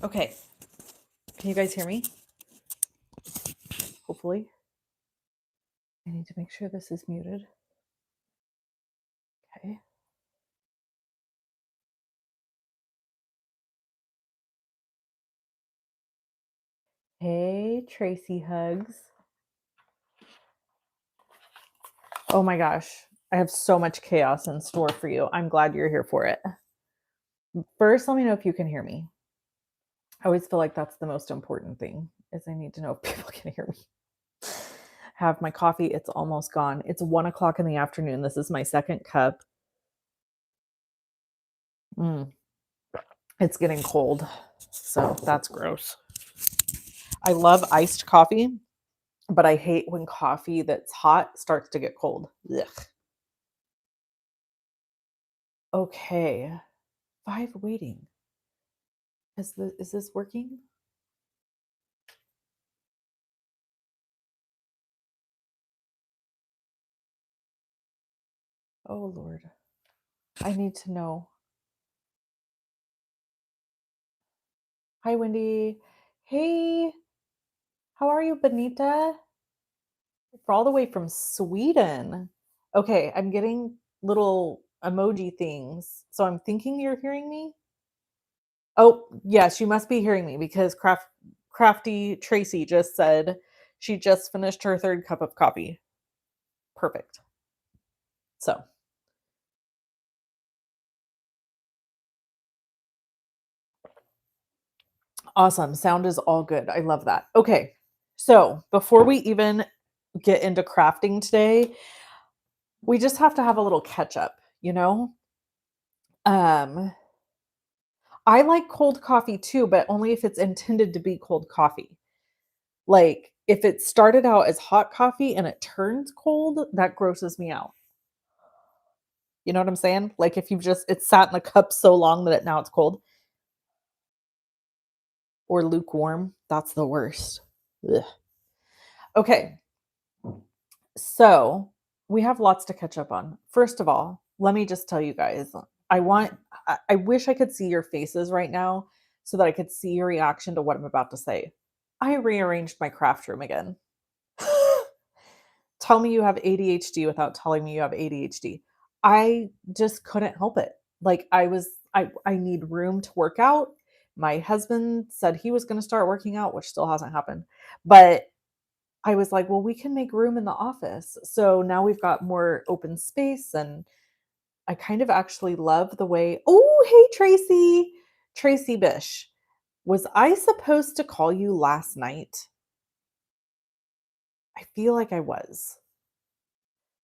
Okay. Can you guys hear me? Hopefully. I need to make sure this is muted. Okay. Hey, Tracy Hugs. Oh my gosh. I have so much chaos in store for you. I'm glad you're here for it. First, let me know if you can hear me. I always feel like that's the most important thing, is I need to know if people can hear me. Have my coffee. It's almost gone. It's 1 o'clock in the afternoon. This is my second cup. It's getting cold, so that's gross. I love iced coffee, but I hate when coffee that's hot starts to get cold. Ugh. Okay. 5 waiting. Is this working? Oh Lord. I need to know. Hi, Wendy. Hey, how are you, Benita? We're all the way from Sweden. Okay, I'm getting little emoji things. So I'm thinking you're hearing me. Oh, yes, you must be hearing me because Crafty Tracy just said she just finished her 3rd cup of coffee. Perfect. So, awesome. Sound is all good. I love that. Okay. So, before we even get into crafting today, we just have to have a little catch up, you know? Um I like cold coffee too, but only if it's intended to be cold coffee. Like if it started out as hot coffee and it turns cold, that grosses me out. You know what I'm saying? Like if you've just it's sat in the cup so long that now it's cold or lukewarm, that's the worst. Ugh. Okay. So, we have lots to catch up on. First of all, let me just tell you guys, I wish I could see your faces right now so that I could see your reaction to what I'm about to say. I rearranged my craft room again. Tell me you have ADHD without telling me you have ADHD. I just couldn't help it. Like I need room to work out. My husband said he was going to start working out, which still hasn't happened. But I was like, well, we can make room in the office. So now we've got more open space. And I kind of actually love the way, oh, hey, Tracy, Tracy Bish. Was I supposed to call you last night? I feel like I was.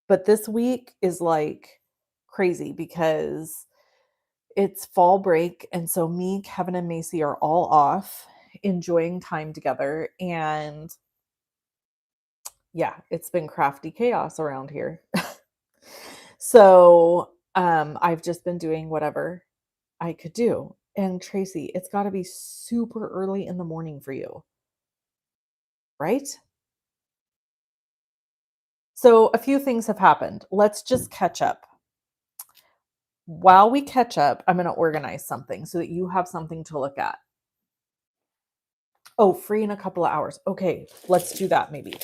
But this week is like crazy because it's fall break. And so me, Kevin, and Macy are all off enjoying time together. And yeah, it's been crafty chaos around here. So I've just been doing whatever I could do. And Tracy, it's got to be super early in the morning for you, right? So a few things have happened. Let's just catch up. While we catch up, I'm going to organize something so that you have something to look at. Oh, free in a couple of hours. Okay, let's do that maybe.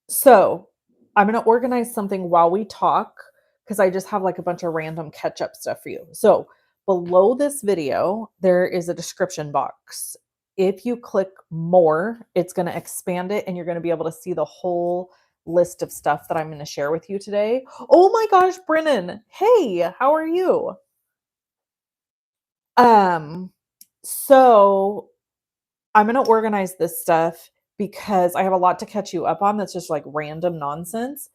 So I'm going to organize something while we talk because I just have like a bunch of random catch up stuff for you. So below this video, there is a description box. If you click more, it's going to expand it and you're going to be able to see the whole list of stuff that I'm going to share with you today. Oh my gosh, Brennan. Hey, how are you? Um, so I'm going to organize this stuff because I have a lot to catch you up on that's just like random nonsense.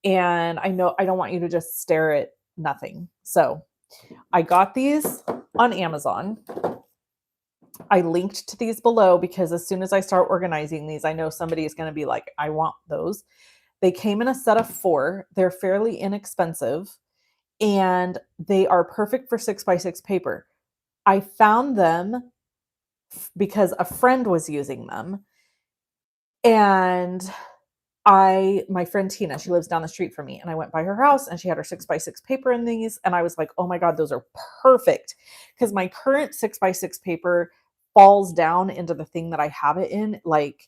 And I know I don't want you to just stare at nothing. So I got these on Amazon. I linked to these below because as soon as I start organizing these, I know somebody is going to be like, I want those. They came in a set of 4. They're fairly inexpensive and they are perfect for 6x6 paper. I found them because a friend was using them. And my friend Tina, she lives down the street from me, and I went by her house and she had her 6x6 paper in these. And I was like, oh my God, those are perfect. Because my current 6x6 paper falls down into the thing that I have it in. Like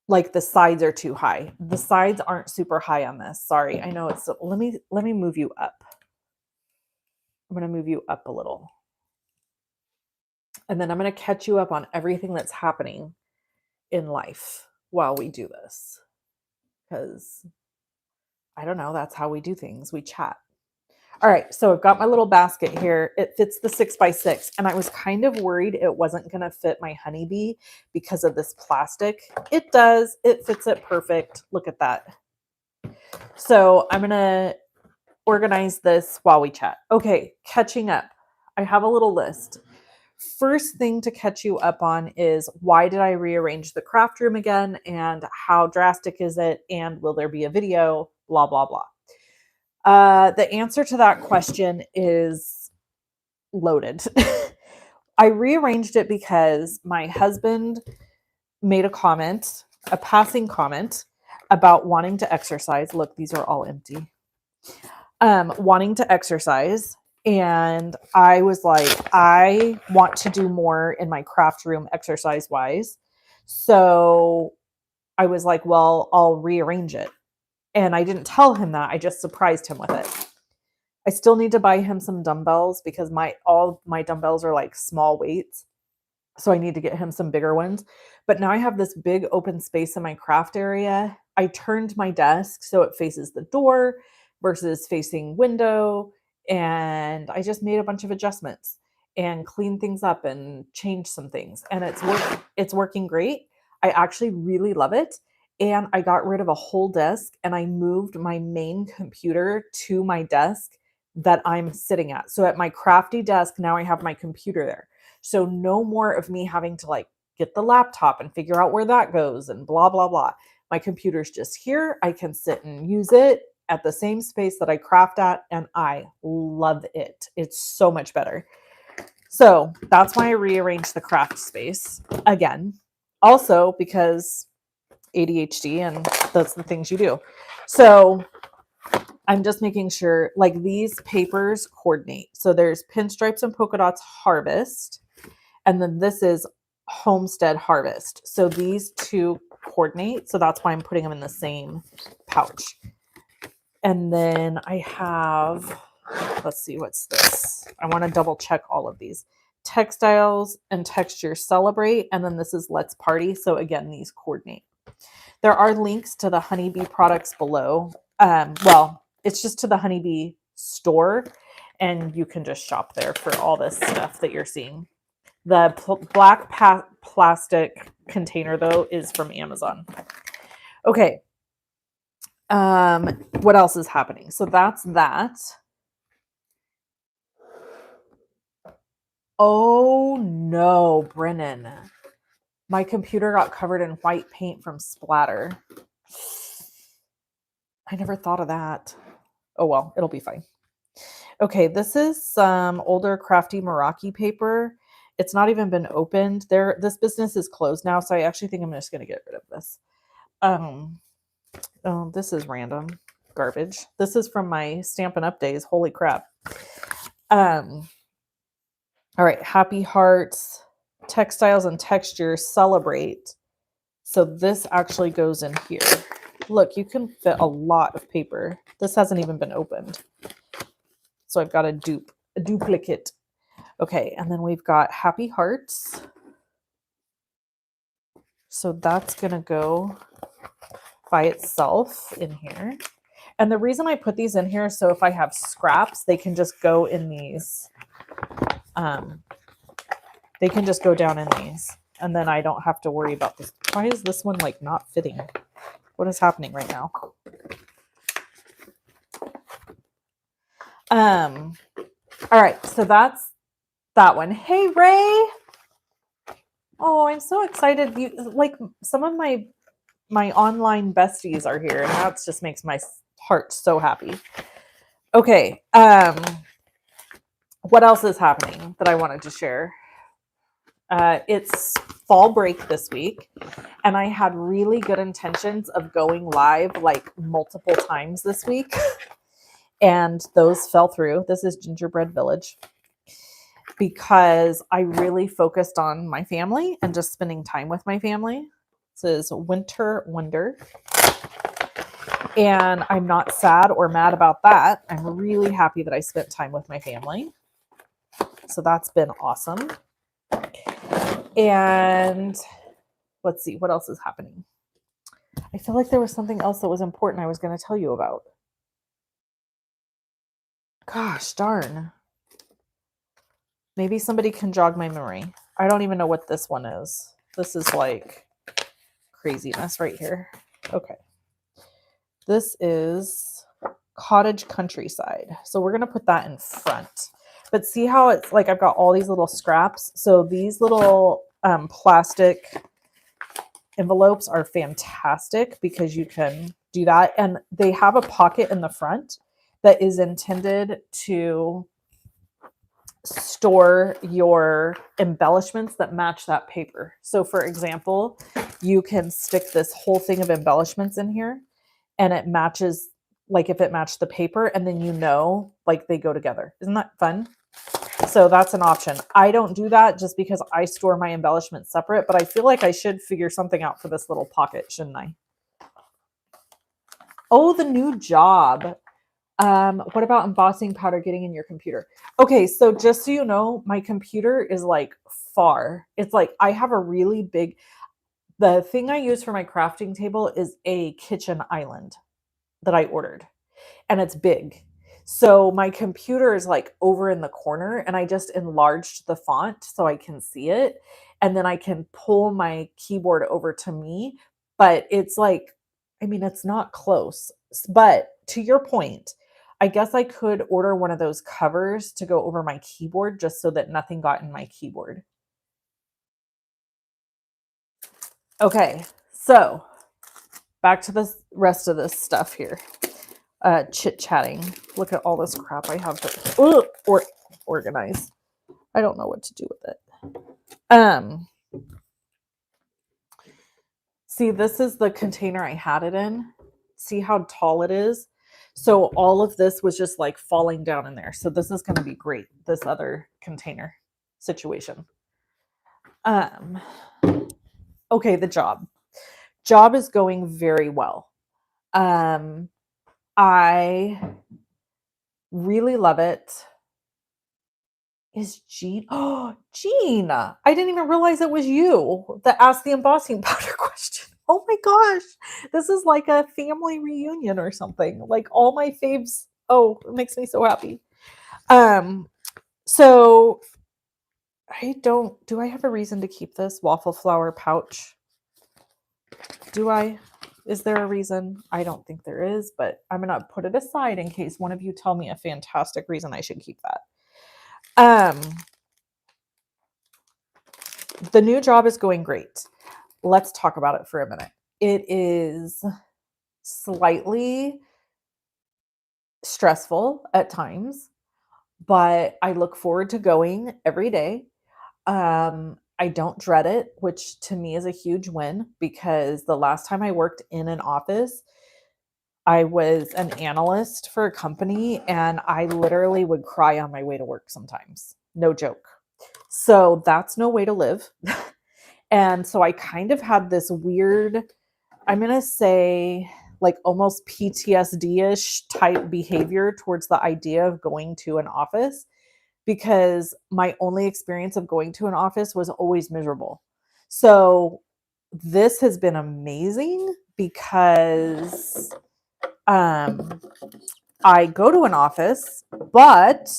the sides are too high. The sides aren't super high on this. Sorry. I know it's, let me move you up. I'm going to move you up a little. And then I'm going to catch you up on everything that's happening in life while we do this. Because I don't know, that's how we do things. We chat. All right, so I've got my little basket here. It fits the 6x6, and I was kind of worried it wasn't going to fit my honeybee because of this plastic. It does. It fits it perfect. Look at that. So I'm going to organize this while we chat. Okay, catching up. I have a little list. First thing to catch you up on is, why did I rearrange the craft room again, and how drastic is it, and will there be a video, blah, blah, blah. The answer to that question is loaded. I rearranged it because my husband made a comment, a passing comment, about wanting to exercise. Look, these are all empty. Wanting to exercise. And I was like, I want to do more in my craft room exercise wise. So I was like, well, I'll rearrange it. And I didn't tell him that. I just surprised him with it. I still need to buy him some dumbbells because all my dumbbells are like small weights. So I need to get him some bigger ones. But now I have this big open space in my craft area. I turned my desk so it faces the door versus facing window. And I just made a bunch of adjustments and cleaned things up and changed some things. And it's working great. I actually really love it. And I got rid of a whole desk and I moved my main computer to my desk that I'm sitting at. So at my crafty desk, now I have my computer there. So no more of me having to like get the laptop and figure out where that goes and blah, blah, blah. My computer's just here. I can sit and use it at the same space that I craft at, and I love it. It's so much better. So that's why I rearranged the craft space again. Also because ADHD, and that's the things you do. So I'm just making sure like these papers coordinate. So there's Pinstripes and Polka Dots Harvest, and then this is Homestead Harvest. So these two coordinate. So that's why I'm putting them in the same pouch. And then I have, let's see, what's this? I want to double check all of these. Textiles and Textures Celebrate. And then this is Let's Party. So again, these coordinate. There are links to the Honeybee products below. Well, it's just to the Honeybee store, and you can just shop there for all this stuff that you're seeing. The black plastic container, though, is from Amazon. Okay. What else is happening? So that's that. Oh no, Brennan. My computer got covered in white paint from splatter. I never thought of that. Oh well, it'll be fine. Okay, this is some older Crafty Meraki paper. It's not even been opened. This business is closed now, so I actually think I'm just going to get rid of this. Oh, this is random garbage. This is from my Stampin' Up days. Holy crap. All right, Happy Hearts, Textiles and Textures Celebrate. So this actually goes in here. Look, you can fit a lot of paper. This hasn't even been opened. So I've got a duplicate. Okay, and then we've got Happy Hearts. So that's going to go by itself in here. And the reason I put these in here is so if I have scraps, they can just go in these. They can just go down in these. And then I don't have to worry about this. Why is this one like not fitting? What is happening right now? All right, so that's that one. Hey, Ray. Oh, I'm so excited. You like some of my online besties are here, and that just makes my heart so happy. Okay. What else is happening that I wanted to share? It's fall break this week, And I had really good intentions of going live like multiple times this week. And those fell through. This is Gingerbread Village, because I really focused on my family and just spending time with my family. This is Winter Wonder. And I'm not sad or mad about that. I'm really happy that I spent time with my family. So that's been awesome. And let's see, what else is happening? I feel like there was something else that was important I was going to tell you about. Gosh darn. Maybe somebody can jog my memory. I don't even know what this one is. This is like craziness right here. Okay. This is Cottage Countryside. So we're going to put that in front. But see how it's like I've got all these little scraps. So these little plastic envelopes are fantastic because you can do that. And they have a pocket in the front that is intended to store your embellishments that match that paper. So for example, you can stick this whole thing of embellishments in here and it matches, like if it matched the paper, and then you know, like they go together. Isn't that fun? So that's an option. I don't do that just because I store my embellishments separate, but I feel like I should figure something out for this little pocket, shouldn't I? Oh, the new job. What about embossing powder getting in your computer? Okay, so just so you know, my computer is like far. It's like I have a really big, the thing I use for my crafting table is a kitchen island that I ordered, and it's big. So my computer is like over in the corner, and I just enlarged the font so I can see it. And then I can pull my keyboard over to me, but it's like, I mean, it's not close. But to your point, I guess I could order one of those covers to go over my keyboard just so that nothing got in my keyboard. Okay, so back to the rest of this stuff here. Chit-chatting. Look at all this crap I have to organize. I don't know what to do with it. See, this is the container I had it in. See how tall it is? So all of this was just like falling down in there. So this is going to be great, this other container situation. Okay, the job. Job is going very well. I really love it. Is Jean? Oh, Jean! I didn't even realize it was you that asked the embossing powder question. Oh my gosh, this is like a family reunion or something. Like all my faves. Oh, it makes me so happy. So do I have a reason to keep this waffle flower pouch? Do I? Is there a reason? I don't think there is, but I'm gonna put it aside in case one of you tell me a fantastic reason I should keep that. The new job is going great. Let's talk about it for a minute. It is slightly stressful at times, but I look forward to going every day. I don't dread it, which to me is a huge win because the last time I worked in an office, I was an analyst for a company and I literally would cry on my way to work sometimes. No joke. So that's no way to live. And so I kind of had this weird, I'm going to say like almost PTSD-ish type behavior towards the idea of going to an office because my only experience of going to an office was always miserable. So this has been amazing because I go to an office, but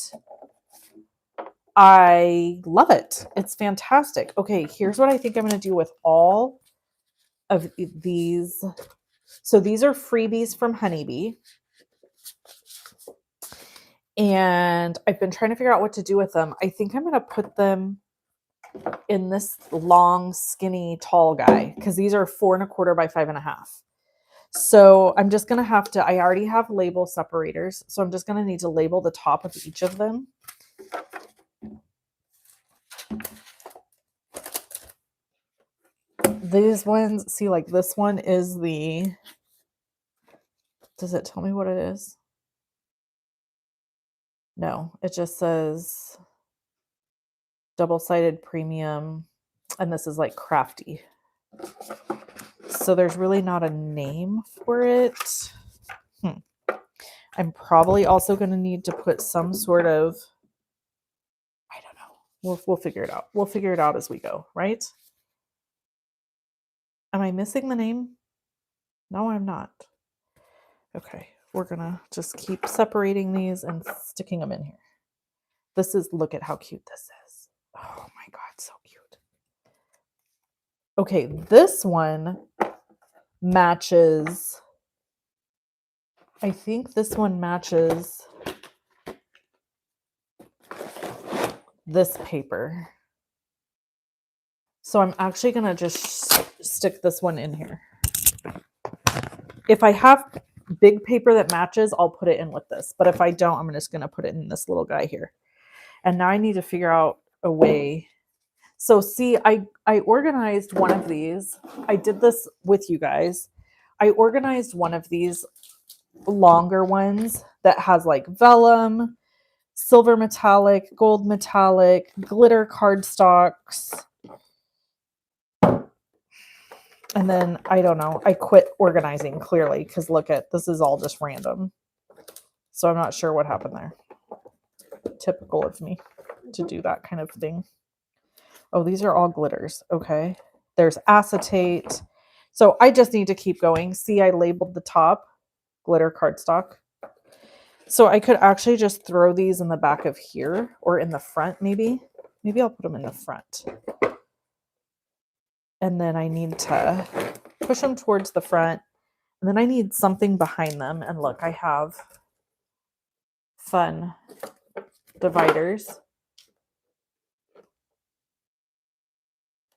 I love it. It's fantastic. Okay, here's what I think I'm going to do with all of these. So these are freebies from Honeybee. And I've been trying to figure out what to do with them. I think I'm going to put them in this long, skinny, tall guy because these are 4 1/4 by 5 1/2. So I'm just going to have to, I already have label separators. So I'm just going to need to label the top of each of them. these ones, see, like this one is the, does it tell me what it is? No, it just says double-sided premium, and this is like Crafty. So there's really not a name for it. I'm probably also going to need to put some sort of, I don't know. We'll figure it out. We'll figure it out as we go, right? Am I missing the name? No, I'm not. Okay, we're going to just keep separating these and sticking them in here. This is, look at how cute this is. Oh my God, so cute. Okay, this one matches, I think this one matches this paper. So I'm actually going to just stick this one in here. If I have big paper that matches, I'll put it in with this. But if I don't, I'm just going to put it in this little guy here. And now I need to figure out a way. So see, I organized one of these. I did this with you guys. I organized one of these longer ones that has like vellum, silver metallic, gold metallic, glitter cardstocks. And then, I don't know, I quit organizing clearly because look at, this is all just random. So I'm not sure what happened there. Typical of me to do that kind of thing. Oh, these are all glitters. Okay. There's acetate. So I just need to keep going. See, I labeled the top glitter cardstock. So I could actually just throw these in the back of here or in the front maybe. Maybe I'll put them in the front. And then I need to push them towards the front. And then I need something behind them. And look, I have fun dividers.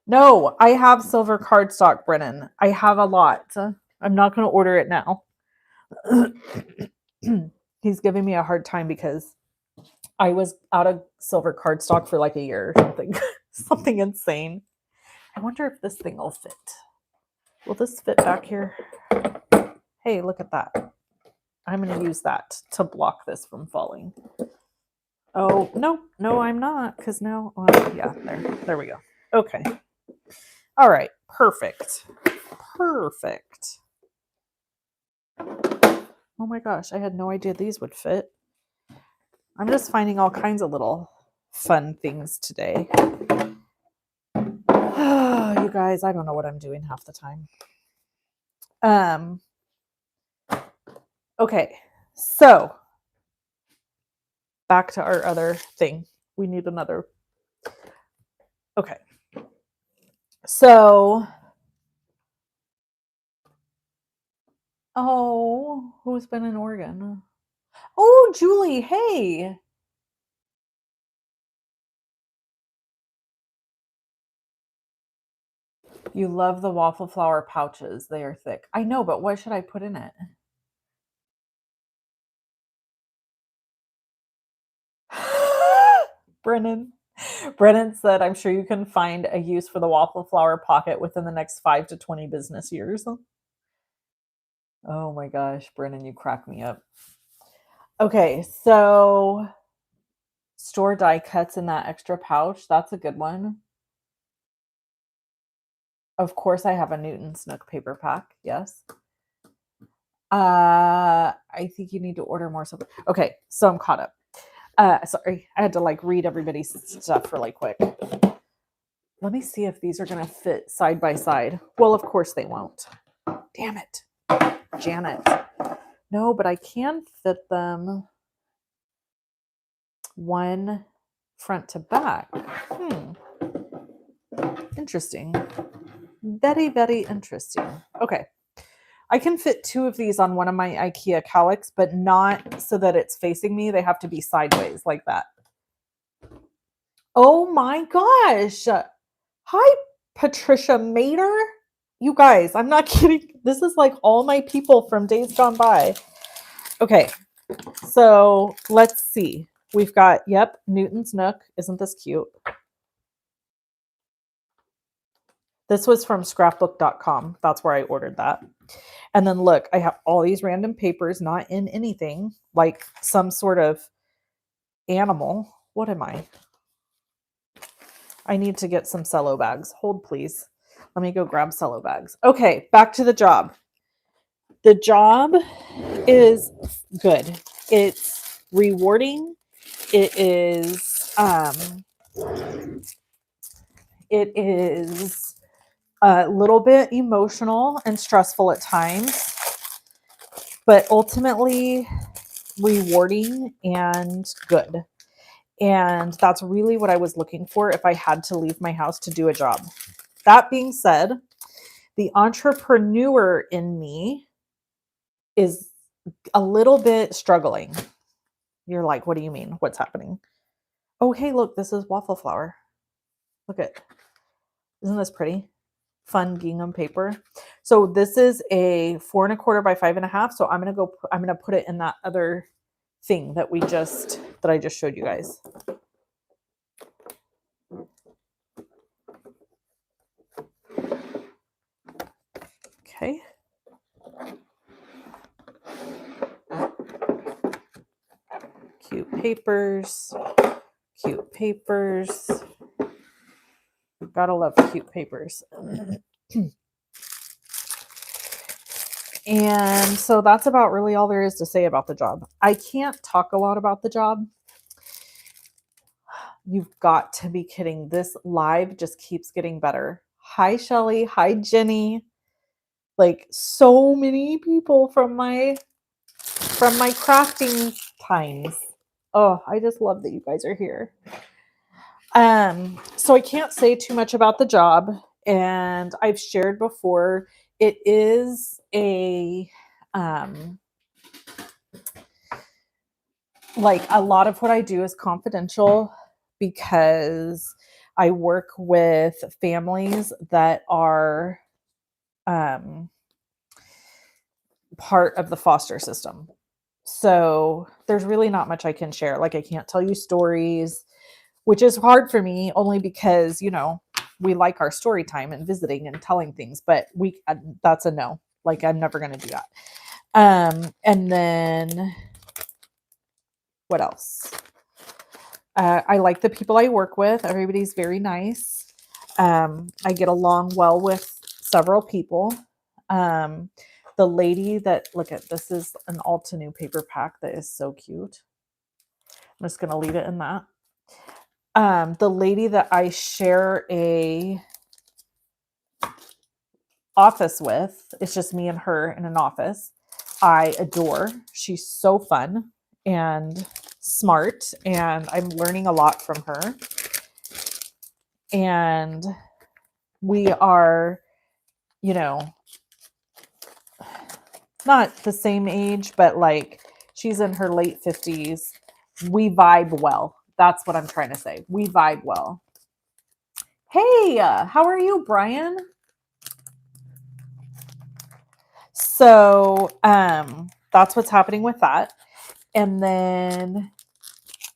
No, I have silver cardstock, Brennan. I have a lot. I'm not going to order it now. He's giving me a hard time because I was out of silver cardstock for like a year or something. Something insane. I wonder if this thing will fit. Will this fit back here? Hey, look at that. I'm going to use that to block this from falling. Oh, no, I'm not. Because now, yeah, there we go. Okay. All right. Perfect. Perfect. Oh my gosh, I had no idea these would fit. I'm just finding all kinds of little fun things today. You guys, I don't know what I'm doing half the time. Okay, so back to our other thing. We need another. Okay. So, oh, who's been in Oregon? Oh, Julie, hey. You love the waffle flower pouches. They are thick. I know, but what should I put in it? Brennan said, I'm sure you can find a use for the waffle flower pocket within the next 5 to 20 business years. Oh my gosh, Brennan, you crack me up. Okay, so store die cuts in that extra pouch. That's a good one. Of course, I have a Newton Snook paper pack. Yes. I think you need to order more stuff. Okay, so I'm caught up. Sorry, I had to like read everybody's stuff really quick. Let me see if these are going to fit side by side. Well, of course they won't. Damn it, Janet. No, but I can fit them one front to back. Interesting. Very, very interesting. Okay. I can fit 2 of these on one of my IKEA cowlicks, but not so that it's facing me. They have to be sideways like that. Oh my gosh. Hi, Patricia Mater. You guys, I'm not kidding. This is like all my people from days gone by. Okay, so let's see. We've got, yep, Newton's Nook. Isn't this cute? This was from scrapbook.com. That's where I ordered that. And then look, I have all these random papers, not in anything, like some sort of animal. What am I? I need to get some cello bags. Hold, please. Let me go grab cello bags. Okay, back to the job. The job is good. It's rewarding. It is a little bit emotional and stressful at times, but ultimately rewarding and good. And that's really what I was looking for if I had to leave my house to do a job. That being said, the entrepreneur in me is a little bit struggling. You're like, what do you mean? What's happening? Oh, hey, look, this is waffle flour. Look at, isn't this pretty? Fun gingham paper. So this is a 4¼ by 5½. So I'm gonna put it in that other thing that I just showed you guys. Okay. Cute papers. Cute papers. Gotta love cute papers. And so that's about really all there is to say about the job. I can't talk a lot about the job. You've got to be kidding. This live just keeps getting better. Hi, Shelly. Hi, Jenny. Like so many people from my crafting times. Oh, I just love that you guys are here. So I can't say too much about the job, and I've shared before, it is like a lot of what I do is confidential because I work with families that are part of the foster system. So there's really not much I can share. Like I can't tell you stories, which is hard for me only because, we like our story time and visiting and telling things, but that's a no. Like I'm never going to do that. And then what else? I like the people I work with. Everybody's very nice. I get along well with several people. The lady that, look at, this is an Altenew paper pack that is so cute. I'm just going to leave it in that. The lady that I share a office with, it's just me and her in an office. I adore. She's so fun and smart, and I'm learning a lot from her. And we are, not the same age, but like she's in her late 50s. We vibe well. That's what I'm trying to say. We vibe well. Hey, how are you, Brian? So that's what's happening with that. And then,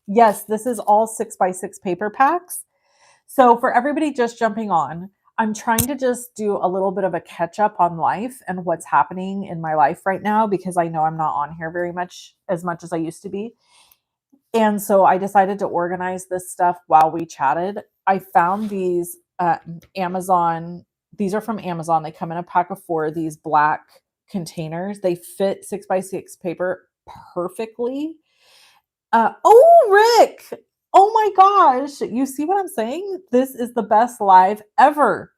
yes, this is all 6x6 paper packs. So for everybody just jumping on, I'm trying to just do a little bit of a catch up on life and what's happening in my life right now, because I know I'm not on here very much as I used to be. And so I decided to organize this stuff while we chatted. I found these Amazon. These are from Amazon. They come in a pack of 4, these black containers. They fit 6x6 paper perfectly. Oh, Rick. Oh my gosh. You see what I'm saying? This is the best live ever.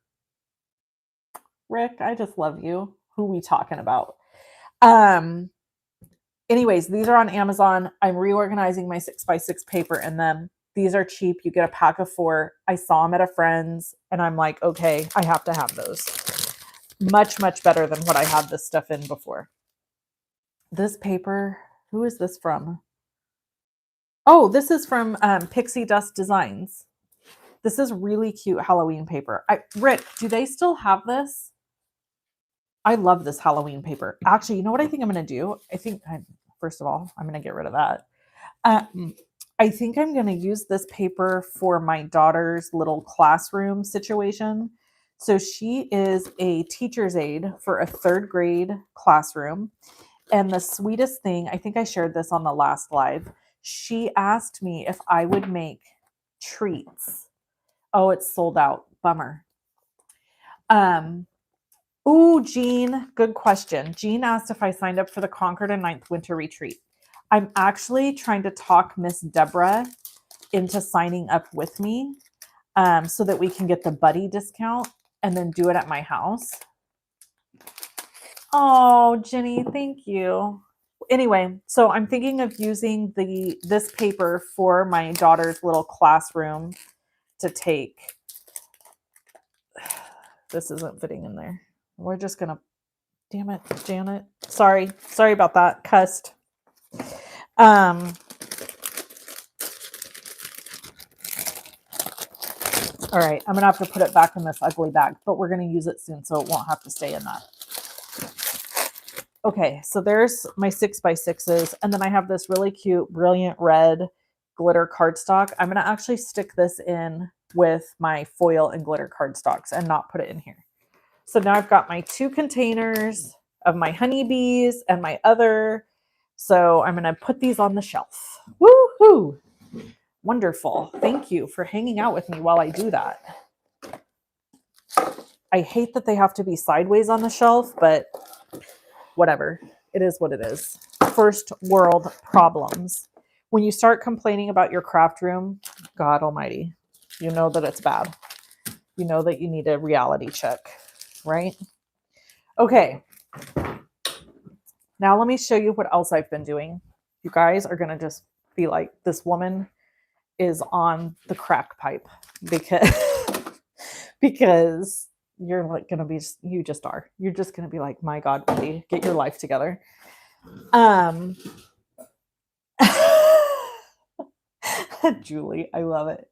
Rick, I just love you. Who we talking about? Anyways, these are on Amazon. I'm reorganizing my 6x6 paper in them. These are cheap. You get a pack of 4. I saw them at a friend's and I'm like, okay, I have to have those. Much, much better than what I had this stuff in before. This paper, who is this from? Oh, this is from Pixie Dust Designs. This is really cute Halloween paper. Rick, do they still have this? I love this Halloween paper. Actually, you know what I think I'm going to do? First of all, I'm going to get rid of that. I think I'm going to use this paper for my daughter's little classroom situation. So she is a teacher's aide for a third grade classroom. And the sweetest thing, I think I shared this on the last live, she asked me if I would make treats. Oh, it's sold out. Bummer. Ooh, Jean, good question. Jean asked if I signed up for the Concord and Ninth Winter Retreat. I'm actually trying to talk Miss Deborah into signing up with me so that we can get the buddy discount and then do it at my house. Oh, Jenny, thank you. Anyway, so I'm thinking of using this paper for my daughter's little classroom to take. This isn't fitting in there. We're just gonna, damn it, Janet. Sorry about that. Cussed. All right, I'm gonna have to put it back in this ugly bag, but we're gonna use it soon, so it won't have to stay in that. Okay, so there's my 6x6s, and then I have this really cute, brilliant red glitter cardstock. I'm gonna actually stick this in with my foil and glitter cardstocks and not put it in here. So now I've got my 2 containers of my honeybees and my other. So I'm gonna put these on the shelf. Woohoo! Wonderful. Thank you for hanging out with me while I do that. I hate that they have to be sideways on the shelf, but whatever. It is what it is. First world problems. When you start complaining about your craft room, God almighty, you know that it's bad. You know that you need a reality check, right? Okay. Now let me show you what else I've been doing. You guys are going to just be like, this woman is on the crack pipe because you're like going to be, you just are. You're just going to be like, my God, Wendy, get your life together. Julie, I love it.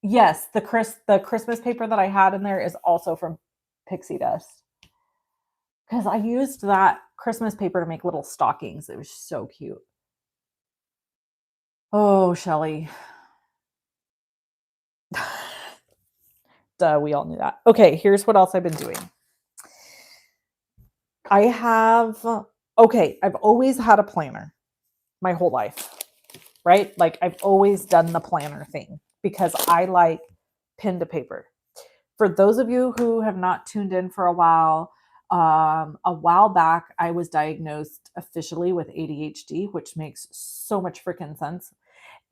Yes, the Christmas paper that I had in there is also from Pixie Dust. Because I used that Christmas paper to make little stockings. It was so cute. Oh, Shelly. Duh, we all knew that. Okay, here's what else I've been doing. I've always had a planner my whole life, right? Like I've always done the planner thing because I like pen to paper. For those of you who have not tuned in for a while back, I was diagnosed officially with ADHD, which makes so much freaking sense.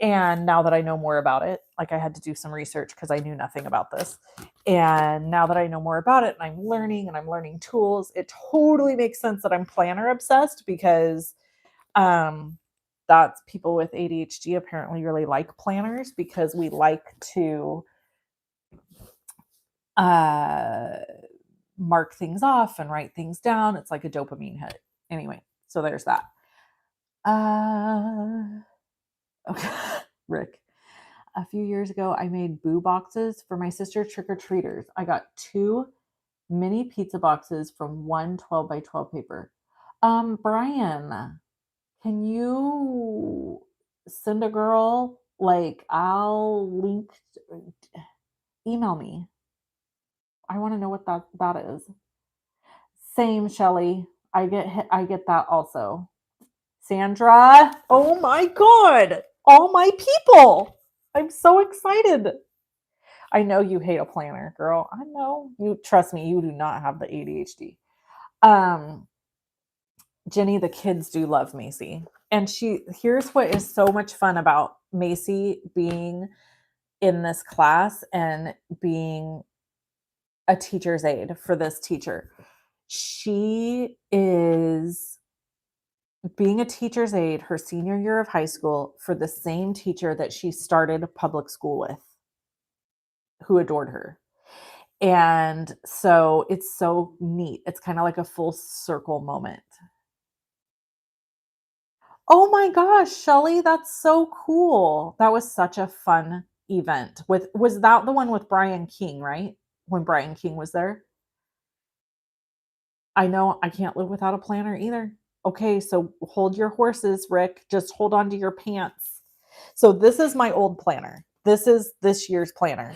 And now that I know more about it, like I had to do some research because I knew nothing about this. And now that I know more about it and I'm learning tools, it totally makes sense that I'm planner obsessed because that's people with ADHD apparently really like planners because we like to mark things off and write things down. It's like a dopamine hit. Anyway, so there's that. Okay. Rick, a few years ago, I made boo boxes for my sister trick-or-treaters. I got 2 mini pizza boxes from one 12 by 12 paper. Brian, can you send a girl? Like, I'll link, email me. I want to know what that is. Same, Shelly. I get that also. Sandra, oh my God, all my people. I'm so excited. I know you hate a planner, girl. I know. You trust me, you do not have the ADHD. Jenny, the kids do love Macy. And here's what is so much fun about Macy being in this class and being a teacher's aide for this teacher. She is being a teacher's aide her senior year of high school for the same teacher that she started public school with, who adored her. And so it's so neat. It's kind of like a full circle moment. Oh my gosh, Shelly, that's so cool. That was such a fun event. Was that the one with Brian King, right? When Brian King was there? I know I can't live without a planner either. Okay, so hold your horses, Rick. Just hold on to your pants. So this is my old planner. This is this year's planner.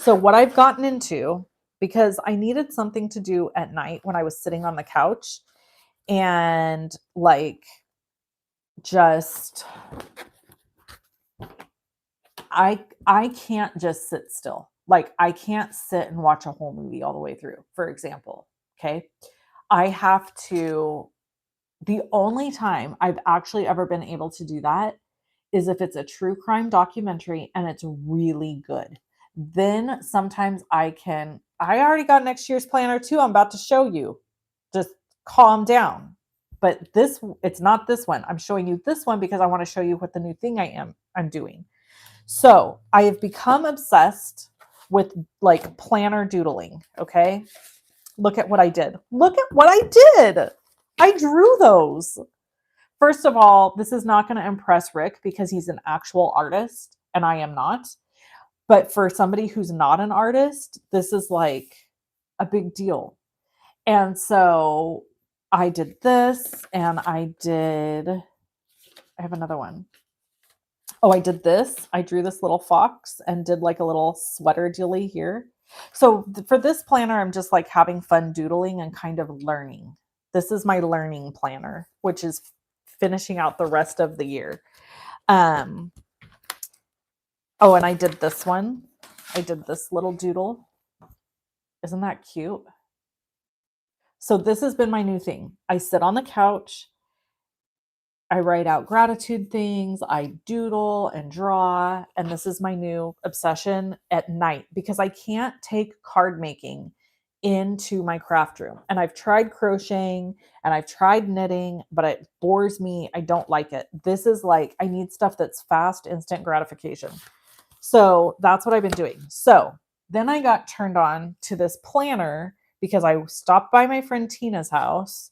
So what I've gotten into, because I needed something to do at night when I was sitting on the couch and like just I can't just sit still. Like I can't sit and watch a whole movie all the way through, for example. Okay. I have to The only time I've actually ever been able to do that is if it's a true crime documentary and it's really good. Then sometimes I already got next year's planner too. I'm about to show you. Just calm down. But it's not this one. I'm showing you this one because I want to show you what the new thing I'm doing. So I have become obsessed with like planner doodling. Okay. Look at what I did. Look at what I did. I drew those. First of all, this is not going to impress Rick because he's an actual artist and I am not. But for somebody who's not an artist, this is like a big deal. And so I did this and I have another one. Oh, I did this. I drew this little fox and did like a little sweater dealy here. So for this planner, I'm just like having fun doodling and kind of learning. This is my learning planner, which is finishing out the rest of the year. Oh, and I did this one. I did this little doodle. Isn't that cute? So this has been my new thing. I sit on the couch. I write out gratitude things, I doodle and draw, and this is my new obsession at night because I can't take card making into my craft room. And I've tried crocheting and I've tried knitting, but it bores me. I don't like it. This is like, I need stuff that's fast, instant gratification. So that's what I've been doing. So then I got turned on to this planner because I stopped by my friend Tina's house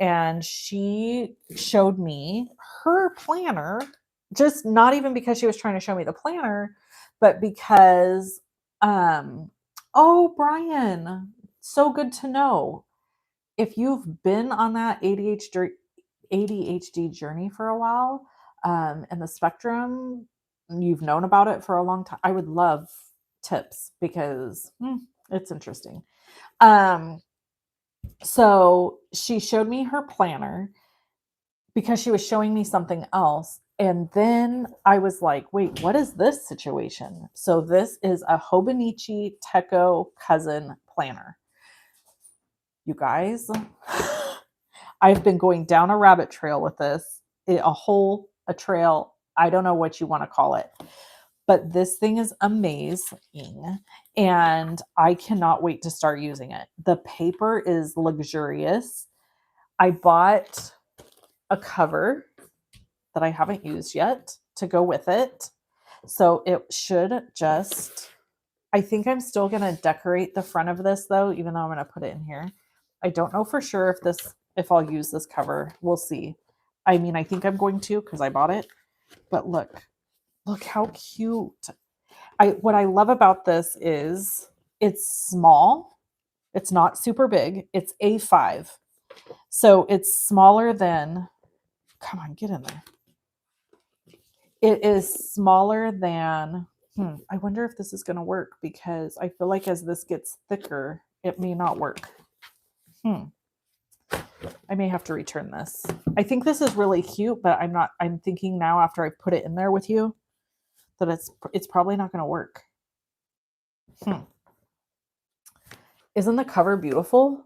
and she showed me her planner, just not even because she was trying to show me the planner, but because oh, Brian, so good to know. If you've been on that ADHD journey for a while, and the spectrum, you've known about it for a long time, I would love tips because it's interesting. So she showed me her planner because she was showing me something else. And then I was like, wait, what is this situation? So this is a Hobonichi Techo cousin planner. You guys, I've been going down a rabbit trail with this, a trail. I don't know what you want to call it, but this thing is amazing and I cannot wait to start using it. The paper is luxurious. I bought a cover that I haven't used yet to go with it. So it should just, I think I'm still going to decorate the front of this though, even though I'm going to put it in here. I don't know for sure if I'll use this cover. We'll see. I mean, I think I'm going to because I bought it, but look how cute. What I love about this is it's small. It's not super big. It's A5. So it's smaller than, come on, get in there. It is smaller than, I wonder if this is going to work because I feel like as this gets thicker, it may not work. I may have to return this. I think this is really cute, but I'm thinking now after I put it in there with you that it's probably not going to work. Isn't the cover beautiful?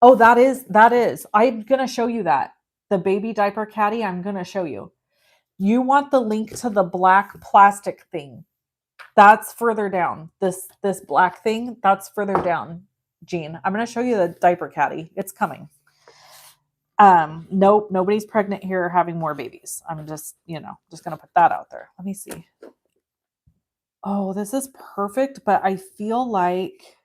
Oh, that is. I'm going to show you that. The baby diaper caddy, I'm going to show you. You want the link to the black plastic thing. That's further down. This black thing, that's further down, Jean. I'm going to show you the diaper caddy. It's coming. Nope, nobody's pregnant here or having more babies. I'm just going to put that out there. Let me see. Oh, this is perfect, but I feel like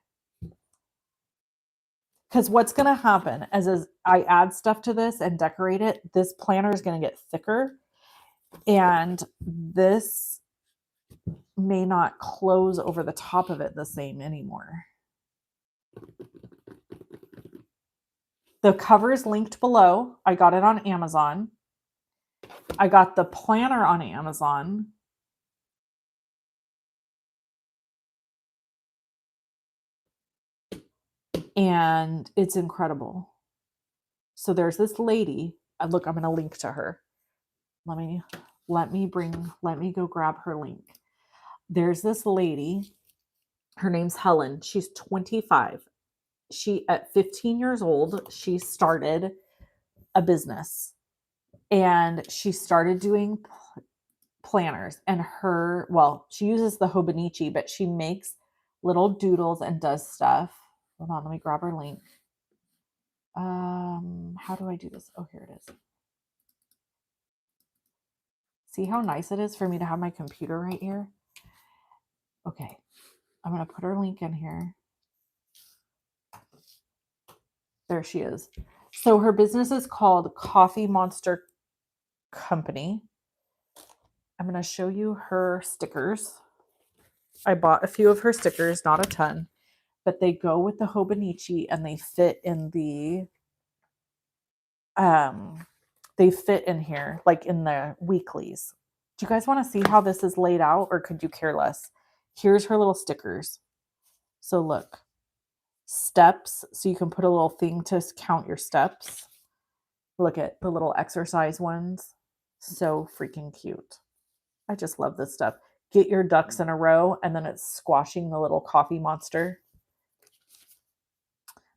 because what's going to happen as I add stuff to this and decorate it, this planner is going to get thicker and this may not close over the top of it the same anymore. The cover is linked below. I got it on Amazon. I got the planner on Amazon. and it's incredible. So there's this lady. Look, I'm going to link to her. Let me go grab her link. There's this lady. Her name's Helen. She's 25. At 15 years old, she started a business, and she started doing planners, and she uses the Hobonichi, but she makes little doodles and does stuff. Hold on, let me grab her link. How do I do this? Oh, here it is. See how nice it is for me to have my computer right here? Okay, I'm going to put her link in here. There she is. So her business is called Coffee Monster Company. I'm going to show you her stickers. I bought a few of her stickers, not a ton, but they go with the Hobonichi and they fit in here, like in the weeklies. Do you guys want to see how this is laid out, or could you care less? Here's her little stickers. So look, steps. So you can put a little thing to count your steps. Look at the little exercise ones. So freaking cute. I just love this stuff. Get your ducks in a row, and then it's squashing the little coffee monster.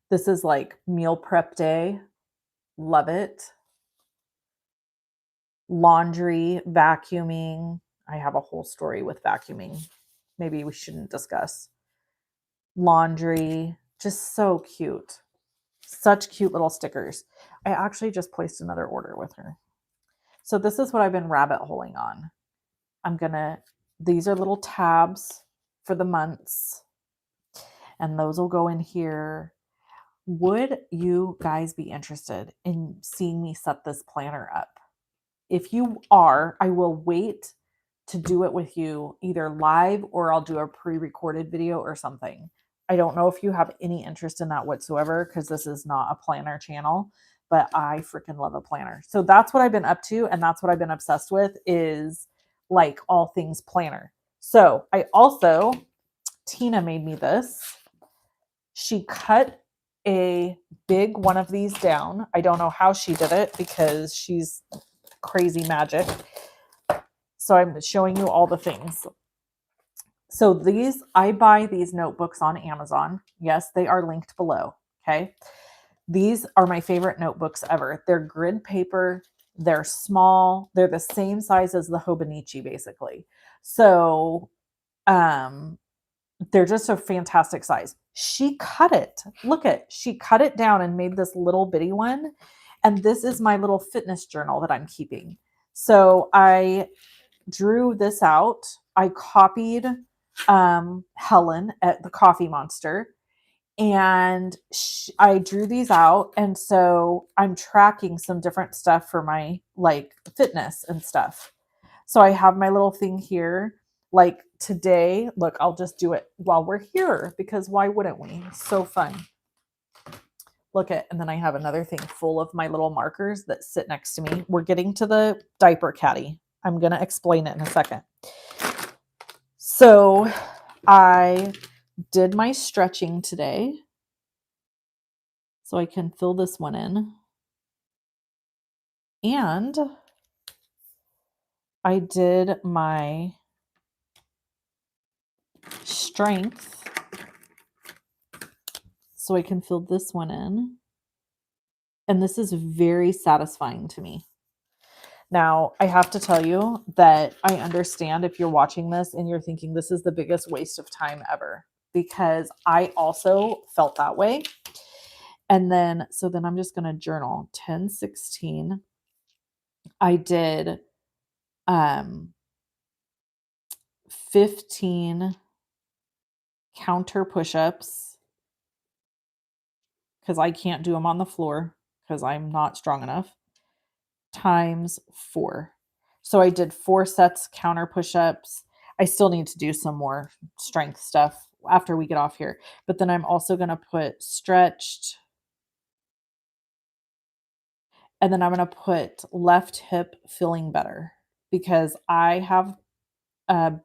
This is like meal prep day. Love it. Laundry, vacuuming. I have a whole story with vacuuming. Maybe we shouldn't discuss. Laundry, just so cute. Such cute little stickers. I actually just placed another order with her. So this is what I've been rabbit holing on. These are little tabs for the months, and those will go in here. Would you guys be interested in seeing me set this planner up? If you are, I will wait to do it with you either live, or I'll do a pre-recorded video or something. I don't know if you have any interest in that whatsoever, because this is not a planner channel, but I freaking love a planner. So that's what I've been up to, and that's what I've been obsessed with, is like all things planner. So Tina made me this. She cut a big one of these down. I don't know how she did it, because she's crazy magic. So I'm showing you all the things. So I buy these notebooks on Amazon. Yes, they are linked below. Okay. These are my favorite notebooks ever. They're grid paper. They're small. They're the same size as the Hobonichi, basically. So, they're just a fantastic size. She cut it. She cut it down and made this little bitty one. And this is my little fitness journal that I'm keeping. So I drew this out. I copied Helen at the Coffee Monster, and I drew these out. And so I'm tracking some different stuff for my like fitness and stuff. So I have my little thing here. Like today, look, I'll just do it while we're here, because why wouldn't we? It's so fun. And then I have another thing full of my little markers that sit next to me. We're getting to the diaper caddy. I'm going to explain it in a second. So I did my stretching today, so I can fill this one in. And I did my strength, so I can fill this one in. And this is very satisfying to me. Now, I have to tell you that I understand if you're watching this and you're thinking this is the biggest waste of time ever, because I also felt that way. And then I'm just going to journal 10-16. I did 15 counter push-ups, because I can't do them on the floor because I'm not strong enough, times 4. So I did 4 sets counter push-ups. I still need to do some more strength stuff after we get off here. But then I'm also going to put stretched. And then I'm going to put left hip feeling better, because I have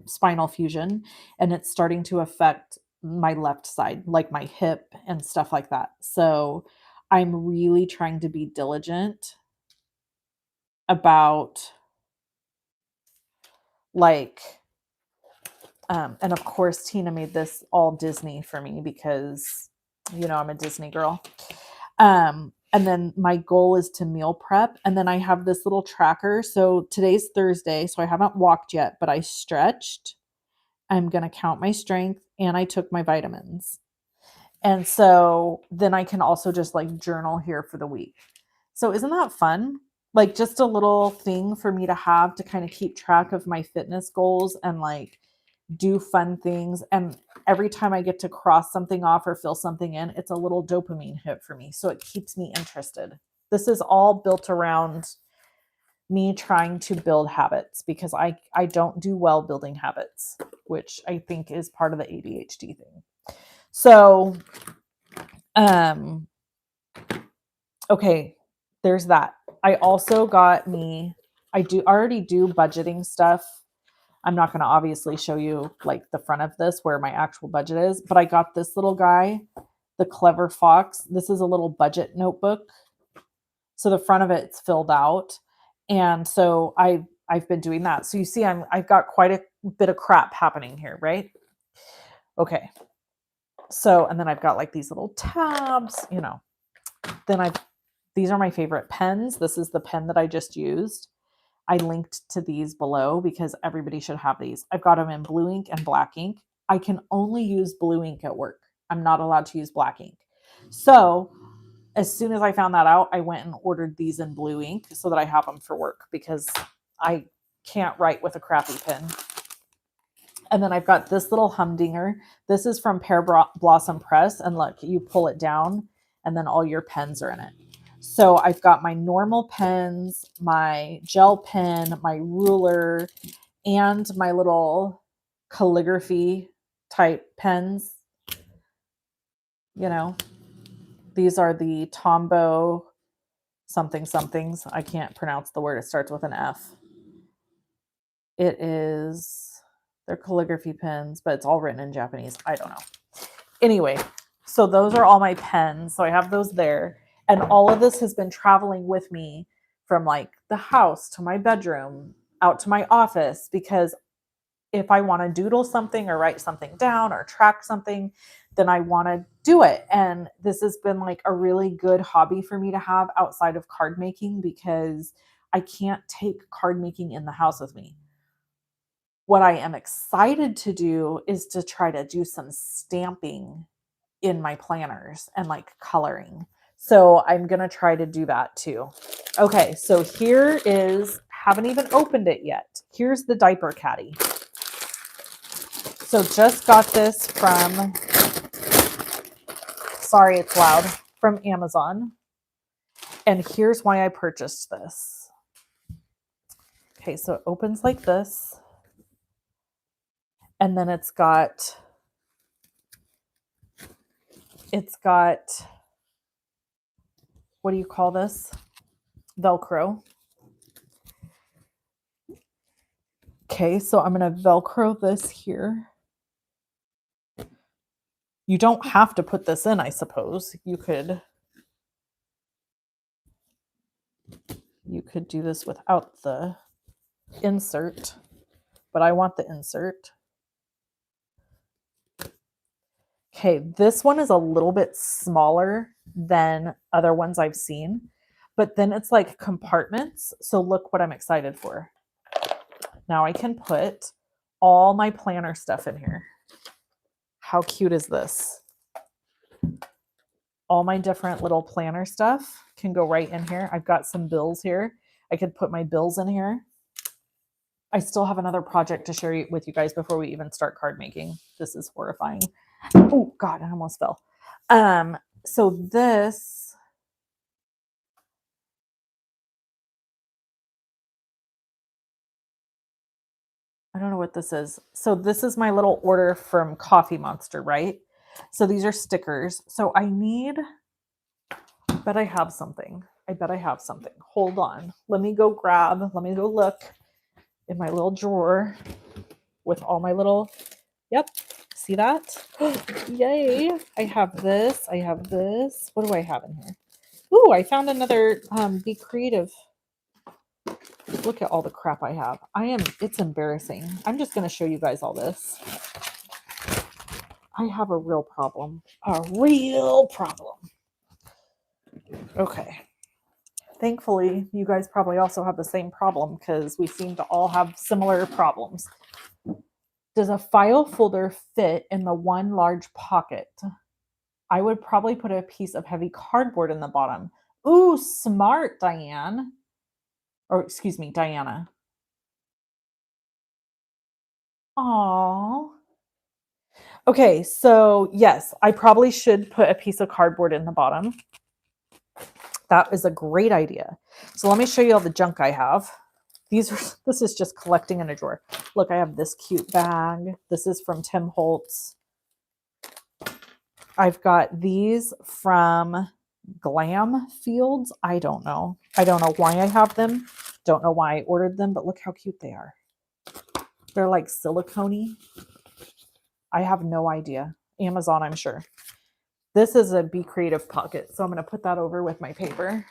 spinal fusion, and it's starting to affect my left side, like my hip and stuff like that. So I'm really trying to be diligent about like, and of course, Tina made this all Disney for me because, you know, I'm a Disney girl. And then my goal is to meal prep. And then I have this little tracker. So today's Thursday, so I haven't walked yet, but I stretched. I'm going to count my strength and I took my vitamins. And so then I can also just like journal here for the week. So isn't that fun? Like just a little thing for me to have to kind of keep track of my fitness goals and like do fun things. And every time I get to cross something off or fill something in, it's a little dopamine hit for me. So it keeps me interested. This is all built around me trying to build habits because I don't do well building habits, which I think is part of the ADHD thing. So, okay, there's that. I also got me, I already do budgeting stuff. I'm not going to obviously show you like the front of this where my actual budget is, but I got this little guy, the Clever Fox. This is a little budget notebook. So the front of it's filled out. And so I've been doing that. So you see, I've got quite a bit of crap happening here, right? Okay. So, and then I've got like these little tabs, you know, then these are my favorite pens. This is the pen that I just used. I linked to these below because everybody should have these. I've got them in blue ink and black ink. I can only use blue ink at work. I'm not allowed to use black ink. So as soon as I found that out, I went and ordered these in blue ink so that I have them for work because I can't write with a crappy pen. And then I've got this little humdinger. This is from Pear Blossom Press. And look, you pull it down and then all your pens are in it. So I've got my normal pens, my gel pen, my ruler, and my little calligraphy type pens. You know, these are the Tombow somethings. I can't pronounce the word. It starts with an F. They're calligraphy pens, but it's all written in Japanese. I don't know. Anyway, so those are all my pens. So I have those there. And all of this has been traveling with me from like the house to my bedroom, out to my office, because if I want to doodle something or write something down or track something, then I want to do it. And this has been like a really good hobby for me to have outside of card making because I can't take card making in the house with me. What I am excited to do is to try to do some stamping in my planners and like coloring. So I'm going to try to do that too. Okay, so haven't even opened it yet. Here's the diaper caddy. So just got this sorry, it's loud, from Amazon. And here's why I purchased this. Okay, so it opens like this. And then it's got, what do you call this? Velcro. Okay, so I'm going to Velcro this here. You don't have to put this in, I suppose. You could do this without the insert, but I want the insert. Okay, this one is a little bit smaller than other ones I've seen, but then it's like compartments. So look what I'm excited for. Now I can put all my planner stuff in here. How cute is this? All my different little planner stuff can go right in here. I've got some bills here. I could put my bills in here. I still have another project to share with you guys before we even start card making. This is horrifying. Oh God, I almost fell. So this, I don't know what this is. So this is my little order from Coffee Monster, right? So these are stickers. So I bet I have something. Hold on. Let me go look in my little drawer with all my little, See that? Yay. I have this. I have this. What do I have in here? Ooh, I found another Be Creative. Look at all the crap I have. It's embarrassing. I'm just going to show you guys all this. I have a real problem. A real problem. Okay. Thankfully, you guys probably also have the same problem because we seem to all have similar problems. Does a file folder fit in the one large pocket? I would probably put a piece of heavy cardboard in the bottom. Ooh, smart, Diane. Or excuse me, Diana. Aww. Okay, so yes, I probably should put a piece of cardboard in the bottom. That is a great idea. So let me show you all the junk I have. This is just collecting in a drawer. Look, I have this cute bag. This is from Tim Holtz. I've got these from Glam Fields. I don't know. I don't know why I have them. Don't know why I ordered them, but look how cute they are. They're like silicone-y. I have no idea. Amazon, I'm sure. This is a Be Creative pocket, so I'm going to put that over with my paper.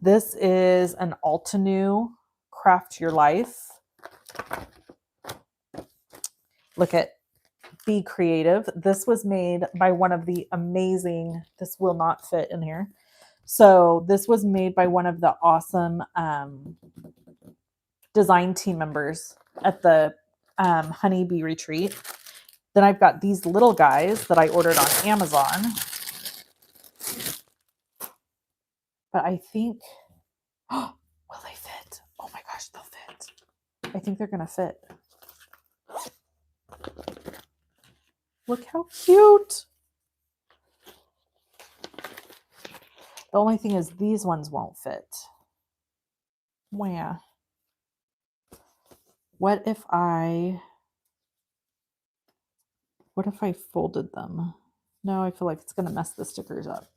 This is an Altenew Craft Your Life. Look at Be Creative. This was made by one of the amazing, this will not fit in here. So this was made by one of the awesome design team members at the Honeybee Retreat. Then I've got these little guys that I ordered on Amazon. But I think, oh, will they fit? Oh my gosh, they'll fit. I think they're going to fit. Look how cute. The only thing is these ones won't fit. Where? What if I folded them? No, I feel like it's going to mess the stickers up.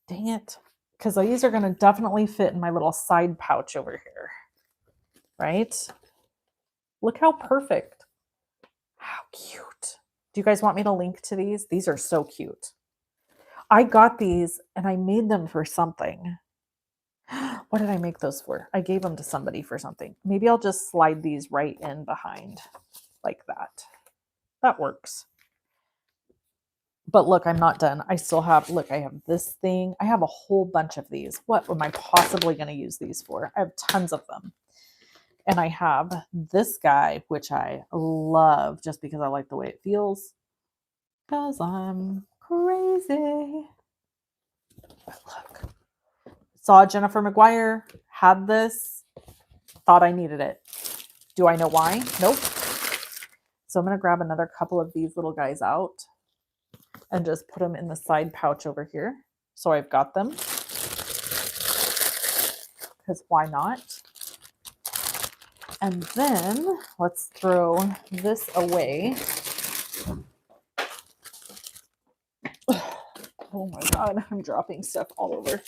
Dang it. Because these are going to definitely fit in my little side pouch over here. Right? Look how perfect. How cute. Do you guys want me to link to these? These are so cute. I got these and I made them for something. What did I make those for? I gave them to somebody for something. Maybe I'll just slide these right in behind like that. That works. But look, I'm not done. I still have, look, I have this thing. I have a whole bunch of these. What am I possibly going to use these for? I have tons of them. And I have this guy, which I love just because I like the way it feels. Because I'm crazy. But look. Saw Jennifer McGuire, had this, thought I needed it. Do I know why? Nope. So I'm going to grab another couple of these little guys out and just put them in the side pouch over here. So I've got them. Because why not? And then let's throw this away. Oh my God, I'm dropping stuff all over.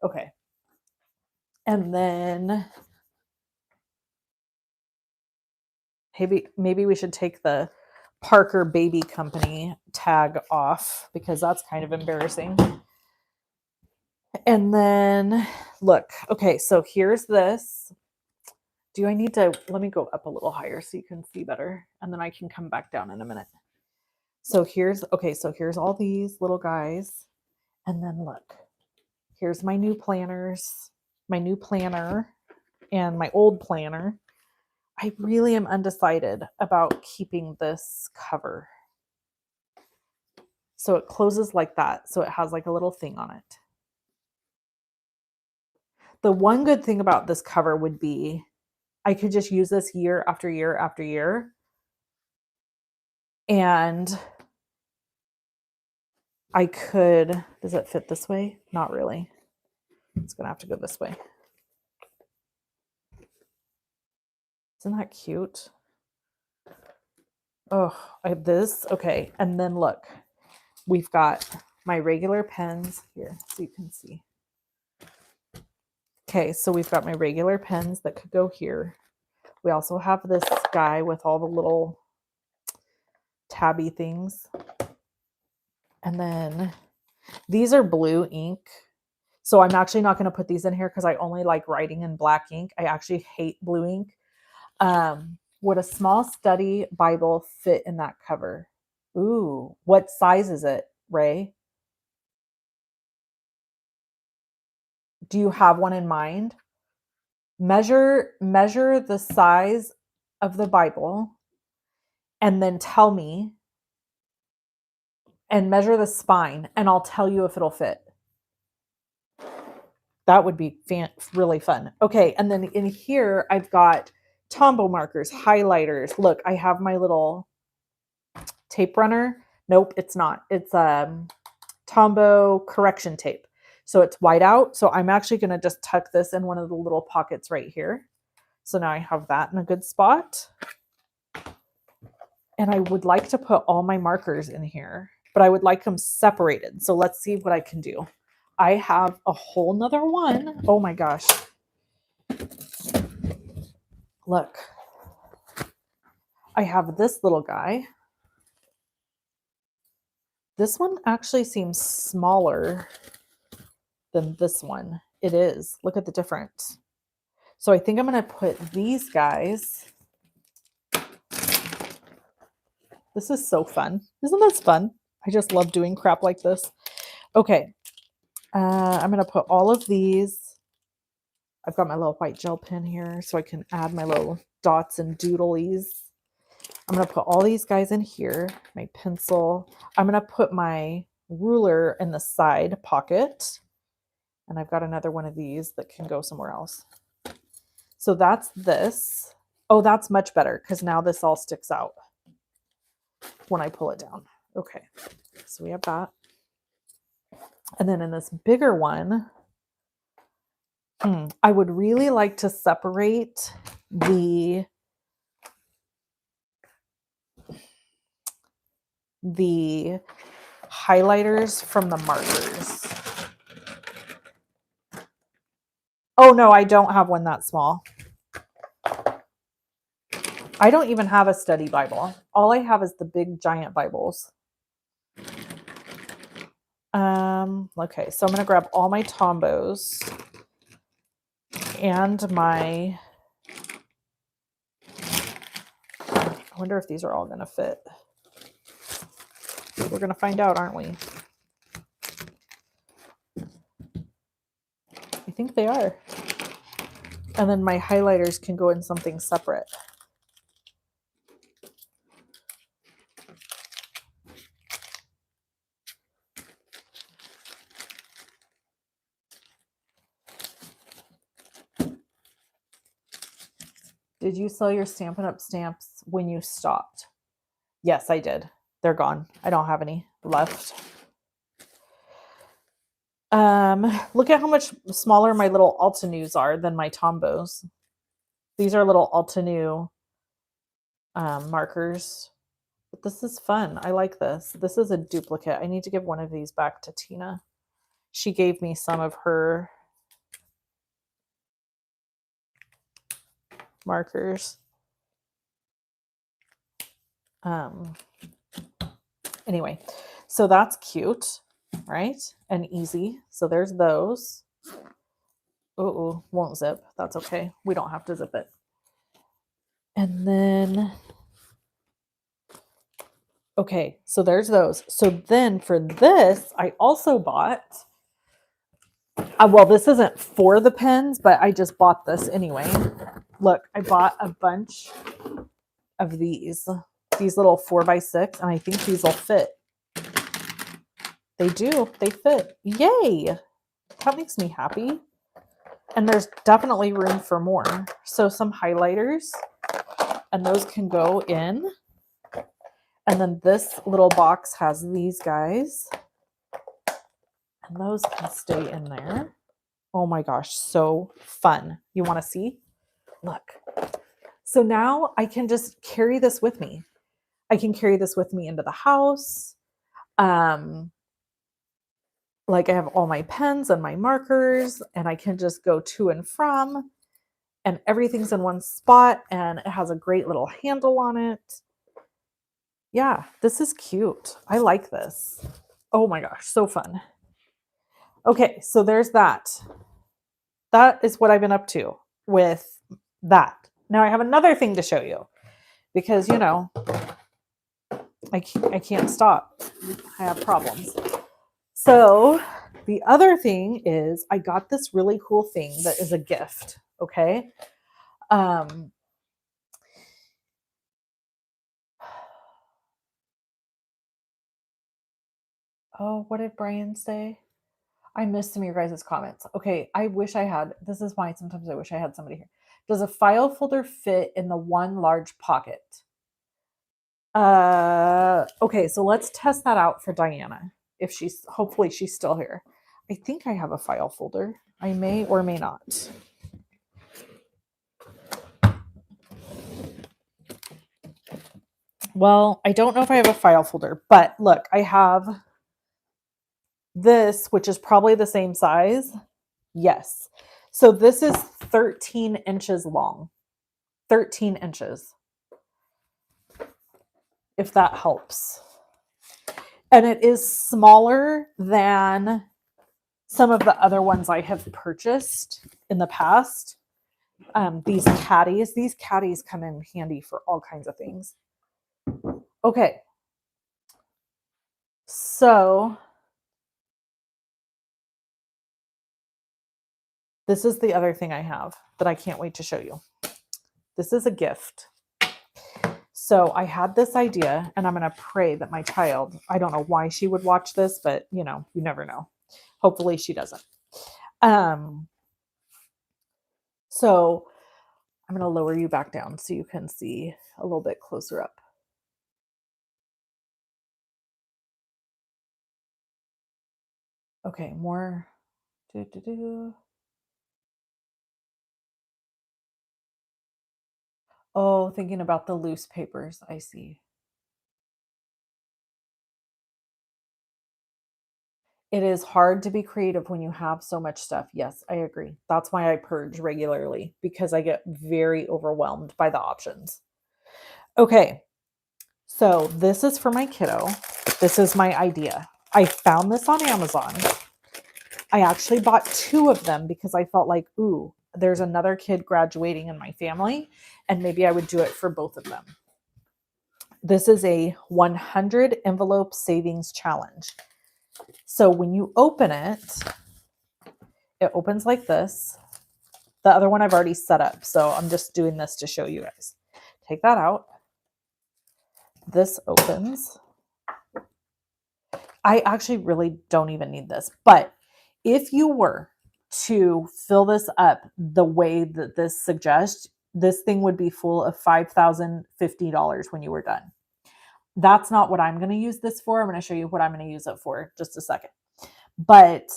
Okay. And then maybe we should take the Parker Baby Company tag off because that's kind of embarrassing. And then look, okay, so here's this. Do I need to, let me go up a little higher so you can see better, and then I can come back down in a minute. So here's all these little guys. And then look, here's my new planners, my new planner and my old planner. I really am undecided about keeping this cover. So it closes like that. So it has like a little thing on it. The one good thing about this cover would be I could just use this year after year after year. And I could, does it fit this way? Not really. It's going to have to go this way. Isn't that cute? Oh, I have this. Okay. And then look, we've got my regular pens here so you can see. Okay. So we've got my regular pens that could go here. We also have this guy with all the little tabby things. And then these are blue ink. So I'm actually not going to put these in here because I only like writing in black ink. I actually hate blue ink. Would a small study Bible fit in that cover? Ooh, what size is it, Ray? Do you have one in mind? Measure the size of the Bible and then tell me, and measure the spine, and I'll tell you if it'll fit. That would be really fun. Okay, and then in here I've got Tombow markers, highlighters. Look, I have my little tape runner. Nope, it's not. It's Tombow correction tape. So it's white out. So I'm actually going to just tuck this in one of the little pockets right here. So now I have that in a good spot. And I would like to put all my markers in here, but I would like them separated. So let's see what I can do. I have a whole nother one. Oh my gosh. Look. I have this little guy. This one actually seems smaller than this one. It is. Look at the difference. So I think I'm going to put these guys. This is so fun. Isn't this fun? I just love doing crap like this. Okay. I'm going to put all of these. I've got my little white gel pen here so I can add my little dots and doodlies. I'm going to put all these guys in here, my pencil. I'm going to put my ruler in the side pocket. And I've got another one of these that can go somewhere else. So that's this. Oh, that's much better because now this all sticks out when I pull it down. Okay, so we have that. And then in this bigger one, I would really like to separate the highlighters from the markers. Oh no, I don't have one that small. I don't even have a study Bible. All I have is the big giant Bibles. Okay, so I'm going to grab all my Tombows and my, I wonder if these are all going to fit. We're going to find out, aren't we? I think they are. And then my highlighters can go in something separate. Did you sell your Stampin' Up! Stamps when you stopped? Yes, I did. They're gone. I don't have any left. Look at how much smaller my little Altenews are than my Tombows. These are little Altenew markers. But this is fun. I like this. This is a duplicate. I need to give one of these back to Tina. She gave me some of her markers. Anyway, so that's cute, right? And easy. So there's those. Oh, won't zip. That's okay. We don't have to zip it. And then, okay, so there's those. So then for this, I also bought, well, this isn't for the pens, but I just bought this anyway. Look, I bought a bunch of these little 4x6, and I think these will fit. They do. They fit. Yay! That makes me happy. And there's definitely room for more. So some highlighters, and those can go in. And then this little box has these guys. And those can stay in there. Oh my gosh, so fun. You want to see? Look. So now I can just carry this with me. I can carry this with me into the house. Like I have all my pens and my markers, and I can just go to and from, and everything's in one spot, and it has a great little handle on it. Yeah, this is cute. I like this. Oh my gosh, so fun. Okay, so there's that. That is what I've been up to with that. Now I have another thing to show you because, I can't stop. I have problems. So the other thing is I got this really cool thing that is a gift. Okay. Um, oh, what did Brian say? I missed some of your guys' comments. Okay, I wish I had. This is why sometimes I wish I had somebody here. Does a file folder fit in the one large pocket? Okay, so let's test that out for Diana. If she's hopefully she's still here. I think I have a file folder. I may or may not. Well, I don't know if I have a file folder, but look, I have this, which is probably the same size. Yes. So this is 13 inches long. 13 inches, if that helps. And it is smaller than some of the other ones I have purchased in the past. These caddies come in handy for all kinds of things. Okay. So this is the other thing I have that I can't wait to show you. This is a gift. So I had this idea, and I'm going to pray that my child, I don't know why she would watch this, but you never know. Hopefully she doesn't. So I'm going to lower you back down so you can see a little bit closer up. Okay, more. Oh, thinking about the loose papers. I see. It is hard to be creative when you have so much stuff. Yes, I agree. That's why I purge regularly because I get very overwhelmed by the options. Okay, so this is for my kiddo. This is my idea. I found this on Amazon. I actually bought two of them because I felt like, ooh, there's another kid graduating in my family, and maybe I would do it for both of them. This is a 100 envelope savings challenge. So when you open it, it opens like this. The other one I've already set up, so I'm just doing this to show you guys. Take that out. This opens. I actually really don't even need this, but if you were to fill this up the way that this suggests, this thing would be full of $5,050 when you were done. That's not what I'm going to use this for. I'm going to show you what I'm going to use it for just a second. But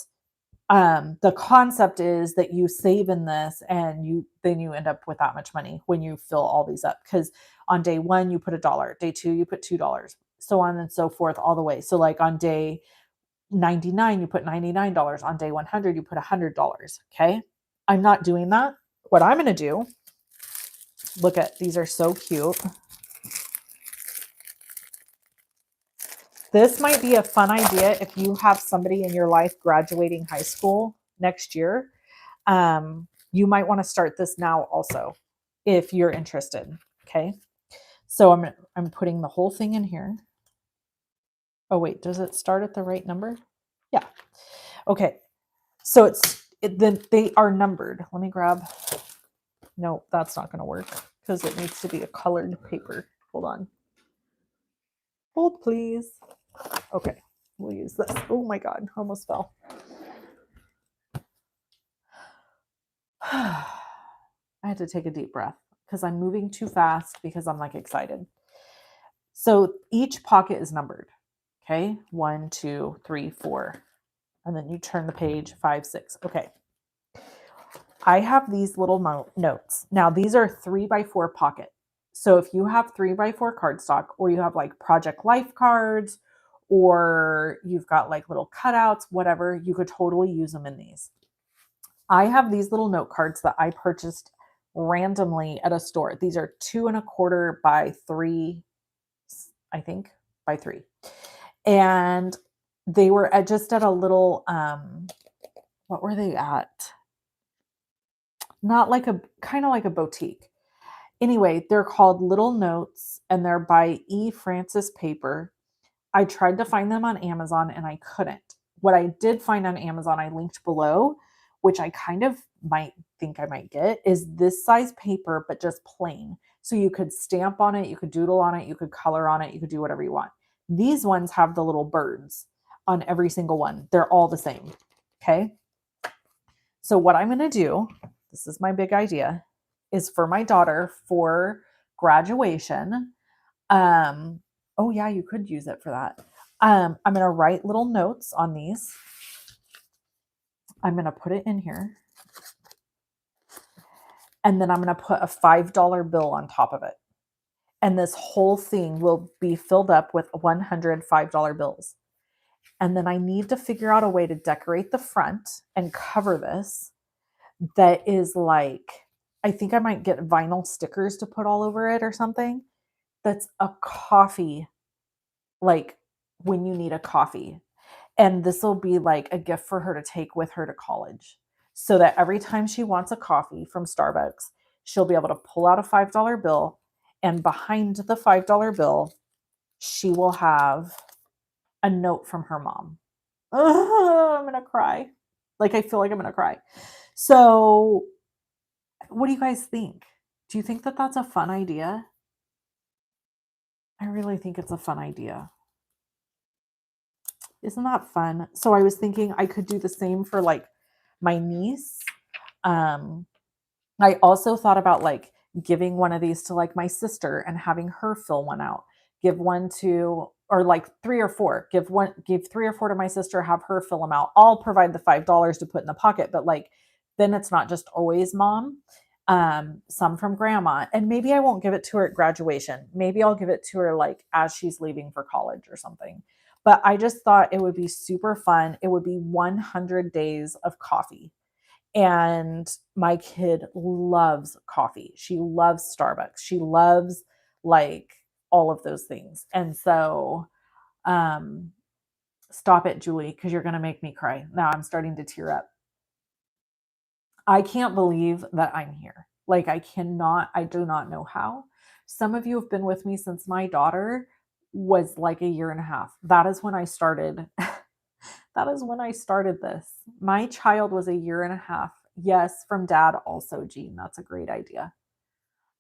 the concept is that you save in this and then you end up with that much money when you fill all these up. Because on day one, you put $1, day two, you put $2, so on and so forth all the way. So like on day 99, you put $99. On day 100, you put $100. Okay. I'm not doing that. What I'm going to do, look at, these are so cute. This might be a fun idea if you have somebody in your life graduating high school next year. You might want to start this now also if you're interested. Okay. So I'm putting the whole thing in here. Oh wait, does it start at the right number? Yeah. Okay. So they are numbered. Let me grab. No, that's not going to work because it needs to be a colored paper. Hold on. Hold, please. Okay, we'll use this. Oh my God, almost fell. I had to take a deep breath because I'm moving too fast because I'm like excited. So each pocket is numbered. Okay, 1, 2, 3, 4. And then you turn the page, 5, 6. Okay. I have these little notes. Now, these are 3x4 pocket. So if you have 3x4 cardstock, or you have like Project Life cards, or you've got like little cutouts, whatever, you could totally use them in these. I have these little note cards that I purchased randomly at a store. These are 2 1/4 by 3 I think, by 3. And they were just at a little, what were they at? Not like a kind of like a boutique. Anyway, they're called Little Notes and they're by E. Francis Paper. I tried to find them on Amazon and I couldn't. What I did find on Amazon, I linked below, which I kind of might think I might get, is this size paper, but just plain. So you could stamp on it, you could doodle on it, you could color on it, you could do whatever you want. These ones have the little birds on every single one. They're all the same. Okay. So what I'm going to do, this is my big idea, is for my daughter for graduation. Oh yeah, you could use it for that. I'm going to write little notes on these. I'm going to put it in here. And then I'm going to put a $5 bill on top of it. And this whole thing will be filled up with 100 $5 bills. And then I need to figure out a way to decorate the front and cover this that is like, I think I might get vinyl stickers to put all over it or something. That's a coffee, like when you need a coffee. And this will be like a gift for her to take with her to college so that every time she wants a coffee from Starbucks, she'll be able to pull out a $5 bill. And behind the $5 bill, she will have a note from her mom. I'm going to cry. Like, I feel like I'm going to cry. So, what do you guys think? Do you think that that's a fun idea? I really think it's a fun idea. Isn't that fun? So I was thinking I could do the same for like my niece. I also thought about like giving one of these to like my sister and having her fill one out. Give one to, or like 3 or 4. Give 3 or 4 to my sister, have her fill them out. I'll provide the $5 to put in the pocket, but like then it's not just always mom. Some from grandma, and maybe I won't give it to her at graduation. Maybe I'll give it to her like as she's leaving for college or something. But I just thought it would be super fun. It would be 100 days of coffee. And my kid loves coffee. She loves Starbucks. She loves like all of those things. And so, stop it, Julie, because you're going to make me cry. Now I'm starting to tear up. I can't believe that I'm here. Like, I do not know how. Some of you have been with me since my daughter was like a year and a half. That is when I started. That is when I started this. My child was a year and a half. Yes, from dad also, Jean. That's a great idea.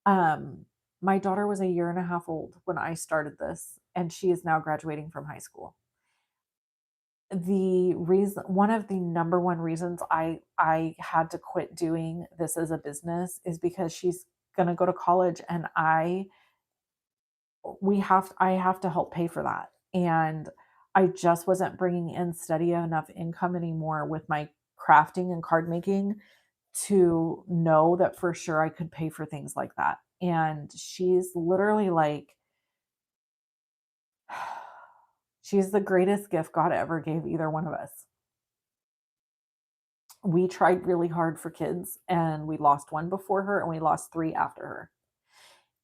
My daughter was a year and a half old when I started this, and she is now graduating from high school. One of the number one reasons I had to quit doing this as a business is because she's going to go to college and I have to help pay for that. And I just wasn't bringing in steady enough income anymore with my crafting and card making to know that for sure I could pay for things like that. And she's literally like, she's the greatest gift God ever gave either one of us. We tried really hard for kids and we lost 1 before her and we lost 3 after her.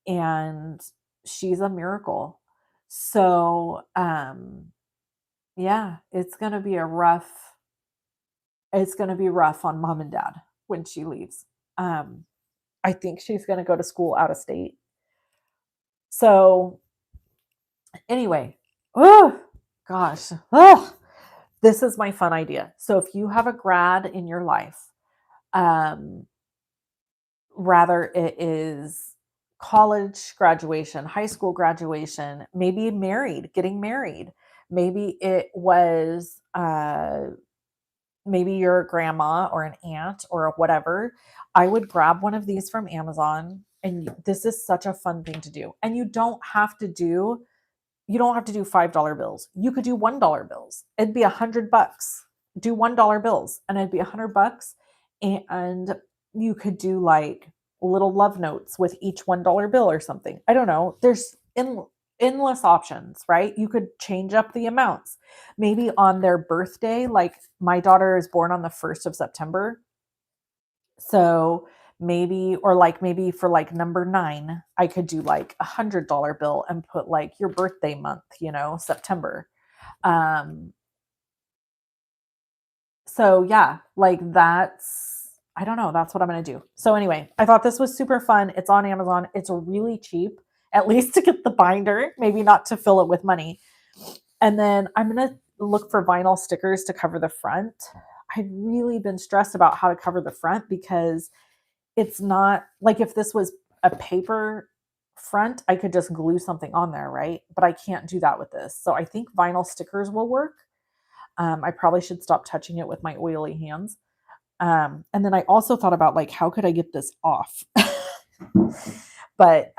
And she's a miracle. So, yeah, it's going to be rough on mom and dad when she leaves. I think she's going to go to school out of state. So anyway, oh gosh, this is my fun idea. So if you have a grad in your life, rather it is college graduation, high school graduation, maybe getting married. Maybe it was, maybe you're a grandma or an aunt or whatever. I would grab one of these from Amazon, and this is such a fun thing to do. And you don't have to do $5 bills. You could do $1 bills. It'd be $100. Do $1 bills and it'd be $100. And you could do like little love notes with each $1 bill or something. I don't know. There's endless options, right? You could change up the amounts. Maybe on their birthday, like my daughter is born on the 1st of September. So maybe, or like maybe for like number 9, I could do like $100 bill and put like your birthday month, September. Um, so yeah, like I don't know, that's what I'm going to do. So anyway, I thought this was super fun. It's on Amazon. It's really cheap, at least to get the binder, maybe not to fill it with money. And then I'm going to look for vinyl stickers to cover the front. I've really been stressed about how to cover the front because it's not like if this was a paper front, I could just glue something on there, right? But I can't do that with this. So I think vinyl stickers will work. I probably should stop touching it with my oily hands. And then I also thought about like, how could I get this off? But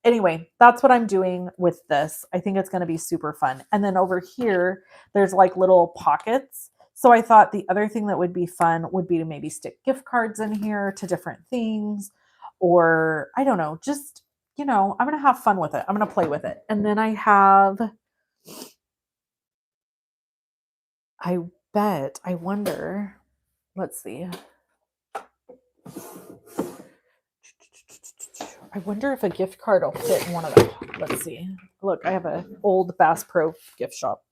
anyway, that's what I'm doing with this. I think it's going to be super fun. And then over here, there's like little pockets. So I thought the other thing that would be fun would be to maybe stick gift cards in here to different things, or I don't know, just, I'm going to have fun with it. I'm going to play with it. And then I wonder, let's see. I wonder if a gift card will fit in one of them. Let's see. Look, I have an old Bass Pro gift shop.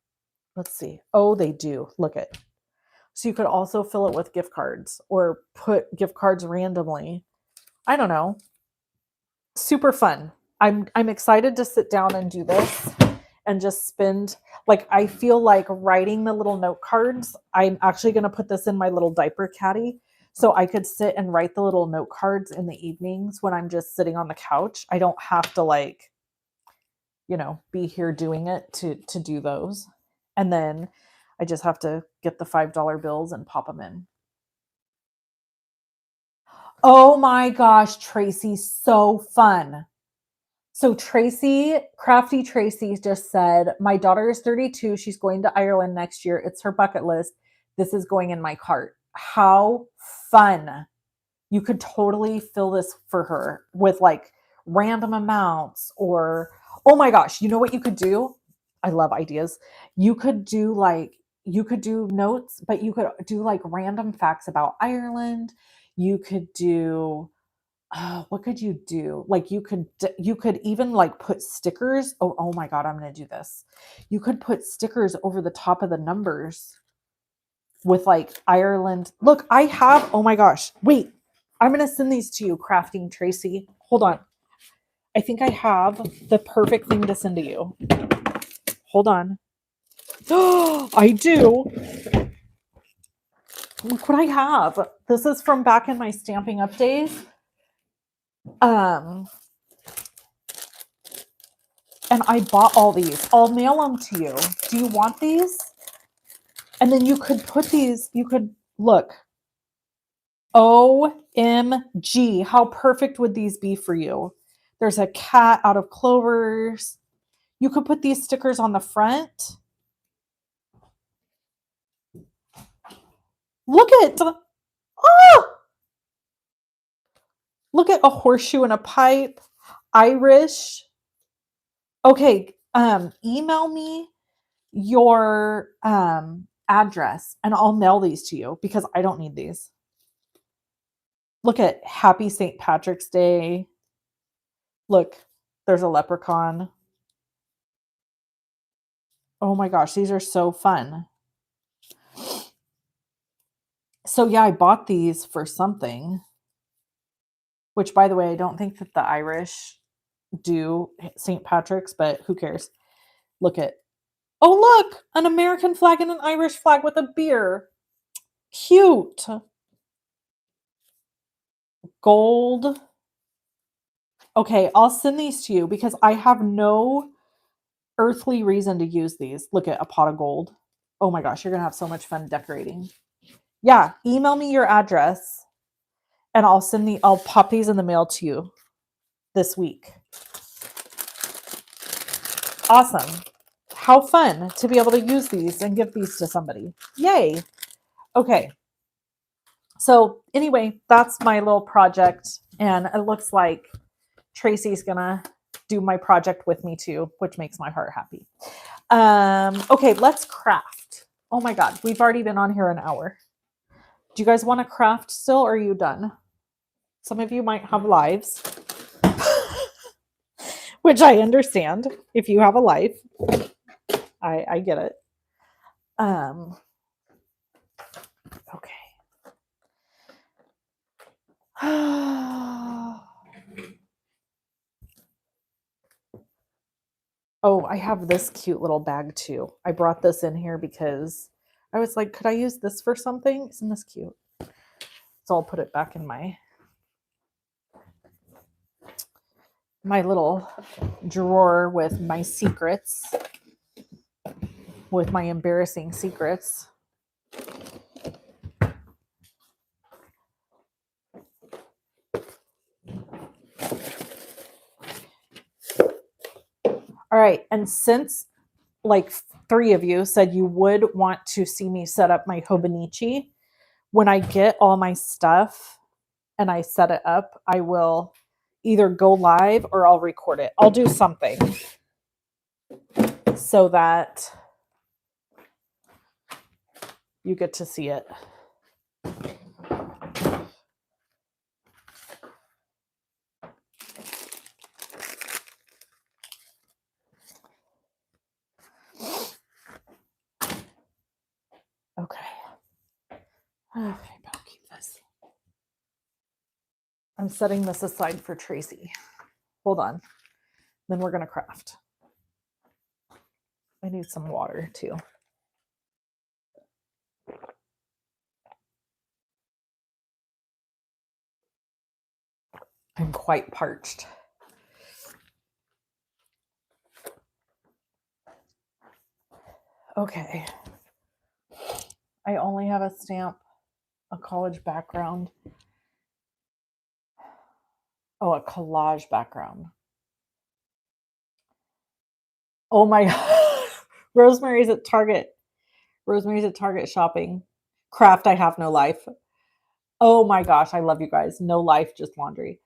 Let's see. Oh, they do. Look it. So you could also fill it with gift cards or put gift cards randomly. I don't know. Super fun. I'm excited to sit down and do this and just spend, like, I feel like writing the little note cards. I'm actually going to put this in my little diaper caddy so I could sit and write the little note cards in the evenings when I'm just sitting on the couch. I don't have to like, be here doing it to do those. And then I just have to get the $5 bills and pop them in. Oh my gosh, Tracy, so fun. So Crafty Tracy just said, my daughter is 32. She's going to Ireland next year. It's her bucket list. This is going in my cart. How fun. You could totally fill this for her with like random amounts or, oh my gosh, you know what you could do? I love ideas. You could do notes, but you could do like random facts about Ireland. You could do, what could you do? Like you could even like put stickers. Oh my God, I'm going to do this. You could put stickers over the top of the numbers with like Ireland. Look, oh my gosh, wait, I'm going to send these to you, Crafting Tracy. Hold on. I think I have the perfect thing to send to you. Hold on. Oh, I do. Look what I have. This is from back in my Stampin' Up days. And I bought all these. I'll mail them to you. Do you want these? And then you could put these, look. OMG, how perfect would these be for you? There's a cat out of clovers. You could put these stickers on the front. Look at, oh! Look at a horseshoe and a pipe. Irish. Okay, email me your address and I'll mail these to you because I don't need these. Look at Happy St. Patrick's Day. Look, there's a leprechaun. Oh my gosh, these are so fun. So yeah, I bought these for something, which by the way, I don't think that the Irish do St. Patrick's, but who cares? Look at, oh look, an American flag and an Irish flag with a beer. Cute. Gold. Okay, I'll send these to you because I have no earthly reason to use these. Look at a pot of gold. Oh my gosh, you're going to have so much fun decorating. Yeah, email me your address and I'll pop these in the mail to you this week. Awesome. How fun to be able to use these and give these to somebody. Yay. Okay. So anyway, that's my little project. And it looks like Tracy's going to do my project with me too, which makes my heart happy. Okay, let's craft. Oh my God, we've already been on here an hour. Do you guys want to craft still or are you done? Some of you might have lives, which I understand. If you have a life, I get it. Okay. Oh, I have this cute little bag too. I brought this in here because I was like, could I use this for something? Isn't this cute? So I'll put it back in my little drawer with my secrets, with my embarrassing secrets. All right. And since like 3 of you said you would want to see me set up my Hobonichi, when I get all my stuff and I set it up, I will either go live or I'll record it. I'll do something so that you get to see it. Okay. Okay, I'll keep this. I'm setting this aside for Tracy. Hold on. Then we're going to craft. I need some water too. I'm quite parched. Okay. I only have a stamp, a college background. Oh, a collage background. Oh my God. Rosemary's at Target. Rosemary's at Target shopping. Craft, I have no life. Oh my gosh, I love you guys. No life, just laundry.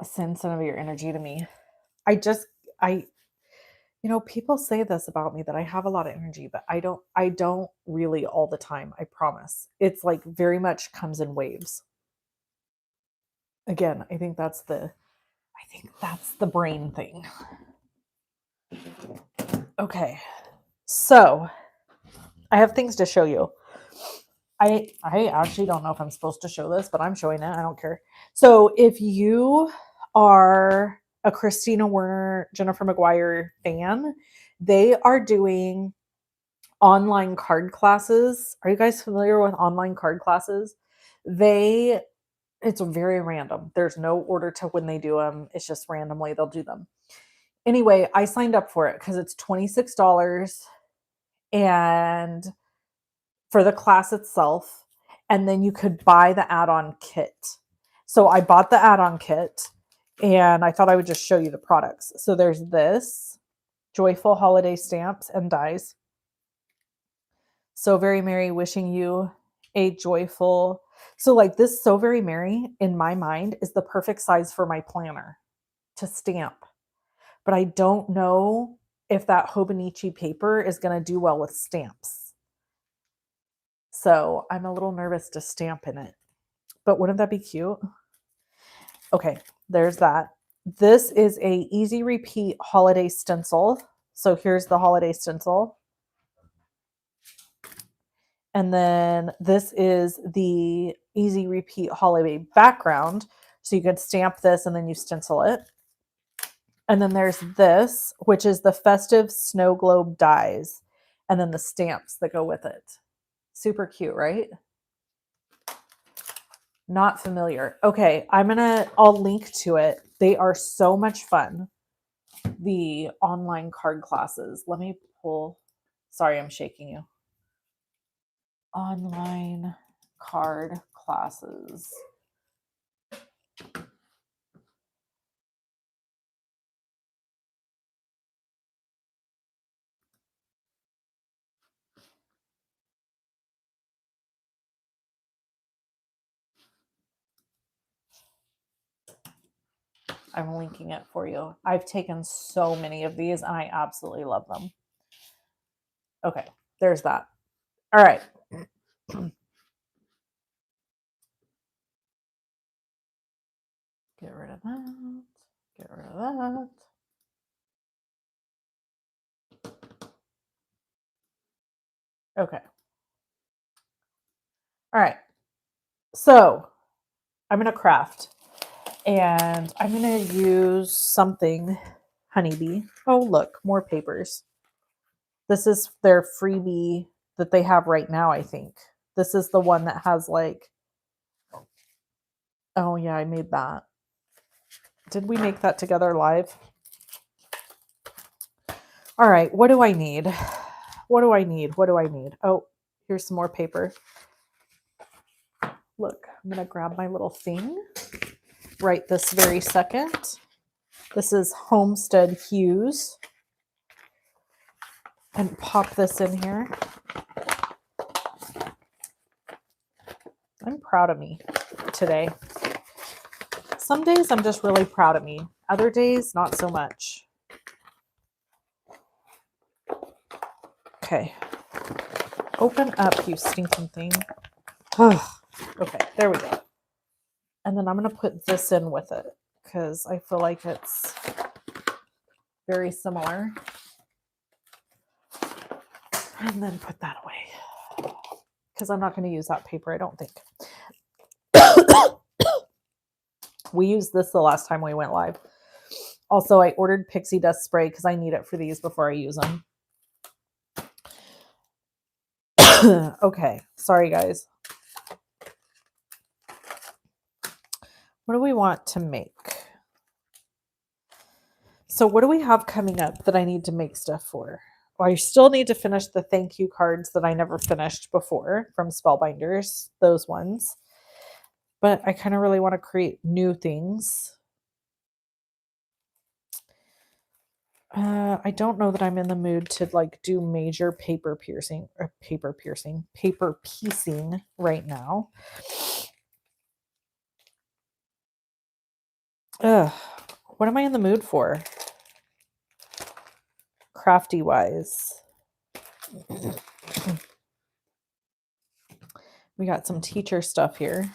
Send some of your energy to me. People say this about me that I have a lot of energy, but I don't really all the time, I promise. It's like very much comes in waves. Again, I think that's the brain thing. Okay. So, I have things to show you. I actually don't know if I'm supposed to show this, but I'm showing it. I don't care. So if you are a Christina Werner, Jennifer McGuire fan, they are doing online card classes. Are you guys familiar with online card classes? It's very random. There's no order to when they do them. It's just randomly they'll do them. Anyway, I signed up for it because it's $26 and for the class itself, and then you could buy the add-on kit. So I bought the add-on kit and I thought I would just show you the products. So there's this joyful holiday stamps and dies. So Very Merry, wishing you a joyful. So like this So Very Merry in my mind is the perfect size for my planner to stamp. But I don't know if that Hobonichi paper is going to do well with stamps. So I'm a little nervous to stamp in it. But wouldn't that be cute? Okay, there's that. This is a easy repeat holiday stencil. So here's the holiday stencil. And then this is the easy repeat holiday background. So you could stamp this and then you stencil it. And then there's this, which is the festive snow globe dies. And then the stamps that go with it. Super cute, right? Not familiar. Okay, I'll link to it. They are so much fun. The online card classes. Let me pull. Sorry, I'm shaking you. Online card classes. I'm linking it for you. I've taken so many of these and I absolutely love them. Okay, there's that. All right. Get rid of that. Get rid of that. Okay. All right. So I'm going to craft and I'm going to use something honeybee. Oh, look, more papers. This is their freebie that they have right now, I think. This is the one that has like, oh yeah, I made that. Did we make that together live? All right, what do I need? What do I need? What do I need? Oh, here's some more paper. Look, I'm going to grab my little thing right this very second. This is Homestead Hues. And pop this in here. I'm proud of me today. Some days I'm just really proud of me. Other days, not so much. Okay. Open up, you stinking thing. Okay, there we go. And then I'm going to put this in with it because I feel like it's very similar. And then put that away because I'm not going to use that paper, I don't think. We used this the last time we went live. Also, I ordered pixie dust spray because I need it for these before I use them. Okay, sorry guys. What do we want to make? So what do we have coming up that I need to make stuff for? Well, I still need to finish the thank you cards that I never finished before from Spellbinders, those ones. But I kind of really want to create new things. I don't know that I'm in the mood to like do major paper piecing right now. What am I in the mood for? Crafty wise. We got some teacher stuff here.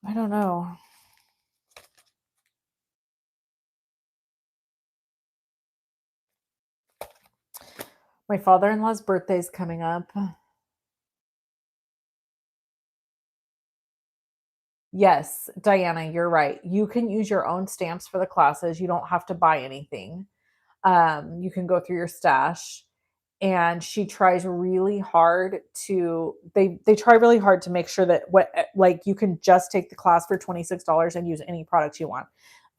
I don't know. My father-in-law's birthday is coming up. Yes, Diana, you're right. You can use your own stamps for the classes. You don't have to buy anything. You can go through your stash. And she tries really hard to they try really hard to make sure that like you can just take the class for $26 and use any products you want.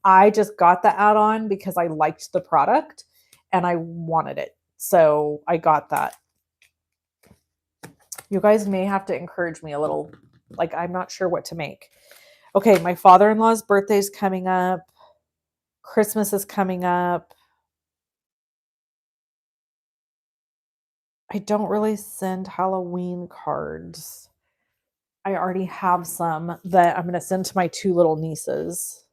I just got the add-on because I liked the product and I wanted it. So I got that. You guys may have to encourage me a little. Like, I'm not sure what to make. Okay, my father-in-law's birthday is coming up. Christmas is coming up. I don't really send Halloween cards. I already have some that I'm going to send to my two little nieces.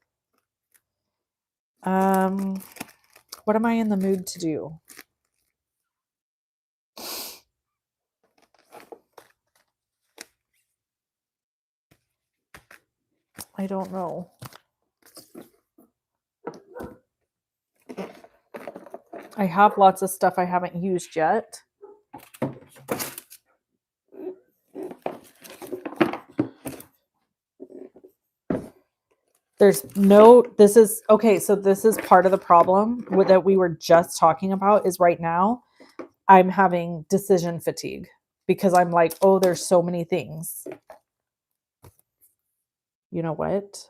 What am I in the mood to do? I don't know. I have lots of stuff I haven't used yet. This is part of the problem that we were just talking about is right now I'm having decision fatigue because I'm like, oh, there's so many things. You know what?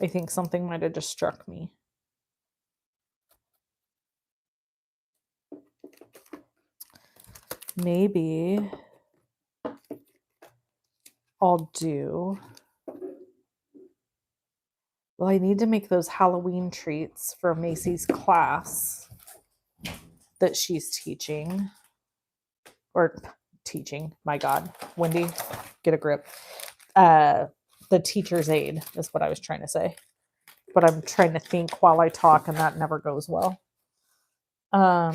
I think something might have just struck me. Maybe I'll do... Well, I need to make those Halloween treats for Macy's class that she's teaching. Or teaching. My God, Wendy, get a grip. The teacher's aide is what I was trying to say, but I'm trying to think while I talk, and that never goes well. I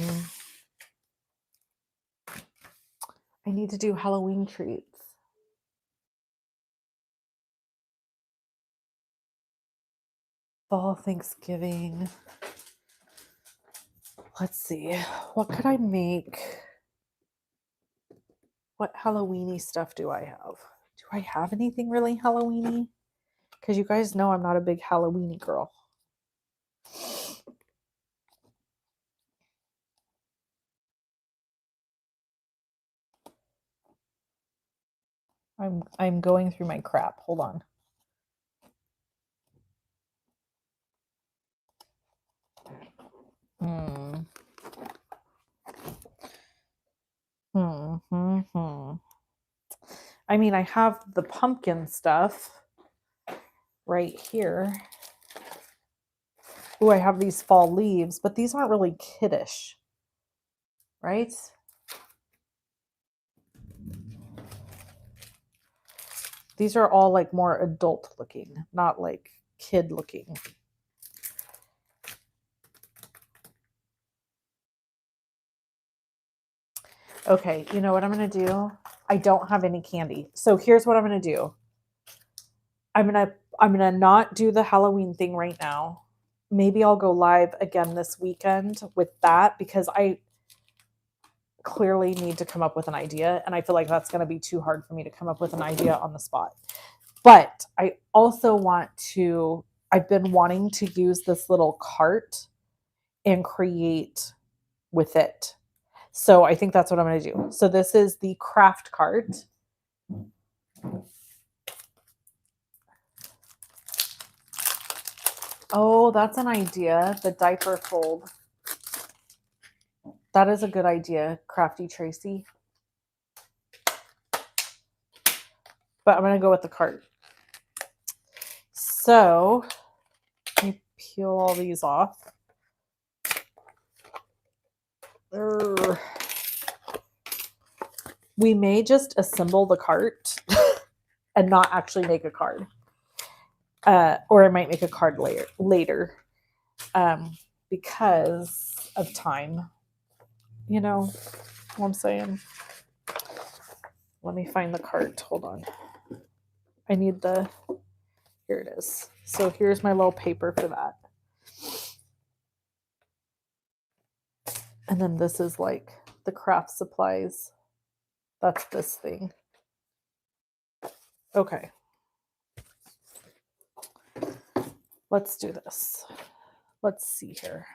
need to do Halloween treats. Fall Thanksgiving. Let's see. What could I make? What Halloweeny stuff do I have? Do I have anything really Halloweeny? Because you guys know I'm not a big Halloweeny girl. I'm going through my crap. Hold on. I mean, I have the pumpkin stuff right here. Oh, I have these fall leaves, but these aren't really kiddish, right? These are all like more adult looking, not like kid looking. Okay, you know what I'm going to do? I don't have any candy. So here's what I'm going to do. I'm going to not do the Halloween thing right now. Maybe I'll go live again this weekend with that because I clearly need to come up with an idea, and I feel like that's going to be too hard for me to come up with an idea on the spot. But I also I've been wanting to use this little cart and create with it. So I think that's what I'm going to do. So this is the craft cart. Oh, that's an idea. The diaper fold. That is a good idea, Crafty Tracy. But I'm going to go with the cart. So let me peel all these off. We may just assemble the cart and not actually make a card. Or I might make a card later because of time. You know what I'm saying? Let me find the cart. Hold on. I need here it is. So here's my little paper for that. And then this is like the craft supplies. That's this thing. Okay. Let's do this. Let's see here.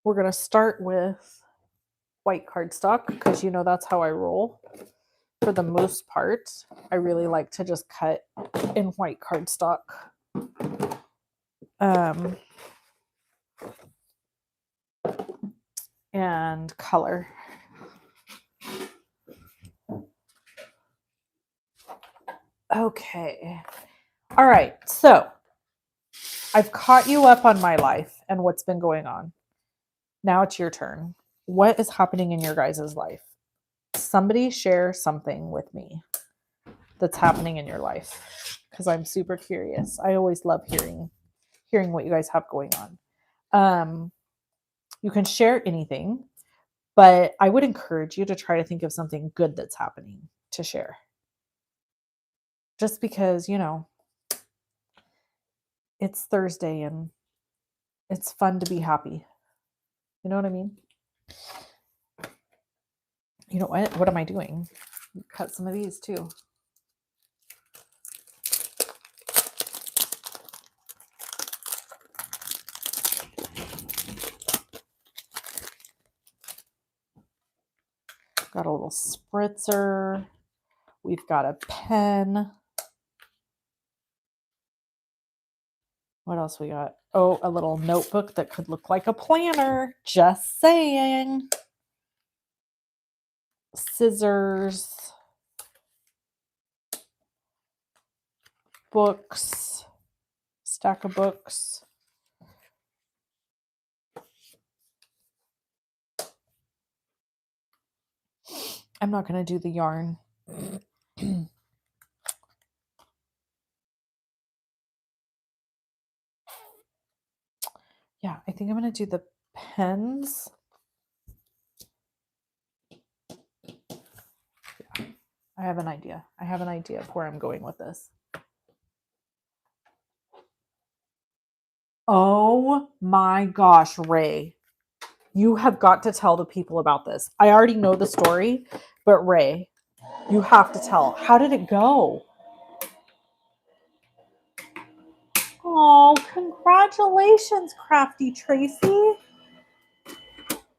We're going to start with white cardstock because you know that's how I roll. For the most part, I really like to just cut in white cardstock. And color. Okay. All right. So I've caught you up on my life and what's been going on. Now it's your turn. What is happening in your guys' life? Somebody share something with me that's happening in your life because I'm super curious. I always love hearing what you guys have going on. You can share anything, but I would encourage you to try to think of something good that's happening to share. Just because, you know, it's Thursday and it's fun to be happy. You know what I mean? You know what? What am I doing? Cut some of these too. Got a little spritzer. We've got a pen. What else we got? Oh, a little notebook that could look like a planner. Just saying. Scissors. Books. Stack of books. I'm not going to do the yarn. Yeah, I think I'm going to do the pens. Yeah, I have an idea. I have an idea of where I'm going with this. Oh my gosh, Ray. You have got to tell the people about this. I already know the story, but Ray, you have to tell. How did it go? Oh, congratulations, Crafty Tracy.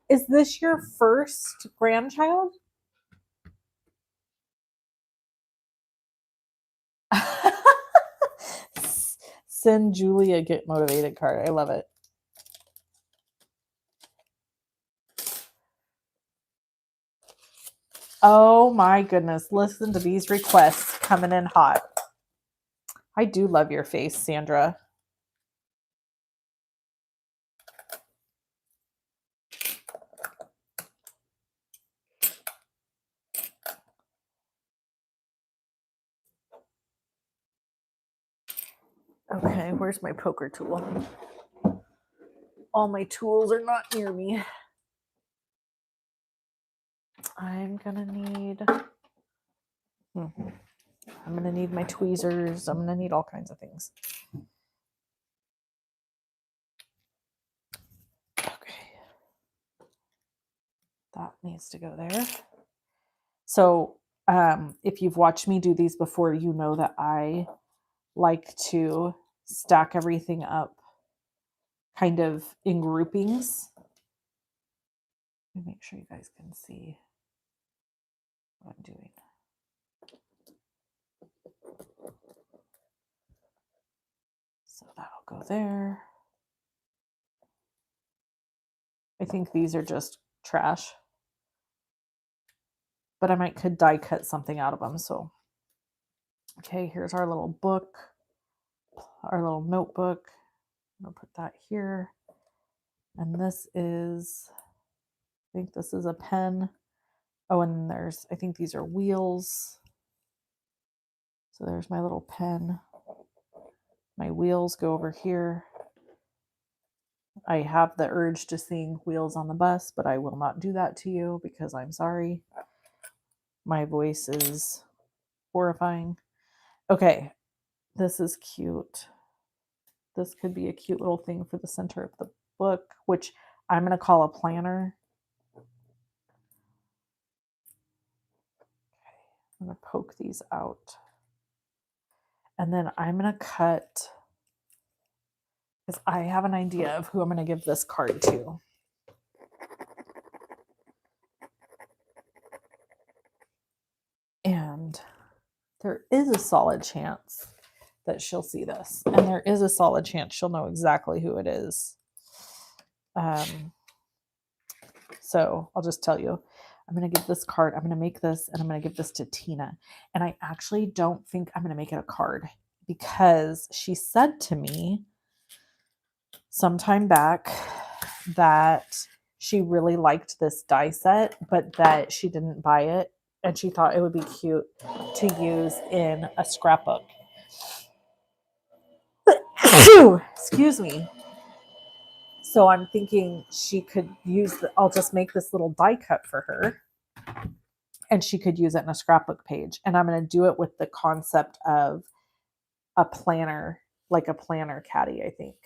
Is this your first grandchild? Send Julie a Get Motivated card. I love it. Oh my goodness. Listen to these requests coming in hot. I do love your face, Sandra. Okay, where's my poker tool? All my tools are not near me. I'm gonna need my tweezers. I'm gonna need all kinds of things. Okay. That needs to go there. So if you've watched me do these before, you know that I like to stack everything up kind of in groupings. Let me make sure you guys can see what I'm doing. So that'll go there. I think these are just trash, but I could die cut something out of them. So, okay, here's our little book, our little notebook. I'll put that here. And this is, I think this is a pen. Oh, and I think these are wheels. So there's my little pen. My wheels go over here. I have the urge to sing Wheels on the Bus, but I will not do that to you because I'm sorry. My voice is horrifying. Okay, this is cute. This could be a cute little thing for the center of the book, which I'm going to call a planner. I'm going to poke these out. And then I'm going to cut, because I have an idea of who I'm going to give this card to. And there is a solid chance that she'll see this. And there is a solid chance she'll know exactly who it is. So I'll just tell you, I'm going to give this card, I'm going to make this, and I'm going to give this to Tina. And I actually don't think I'm going to make it a card because she said to me sometime back that she really liked this die set, but that she didn't buy it. And she thought it would be cute to use in a scrapbook. Excuse me. So I'm thinking she could I'll just make this little die cut for her and she could use it in a scrapbook page. And I'm going to do it with the concept of a planner, like a planner caddy, I think.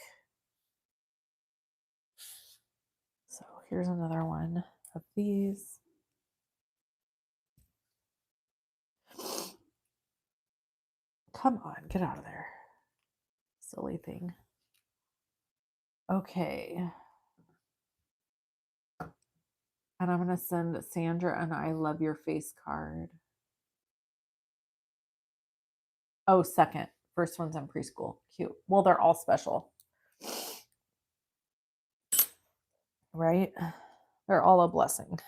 So here's another one of these. Come on, get out of there. Silly thing. Okay. And I'm going to send Sandra an I love your face card. Oh, second. First one's in preschool. Cute. Well, they're all special. Right? They're all a blessing.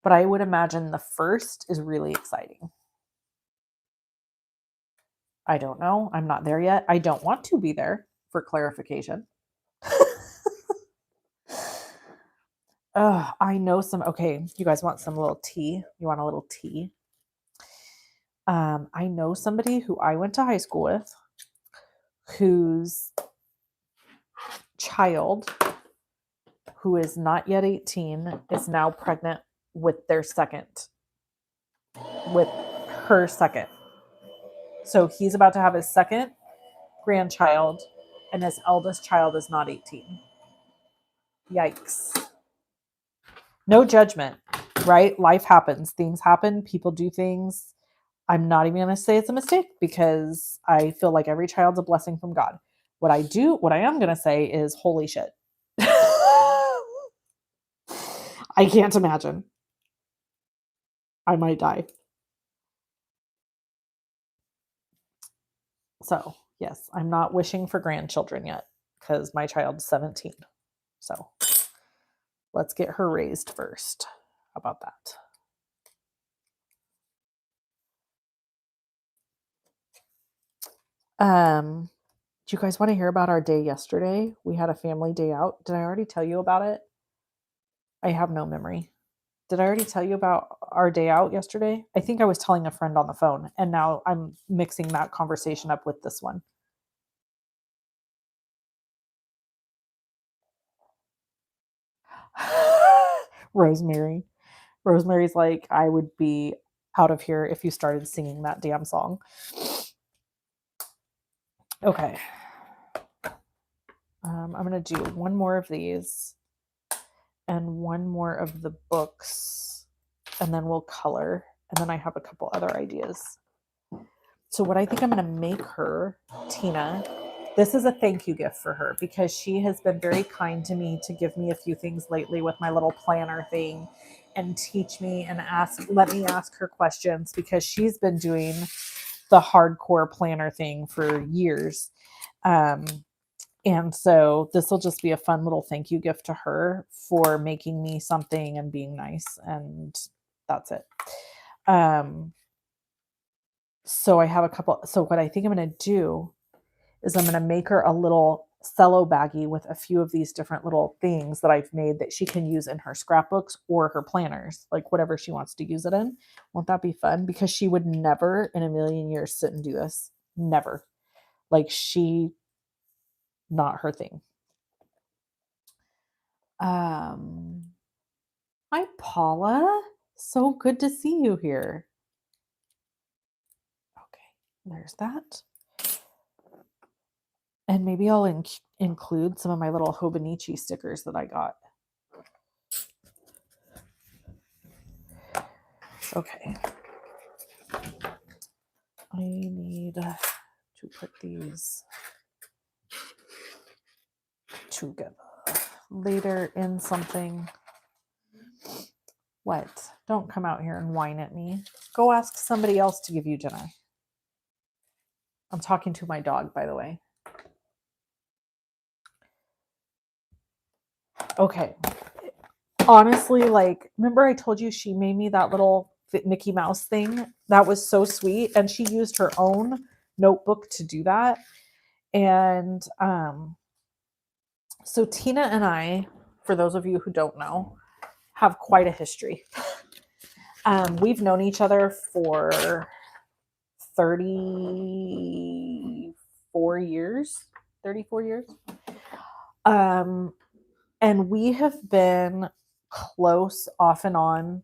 But I would imagine the first is really exciting. I don't know. I'm not there yet. I don't want to be there for clarification. I know some. Okay, you guys want some little tea? You want a little tea? I know somebody who I went to high school with, whose child, who is not yet 18, is now pregnant with their second, with her second. So he's about to have his second grandchild, and his eldest child is not 18. Yikes. No judgment, right? Life happens. Things happen. People do things. I'm not even going to say it's a mistake because I feel like every child's a blessing from God. What I am going to say is holy shit. I can't imagine. I might die. So, yes, I'm not wishing for grandchildren yet because my child's 17. So, let's get her raised first. How about that? Do you guys want to hear about our day yesterday? We had a family day out. Did I already tell you about it? I have no memory. Did I already tell you about our day out yesterday? I think I was telling a friend on the phone, and now I'm mixing that conversation up with this one. Rosemary. Rosemary's like, I would be out of here if you started singing that damn song. Okay. I'm going to do one more of these and one more of the books, and then we'll color. And then I have a couple other ideas. So what I think I'm going to make her, Tina, this is a thank you gift for her because she has been very kind to me to give me a few things lately with my little planner thing and teach me and let me ask her questions because she's been doing the hardcore planner thing for years. And so this will just be a fun little thank you gift to her for making me something and being nice. And that's it. So I have a couple. So what I think I'm going to do is I'm going to make her a little cello baggie with a few of these different little things that I've made that she can use in her scrapbooks or her planners, like whatever she wants to use it in. Won't that be fun? Because she would never in a million years sit and do this. Never. Like not her thing. Hi, Paula. So good to see you here. Okay, there's that. And maybe I'll include some of my little Hobonichi stickers that I got. Okay. I need to put these together later in something. What? Don't come out here and whine at me. Go ask somebody else to give you dinner. I'm talking to my dog, by the way. Okay. Honestly, like, remember I told you she made me that little Mickey Mouse thing? That was so sweet. And she used her own notebook to do that. And so Tina and I, for those of you who don't know, have quite a history. We've known each other for 34 years. 34 years. And we have been close off and on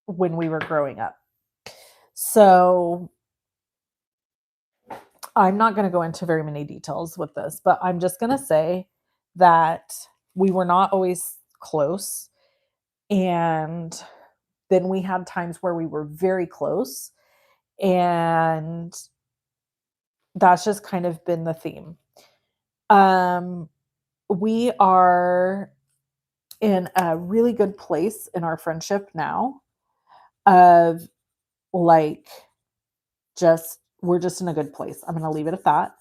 when we were growing up. So I'm not going to go into very many details with this, but I'm just going to say that we were not always close. And then we had times where we were very close. And that's just kind of been the theme. We are in a really good place in our friendship now of like, we're just in a good place. I'm going to leave it at that.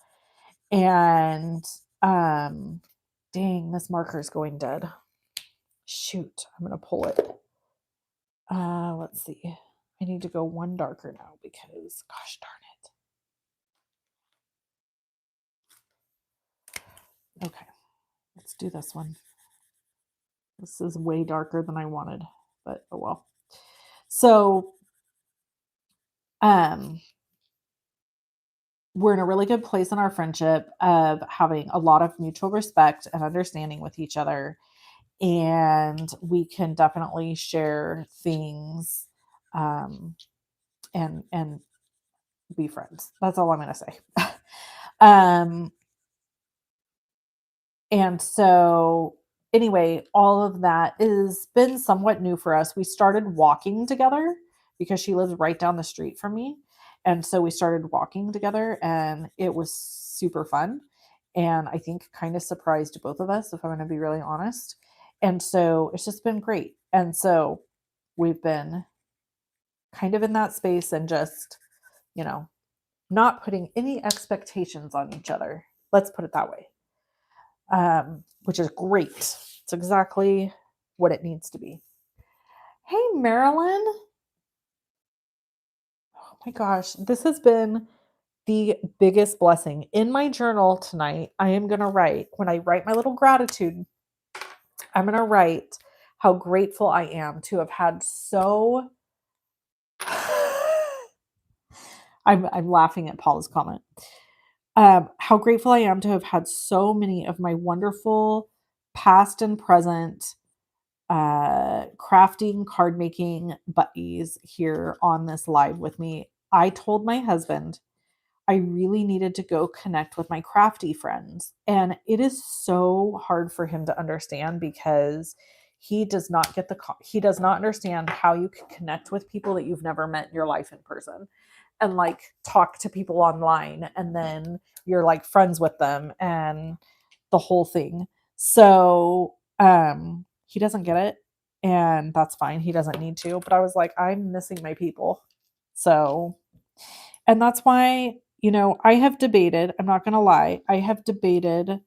And, dang, this marker is going dead. Shoot, I'm going to pull it. Let's see. I need to go one darker now because, gosh darn it. Okay, let's do this one. This is way darker than I wanted, but oh well. So, um, we're in a really good place in our friendship of having a lot of mutual respect and understanding with each other. And we can definitely share things and be friends. That's all I'm going to say. um, and so, anyway, all of that has been somewhat new for us. We started walking together because she lives right down the street from me. And so we started walking together and it was super fun. And I think kind of surprised both of us, if I'm going to be really honest. And so it's just been great. And so we've been kind of in that space and just, you know, not putting any expectations on each other. Let's put it that way, which is great. It's exactly what it needs to be. Hey, Marilyn. Oh my gosh, this has been the biggest blessing. In my journal tonight, I am going to write, when I write my little gratitude, I'm going to write how grateful I am to have had so. I'm laughing at Paula's comment. How grateful I am to have had so many of my wonderful past and present crafting, card making buddies here on this live with me. I told my husband I really needed to go connect with my crafty friends. And it is so hard for him to understand because he does not get he does not understand how you can connect with people that you've never met in your life in person and like talk to people online and then you're like friends with them and the whole thing. So, he doesn't get it and that's fine. He doesn't need to, but I was like, I'm missing my people. So, and that's why, I have debated, I'm not going to lie, I have debated.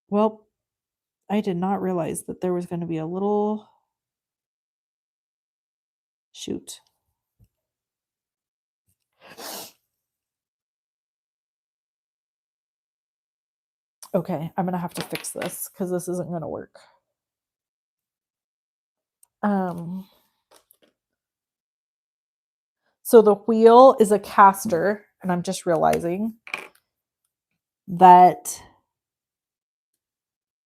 Well, I did not realize that there was going to be a little shoot. Okay, I'm going to have to fix this because this isn't going to work. So the wheel is a caster, and I'm just realizing that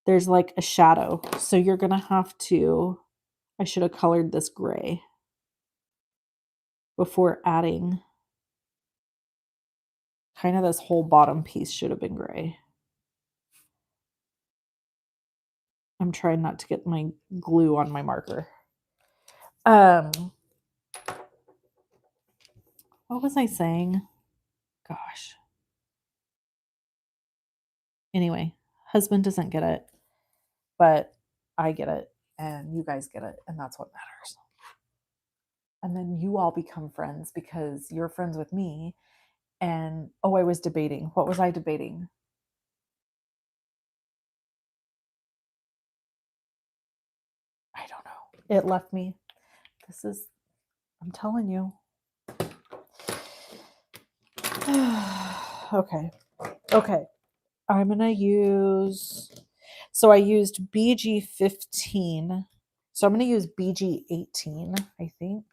there's like a shadow. So you're going to have to, I should have colored this gray before adding. Kind of this whole bottom piece should have been gray. I'm trying not to get my glue on my marker. What was I saying? Gosh. Anyway, husband doesn't get it, but I get it, and you guys get it, and that's what matters. And then you all become friends because you're friends with me. And I was debating. What was I debating? I don't know. It left me. I'm telling you. Okay. I'm going to use, so I used BG15. So I'm going to use BG18, I think.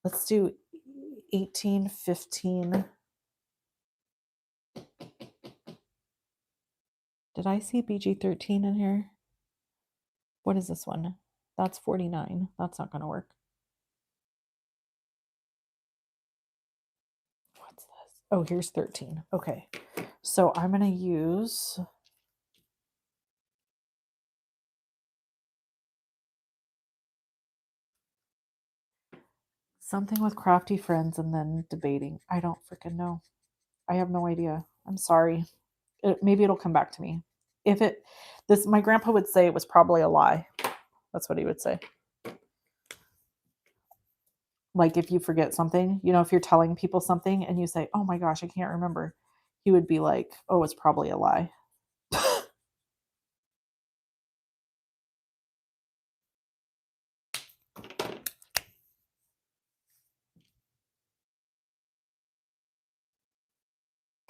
Let's do 18, 15. Did I see BG13 in here? What is this one? That's 49. That's not going to work. What's this? Oh, here's 13. Okay. So I'm going to use something with crafty friends and then debating. I don't freaking know. I have no idea. I'm sorry. Maybe it'll come back to me. My grandpa would say it was probably a lie. That's what he would say. Like if you forget something, if you're telling people something and you say, oh my gosh, I can't remember. He would be like, oh, it's probably a lie.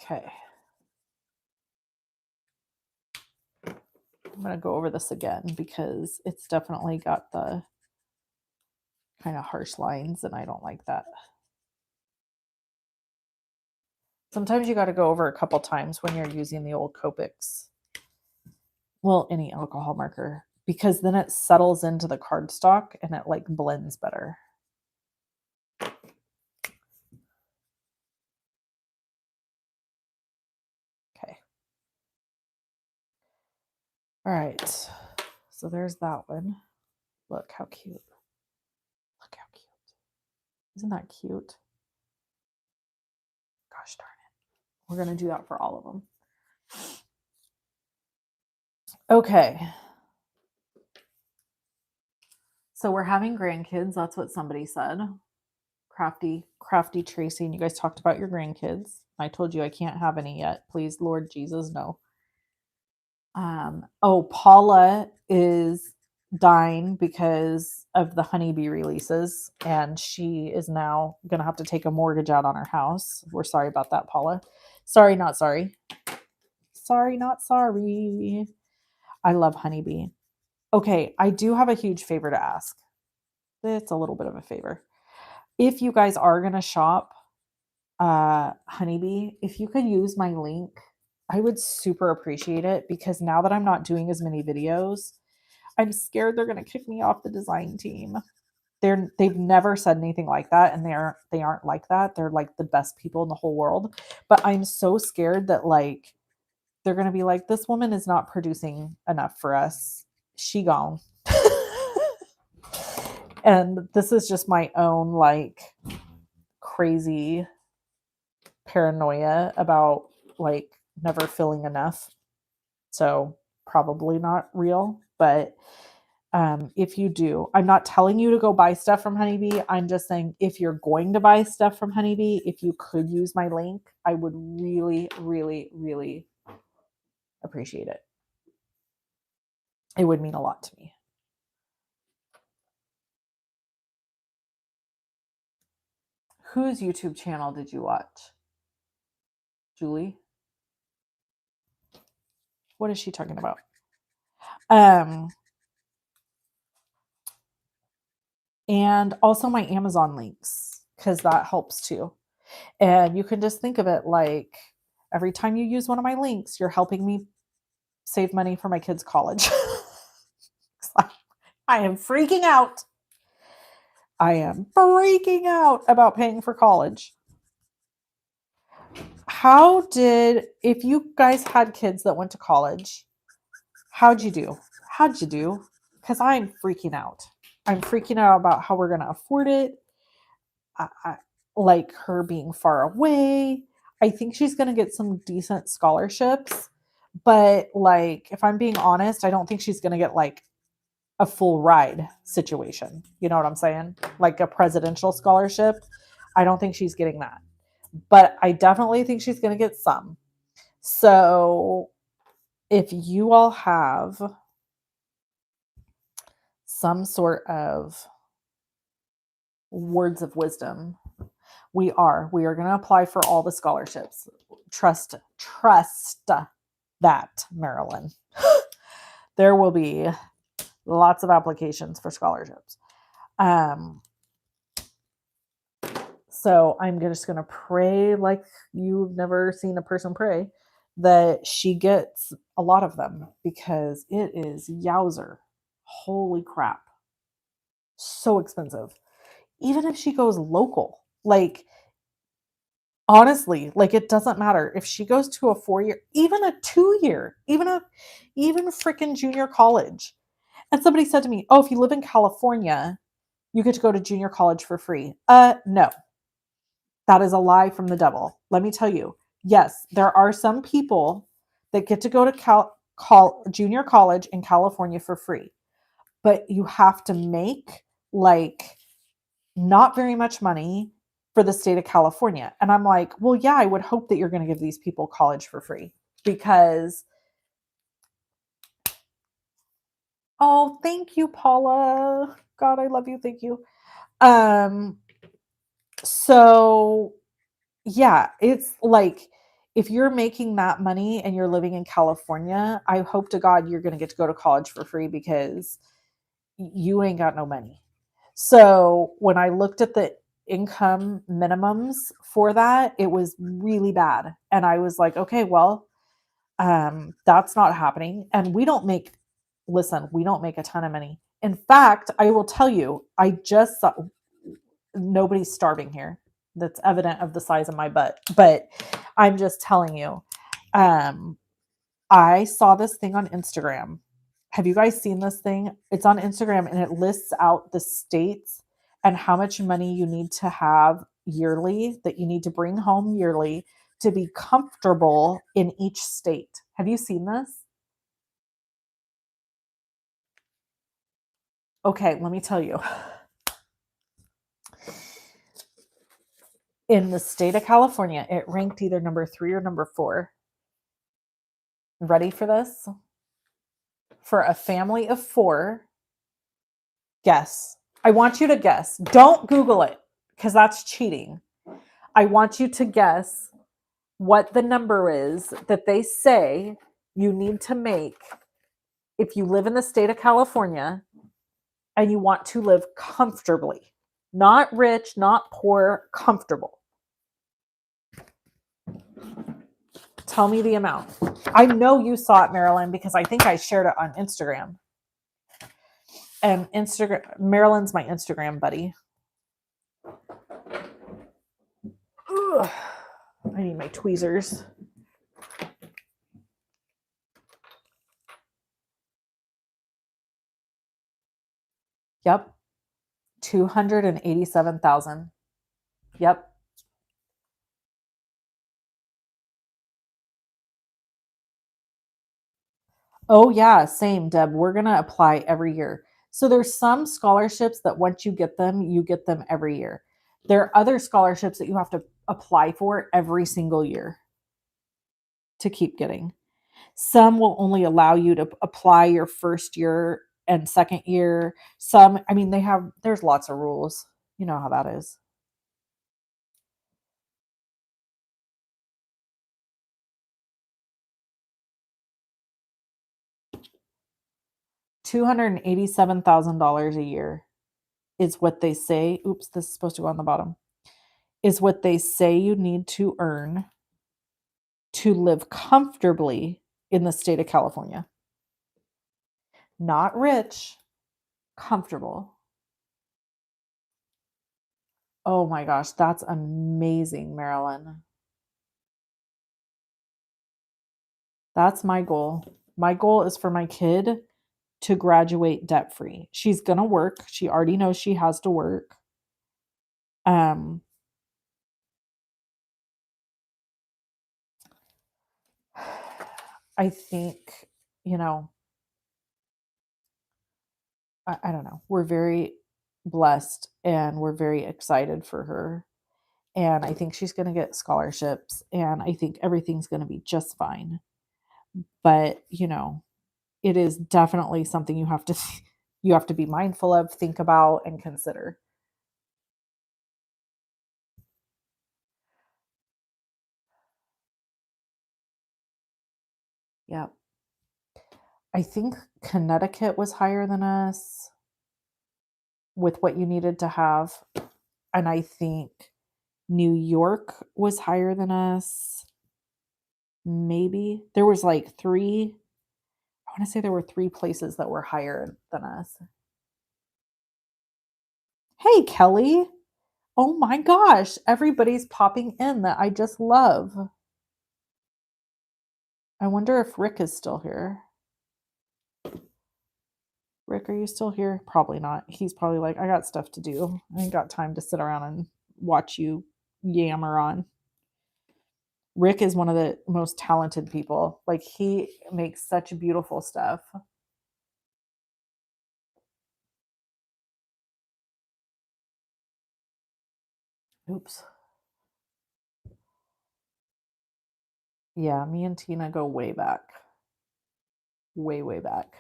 Okay. I'm going to go over this again because it's definitely got the kind of harsh lines and I don't like that. Sometimes you got to go over a couple times when you're using the old Copics. Well, any alcohol marker, because then it settles into the cardstock and it like blends better. Okay. All right. So there's that one. Look how cute. Look how cute. Isn't that cute? Gosh darn it. We're going to do that for all of them. Okay. So we're having grandkids. That's what somebody said. Crafty Tracy, and you guys talked about your grandkids. I told you I can't have any yet. Please, Lord Jesus, no. Paula is dying because of the honeybee releases, and she is now gonna have to take a mortgage out on her house. We're sorry about that, Paula. Sorry, not sorry. Sorry, not sorry. I love honeybee. Okay, I do have a huge favor to ask. It's a little bit of a favor. If you guys are gonna shop honeybee, if you could use my link, I would super appreciate it, because now that I'm not doing as many videos, I'm scared they're going to kick me off the design team. They've never said anything like that, and they aren't like that. They're like the best people in the whole world. But I'm so scared that like they're going to be like, this woman is not producing enough for us. She gone. And this is just my own like crazy paranoia about like never feeling enough. So probably not real, but if you do, I'm not telling you to go buy stuff from Honeybee. I'm just saying, if you're going to buy stuff from Honeybee, if you could use my link, I would really, really, really appreciate it. It would mean a lot to me. Whose YouTube channel did you watch? Julie? What is she talking about? And also my Amazon links, because that helps too. And you can just think of it like every time you use one of my links, you're helping me save money for my kids' college. I am freaking out. I am freaking out about paying for college. If you guys had kids that went to college, how'd you do? Because I'm freaking out. I'm freaking out about how we're going to afford it. I like her being far away. I think she's going to get some decent scholarships, but like, if I'm being honest, I don't think she's going to get like a full ride situation. You know what I'm saying? Like a presidential scholarship. I don't think she's getting that, but I definitely think she's going to get some. So if you all have some sort of words of wisdom, we are going to apply for all the scholarships. Trust that, Marilyn. There will be lots of applications for scholarships. So I'm just going to pray like you've never seen a person pray, that she gets a lot of them, because it is yowzer. Holy crap. So expensive. Even if she goes local, like honestly, like it doesn't matter if she goes to a 4-year, even a 2-year, even freaking junior college. And somebody said to me, "Oh, if you live in California, you get to go to junior college for free." No. That is a lie from the devil. Let me tell you. Yes, there are some people that get to go to junior college in California for free, but you have to make like not very much money for the state of California. And I'm like, well, yeah, I would hope that you're going to give these people college for free, because oh, thank you, Paula. God, I love you. Thank you. So yeah, it's like, if you're making that money and you're living in California, I hope to God you're going to get to go to college for free because you ain't got no money. So when I looked at the income minimums for that, it was really bad. And I was like, okay, well, that's not happening. And we don't make a ton of money. In fact, I will tell you, I just saw nobody's starving here. That's evident of the size of my butt. But I'm just telling you, um, I saw this thing on Instagram. Have you guys seen this thing? It's on Instagram and it lists out the states and how much money you need to have yearly, that you need to bring home yearly to be comfortable in each state. Have you seen this? Okay, let me tell you. In the state of California, it ranked either number 3 or number 4. Ready for this? For a family of 4, guess. I want you to guess. Don't Google it because that's cheating. I want you to guess what the number is that they say you need to make if you live in the state of California and you want to live comfortably. Not rich, not poor, comfortable. Tell me the amount. I know you saw it, Marilyn, because I think I shared it on Instagram. And Marilyn's my Instagram buddy. Ugh, I need my tweezers. Yep. 287,000. Yep. Oh yeah, same, Deb. We're going to apply every year. So there's some scholarships that once you get them every year. There are other scholarships that you have to apply for every single year to keep getting. Some will only allow you to apply your first year and second year. Some, I mean, there's lots of rules. You know how that is. $287,000 a year is what they say. Oops, this is supposed to go on the bottom. Is what they say you need to earn to live comfortably in the state of California. Not rich, comfortable. Oh my gosh, that's amazing, Marilyn. That's my goal. My goal is for my kid to graduate debt free. She's going to work. She already knows she has to work. Um, I think, you know, I don't know. We're very blessed and we're very excited for her. And I think she's going to get scholarships and I think everything's going to be just fine. But, you know, it is definitely something you have to be mindful of, think about and consider. Yeah. I think Connecticut was higher than us with what you needed to have. And I think New York was higher than us. Maybe there was like 3, I want to say there were 3 places that were higher than us. Hey, Kelly. Oh my gosh, everybody's popping in that I just love. I wonder if Rick is still here. Rick, are you still here? Probably not. He's probably like, I got stuff to do. I ain't got time to sit around and watch you yammer on. Rick is one of the most talented people. Like, he makes such beautiful stuff. Oops. Yeah, me and Tina go way back. Way, way back.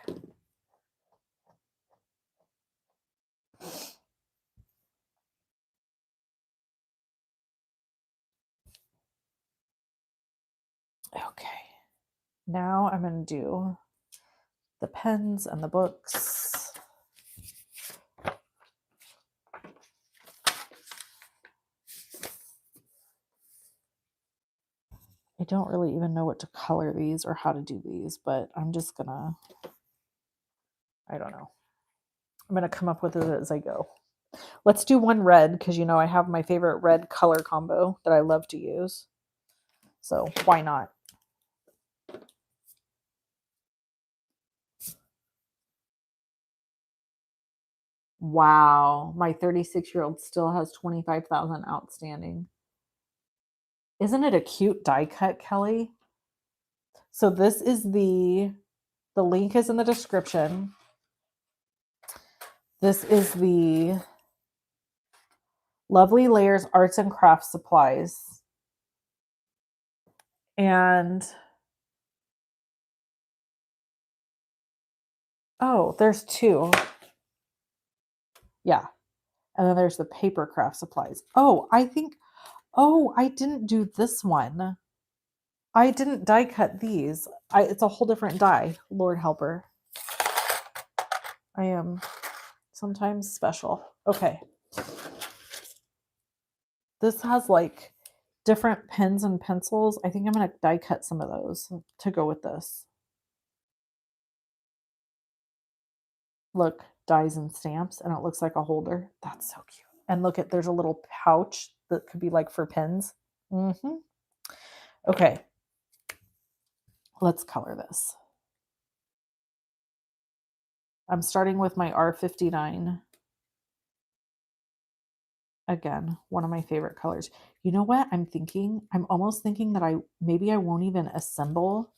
Okay. Now I'm going to do the pens and the books. I don't really even know what to color these or how to do these, but I'm just gonna, I don't know. I'm gonna come up with it as I go. Let's do one red because you know I have my favorite red color combo that I love to use. So why not? Wow, my 36-year-old still has 25,000 outstanding. Isn't it a cute die cut, Kelly? So this is the link is in the description. This is the Lovely Layers Arts and Crafts Supplies. And oh, there's two. Yeah. And then there's the paper craft supplies. Oh, I didn't do this one. I didn't die cut these. It's a whole different die. Lord help her. I am sometimes special. Okay. This has like different pens and pencils. I think I'm going to die cut some of those to go with this. Look, dies and stamps, and it looks like a holder. That's so cute. And look at, there's a little pouch that could be like for pens. Mm-hmm. Okay. Let's color this. I'm starting with my R59. Again, one of my favorite colors. You know what I'm thinking? I'm almost thinking that I won't even assemble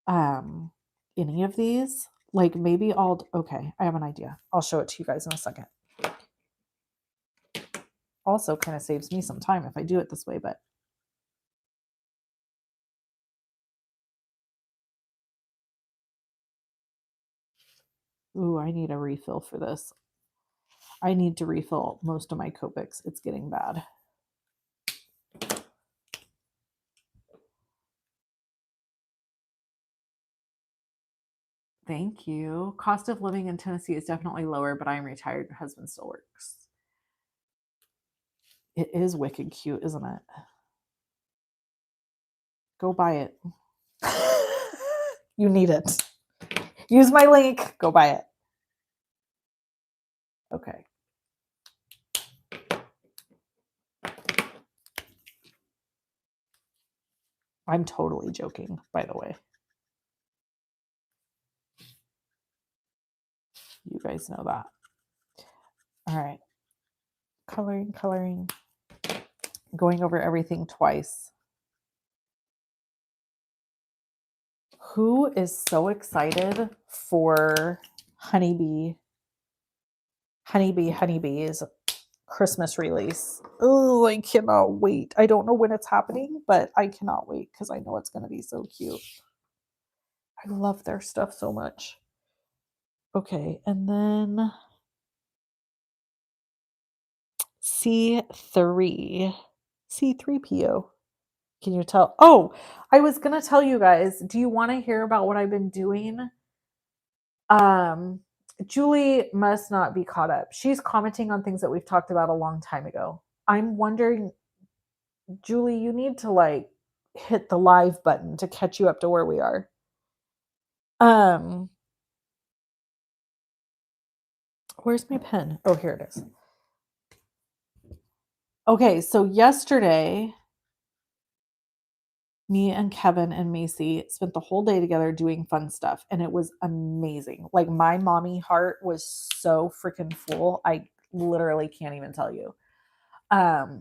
any of these. Like maybe okay, I have an idea. I'll show it to you guys in a second. Also kind of saves me some time if I do it this way, but ooh, I need a refill for this. I need to refill most of my Copics. It's getting bad. Thank you. Cost of living in Tennessee is definitely lower, but I am retired. My husband still works. It is wicked cute, isn't it? Go buy it. You need it. Use my link. Go buy it. Okay. I'm totally joking, by the way. You guys know that. All right. Coloring. Going over everything twice. Who is so excited for Honeybee's Christmas release? Oh, I cannot wait. I don't know when it's happening, but I cannot wait because I know it's going to be so cute. I love their stuff so much. Okay, and then C3PO. Can you tell? Oh, I was going to tell you guys, do you want to hear about what I've been doing? Julie must not be caught up. She's commenting on things that we've talked about a long time ago. I'm wondering, Julie, you need to like hit the live button to catch you up to where we are. Where's my pen? Oh, here it is. Okay, so yesterday, me and Kevin and Macy spent the whole day together doing fun stuff, and it was amazing. Like my mommy heart was so freaking full. I literally can't even tell you. I'm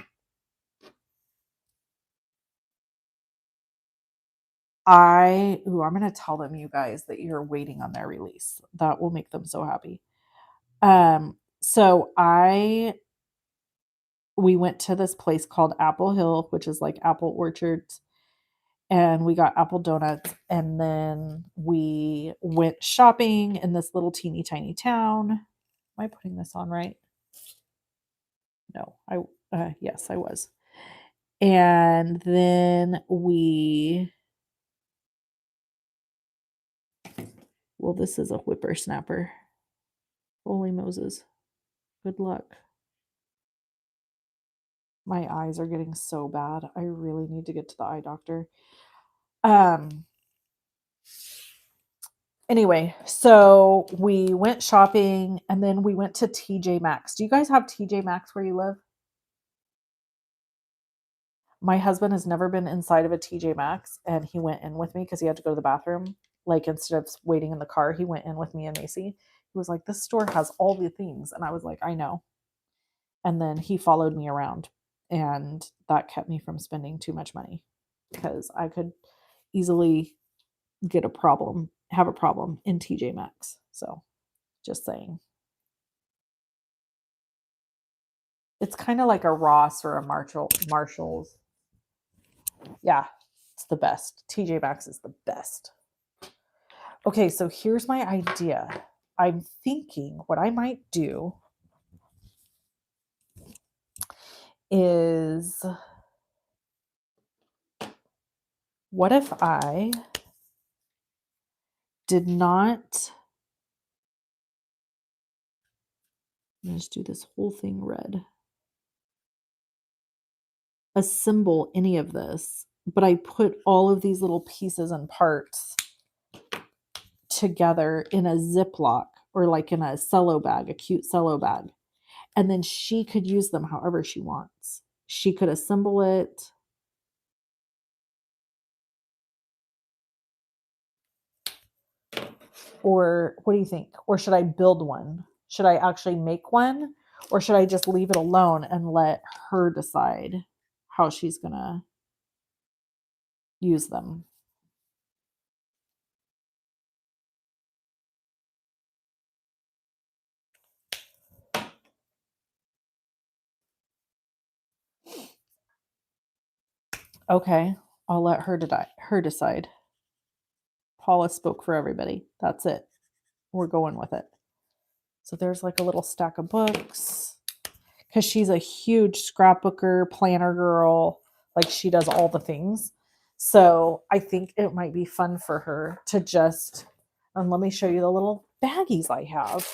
going to tell them, you guys, that you're waiting on their release. That will make them so happy. So we went to this place called Apple Hill, which is like apple orchards, and we got apple donuts, and then we went shopping in this little teeny tiny town. Am I putting this on right? No, yes, I was. And then well, this is a whippersnapper. Holy Moses. Good luck. My eyes are getting so bad. I really need to get to the eye doctor. Anyway, so we went shopping and then we went to TJ Maxx. Do you guys have TJ Maxx where you live? My husband has never been inside of a TJ Maxx, and he went in with me because he had to go to the bathroom. Like, instead of waiting in the car, he went in with me and Macy. He was like, "This store has all the things." And I was like, "I know." And then he followed me around, and that kept me from spending too much money because I could easily have a problem in TJ Maxx. So, just saying. It's kind of like a Ross or a Marshall's. Yeah, it's the best. TJ Maxx is the best. Okay, so here's my idea. I'm thinking what I might do is, what if I did not, I'm going to just do this whole thing red, assemble any of this, but I put all of these little pieces and parts together in a Ziploc or like in a cello bag, a cute cello bag. And then she could use them however she wants. She could assemble it. Or what do you think? Or should I build one? Should I actually make one? Or should I just leave it alone and let her decide how she's going to use them? Okay, I'll let her decide. Paula spoke for everybody. That's it. We're going with it. So there's like a little stack of books because she's a huge scrapbooker, planner girl. Like, she does all the things. So I think it might be fun for her to just, and let me show you the little baggies I have.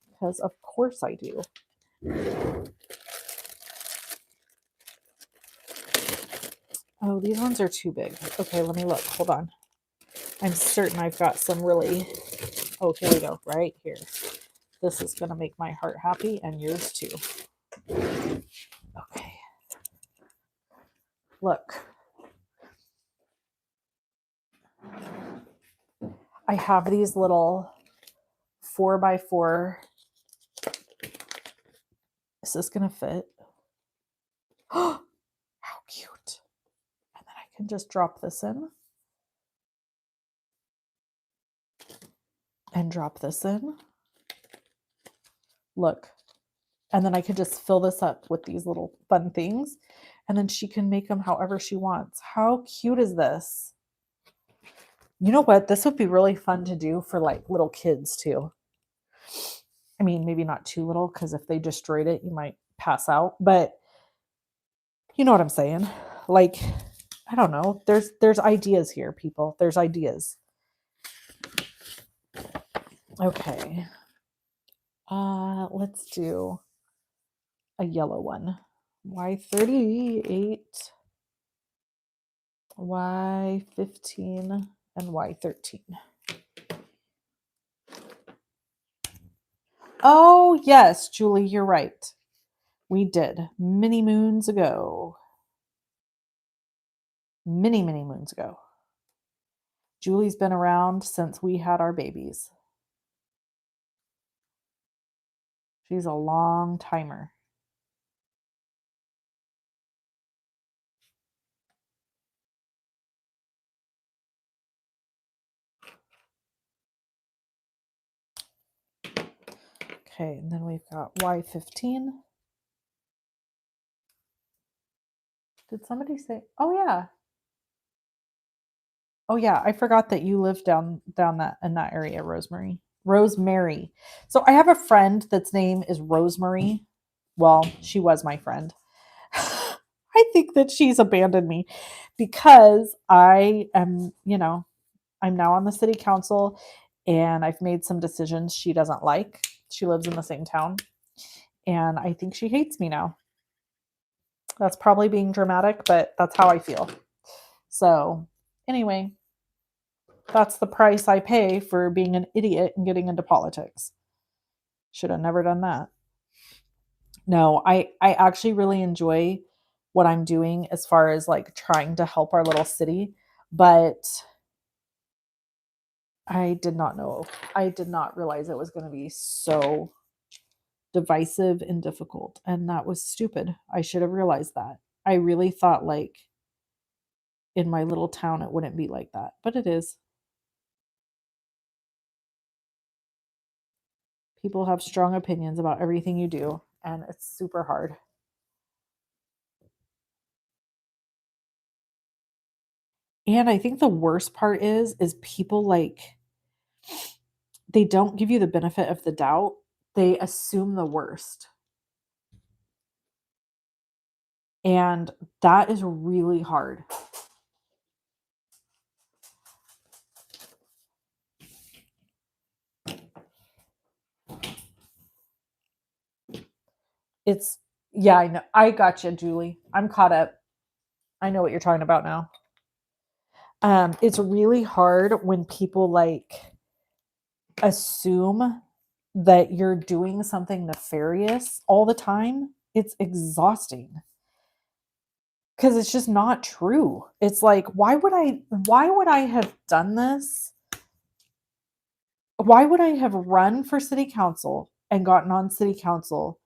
Because of course I do. Oh, these ones are too big. Okay, let me look. Hold on. I'm certain I've got some really, oh, here we go, right here. This is going to make my heart happy and yours too. Okay. Look. I have these little 4x4. Is this going to fit? Oh, how cute. And then I can just drop this in. And drop this in. Look. And then I could just fill this up with these little fun things. And then she can make them however she wants. How cute is this? You know what? This would be really fun to do for like little kids too. I mean, maybe not too little, because if they destroyed it, you might pass out. But you know what I'm saying? Like, I don't know. There's ideas here, people. There's ideas. Okay. Let's do a yellow one. Y38, Y15, and Y13. Oh, yes, Julie, you're right. We did many moons ago. Many, many moons ago. Julie's been around since we had our babies. She's a long timer. Okay, and then we've got Y15. Did somebody say, oh yeah. Oh yeah, I forgot that you live down that in that area, Rosemary. Rosemary. So I have a friend that's name is Rosemary. Well, she was my friend. I think that she's abandoned me because I am, I'm now on the city council and I've made some decisions she doesn't like. She lives in the same town and I think she hates me now. That's probably being dramatic, but that's how I feel. So, anyway, that's the price I pay for being an idiot and getting into politics. Should have never done that. No, I actually really enjoy what I'm doing as far as like trying to help our little city, but I did not know. I did not realize it was going to be so divisive and difficult, and that was stupid. I should have realized that. I really thought like in my little town it wouldn't be like that, but it is. People have strong opinions about everything you do, and it's super hard. And I think the worst part is people like they don't give you the benefit of the doubt. They assume the worst. And that is really hard. It's yeah, I know. I got you, Julie. I'm caught up. I know what you're talking about now. It's really hard when people like assume that you're doing something nefarious all the time. It's exhausting because it's just not true. It's like, why would I have done this? Why would I have run for city council and gotten on city council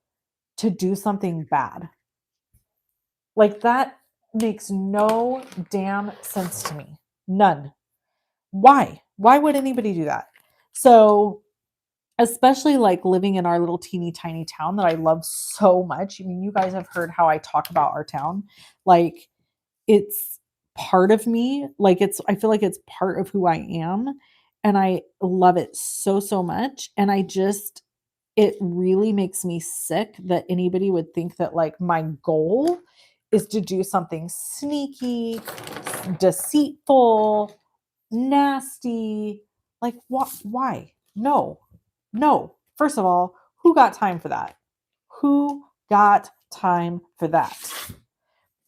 to do something bad? Like that makes no damn sense to me. None. Why? Why would anybody do that? So, especially like living in our little teeny tiny town that I love so much. I mean, you guys have heard how I talk about our town. Like, it's part of me. Like, I feel like it's part of who I am. And I love it so, so much. And it really makes me sick that anybody would think that like my goal is to do something sneaky, deceitful, nasty. Like what? Why? No. No. First of all, who got time for that? Who got time for that?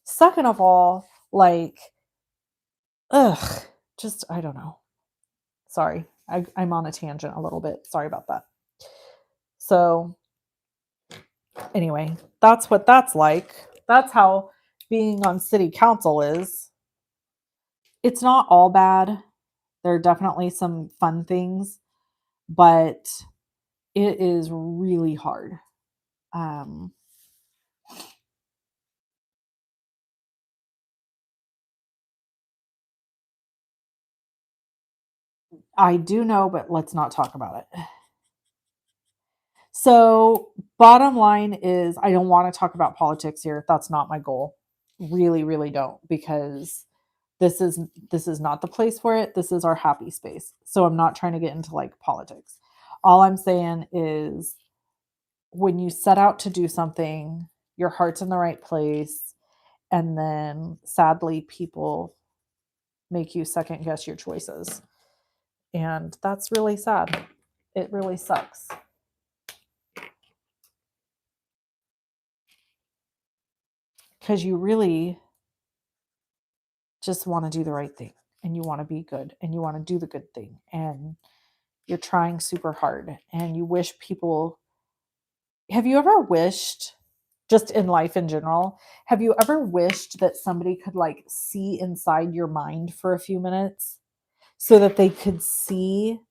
Second of all, like ugh, just I don't know. Sorry. I'm on a tangent a little bit. Sorry about that. So anyway, that's what that's like. That's how being on city council is. It's not all bad. There are definitely some fun things, but it is really hard. Um, I do know, but let's not talk about it. So, bottom line is, I don't want to talk about politics here. That's not my goal. Really, really don't, because this is this is not the place for it. This is our happy space. So I'm not trying to get into like politics. All I'm saying is when you set out to do something, your heart's in the right place, and then sadly people make you second guess your choices. And that's really sad. It really sucks. Because you really just want to do the right thing and you want to be good and you want to do the good thing and you're trying super hard and you wish people. Have you ever wished, just in life in general, have you ever wished that somebody could like see inside your mind for a few minutes so that they could see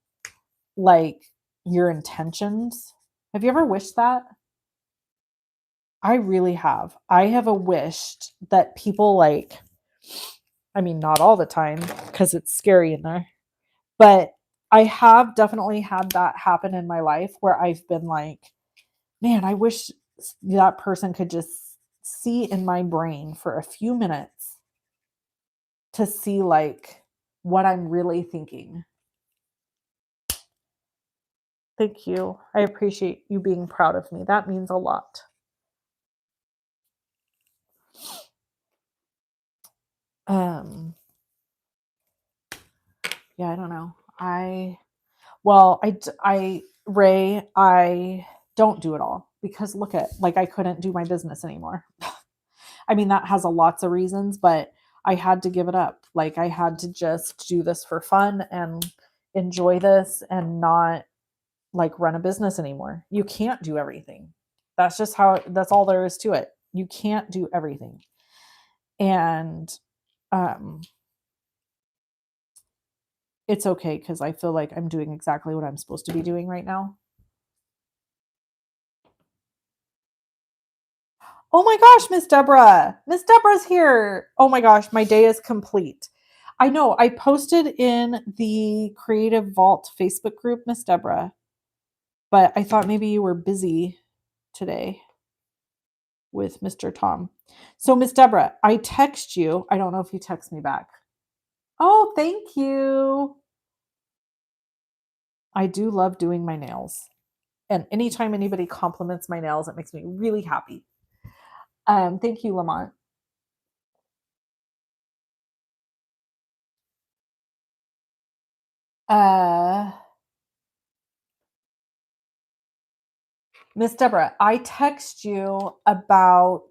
like your intentions? Have you ever wished that? I really have. I have a wished that people like, I mean, not all the time because it's scary in there, but I have definitely had that happen in my life where I've been like, man, I wish that person could just see in my brain for a few minutes to see like what I'm really thinking. Thank you. I appreciate you being proud of me. That means a lot. Um, yeah, I don't know. Ray, I don't do it all because look at, like, I couldn't do my business anymore. I mean, that has a lots of reasons, but I had to give it up. Like, I had to just do this for fun and enjoy this and not like run a business anymore. You can't do everything. That's just that's all there is to it. You can't do everything. And um it's okay because I feel like I'm doing exactly what I'm supposed to be doing right now. Oh my gosh, Miss Deborah. Miss Deborah's here. Oh my gosh, my day is complete. I know I posted in the Creative Vault Facebook group, Miss Deborah, but I thought maybe you were busy today with Mr. Tom. So, Miss Deborah, I text you. I don't know if you text me back. Oh, thank you. I do love doing my nails. And anytime anybody compliments my nails, it makes me really happy. Thank you, Lamont. Uh, Miss Deborah, I text you about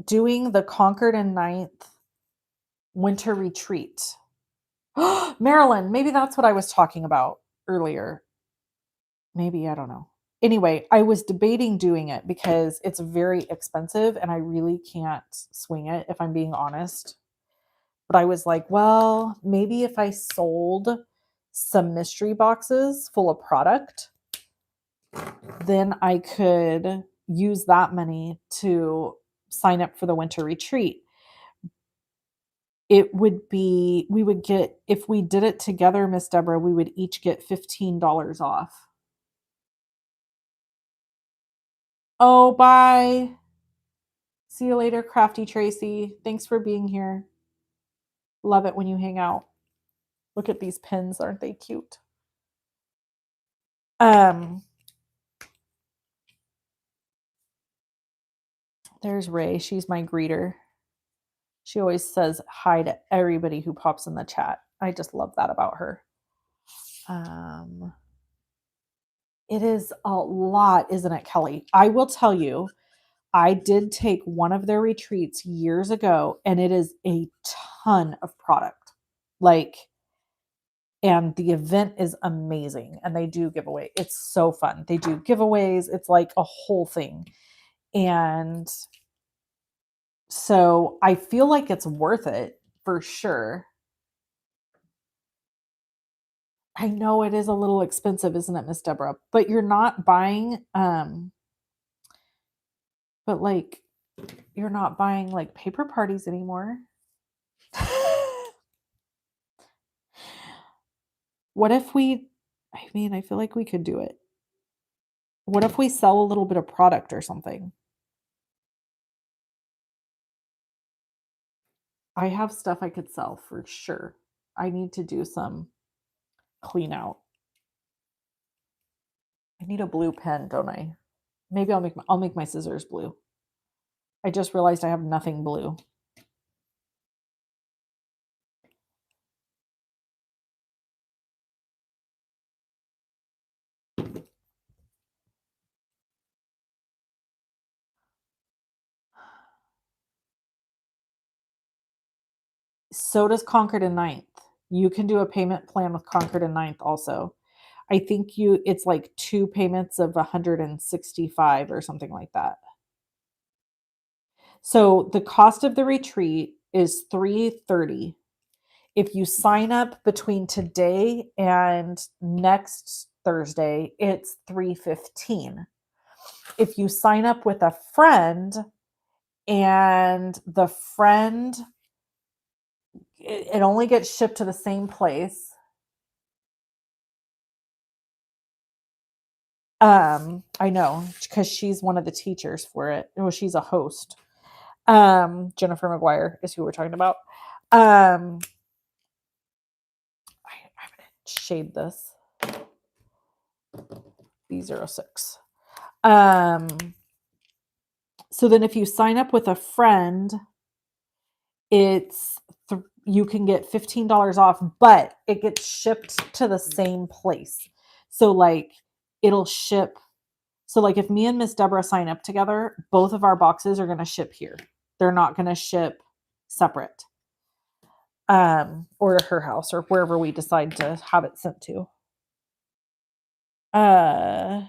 doing the Concord and Ninth winter retreat. Maryland, maybe that's what I was talking about earlier. Maybe, I don't know. Anyway, I was debating doing it because it's very expensive and I really can't swing it if I'm being honest. But I was like, well, maybe if I sold some mystery boxes full of product, then I could use that money to sign up for the winter retreat. It would be, we would get, if we did it together, Miss Deborah, we would each get $15 off. Oh, bye. See you later, Crafty Tracy. Thanks for being here. Love it when you hang out. Look at these pins, aren't they cute? Um, there's Ray. She's my greeter. She always says hi to everybody who pops in the chat. I just love that about her. It is a lot, isn't it, Kelly? I will tell you, I did take one of their retreats years ago, and it is a ton of product. Like, and the event is amazing, and they do giveaway. It's so fun. They do giveaways. It's like a whole thing. And so I feel like it's worth it for sure. I know it is a little expensive, isn't it, Miss Deborah? But you're not buying but like you're not buying like paper parties anymore. What if I feel like we could do it. What if we sell a little bit of product or something? I have stuff I could sell for sure. I need to do some clean out. I need a blue pen, don't I? Maybe I'll make my scissors blue. I just realized I have nothing blue. So does Concord and Ninth. You can do a payment plan with Concord and Ninth also. I think it's like 2 payments of 165 or something like that. So the cost of the retreat is $330. If you sign up between today and next Thursday, it's $315. If you sign up with a friend and the friend, it only gets shipped to the same place. I know because she's one of the teachers for it. Well, she's a host. Jennifer McGuire is who we're talking about. I'm gonna shade this. B06. So then if you sign up with a friend, it's you can get $15 off, but it gets shipped to the same place. So like it'll ship. So like if me and Miss Deborah sign up together, both of our boxes are going to ship here. They're not going to ship separate. Or to her house or wherever we decide to have it sent to. But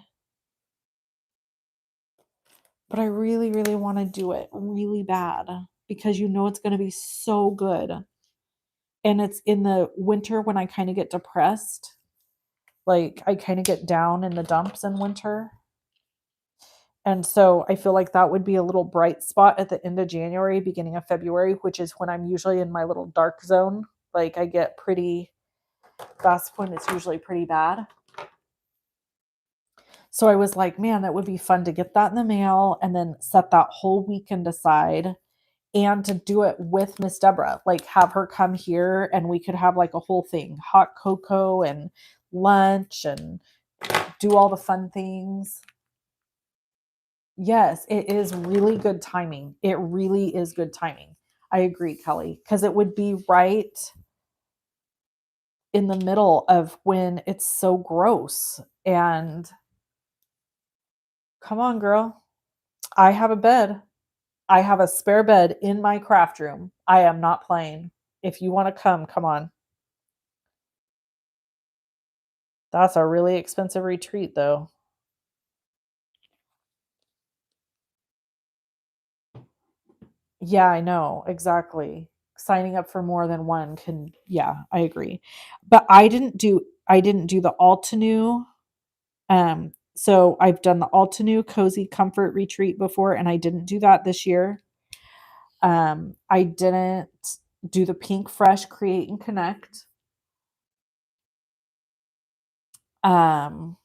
I really, really want to do it really bad because you know it's going to be so good. And it's in the winter when I kind of get depressed. Like I kind of get down in the dumps in winter. And so I feel like that would be a little bright spot at the end of January, beginning of February, which is when I'm usually in my little dark zone. Like I get pretty, that's when it's usually pretty bad. So I was like, man, that would be fun to get that in the mail and then set that whole weekend aside and to do it with Miss Deborah, like have her come here and we could have like a whole thing, hot cocoa and lunch and do all the fun things. Yes, it is really good timing. It really is good timing. I agree, Kelly, because it would be right in the middle of when it's so gross. And come on, girl. I have a bed. I have a spare bed in my craft room. I am not playing. If you want to come, come on. That's a really expensive retreat, though. Yeah, I know. Exactly. Signing up for more than one can, yeah, I agree. But I didn't do the Altenew. So I've done the Altenew Cozy Comfort Retreat before, and I didn't do that this year. I didn't do the Pink Fresh Create and Connect. Um,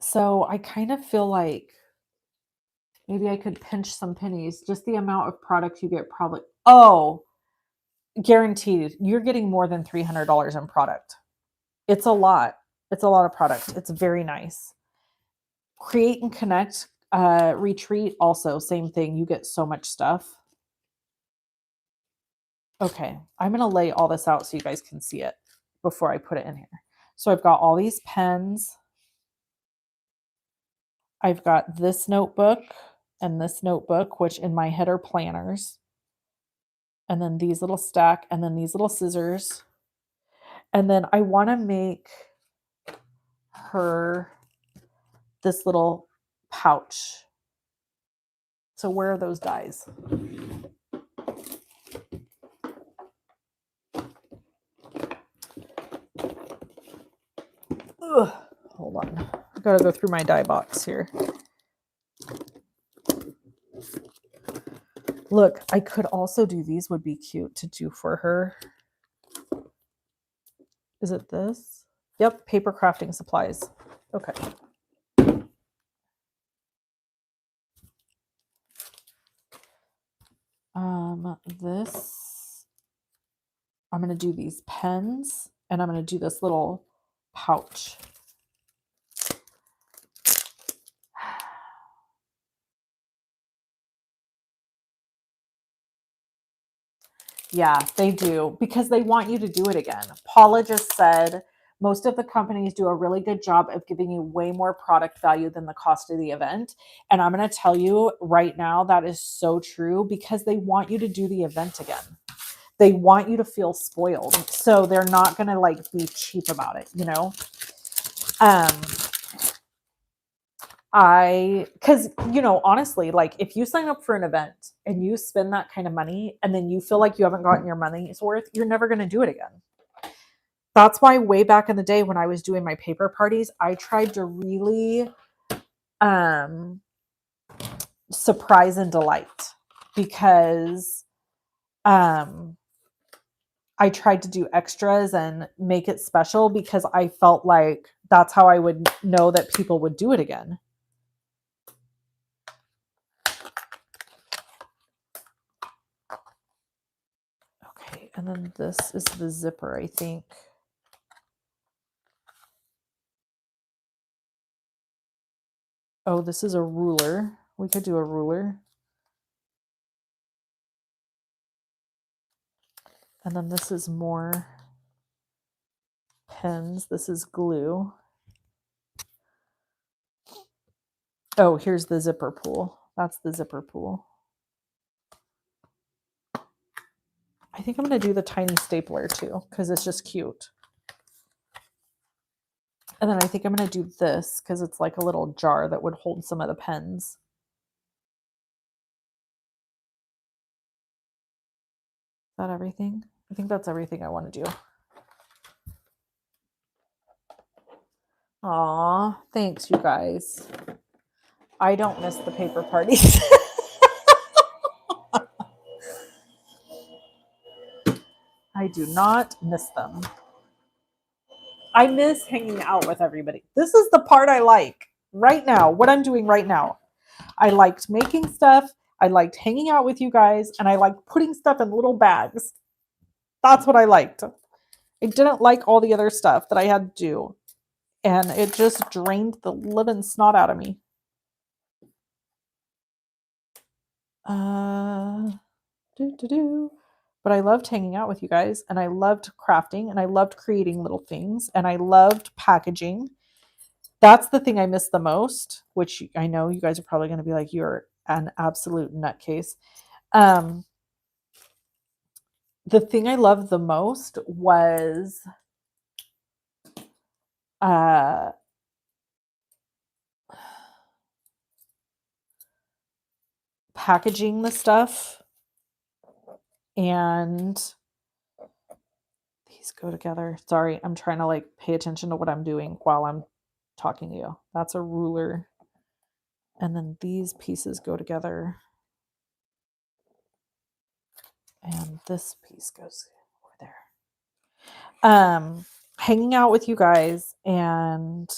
so I kind of feel like maybe I could pinch some pennies. Just the amount of product you get probably. Oh, guaranteed, you're getting more than $300 in product. It's a lot. It's a lot of product. It's very nice. Create and Connect retreat also same thing. You get so much stuff. Okay, I'm gonna lay all this out so you guys can see it before I put it in here. So I've got all these pens. I've got this notebook and this notebook, which in my head are planners. And then these little stack, and then these little scissors. And then I want to make her this little pouch. So where are those dies? Ugh, hold on. I gotta go through my die box here. Look, I could also do these, would be cute to do for her. Is it this? Yep, paper crafting supplies. Okay. This, I'm gonna do these pens and I'm gonna do this little pouch. Yeah, they do because they want you to do it again. Paula just said most of the companies do a really good job of giving you way more product value than the cost of the event. And I'm going to tell you right now that is so true because they want you to do the event again. They want you to feel spoiled. So they're not going to like be cheap about it, you know? Because, you know, honestly, like if you sign up for an event and you spend that kind of money and then you feel like you haven't gotten your money's worth, you're never going to do it again. That's why way back in the day when I was doing my paper parties, I tried to really surprise and delight because I tried to do extras and make it special because I felt like that's how I would know that people would do it again. Okay, and then this is the zipper, I think. Oh, this is a ruler. We could do a ruler. And then this is more pens. This is glue. Oh, here's the zipper pull. That's the zipper pull. I think I'm going to do the tiny stapler too, because it's just cute. And then I think I'm going to do this because it's like a little jar that would hold some of the pens. Is that everything? I think that's everything I want to do. Aw, thanks, you guys. I don't miss the paper parties. I do not miss them. I miss hanging out with everybody. This is the part I like right now, what I'm doing right now. I liked making stuff. I liked hanging out with you guys, and I liked putting stuff in little bags. That's what I liked. I didn't like all the other stuff that I had to do, and it just drained the living snot out of me. But I loved hanging out with you guys, and I loved crafting, and I loved creating little things, and I loved packaging. That's the thing I miss the most, which I know you guys are probably going to be like, you're an absolute nutcase. The thing I loved the most was packaging the stuff, and these go together. Sorry, I'm trying to like pay attention to what I'm doing while I'm talking to you. That's a ruler. And then these pieces go together. And this piece goes over there. Hanging out with you guys and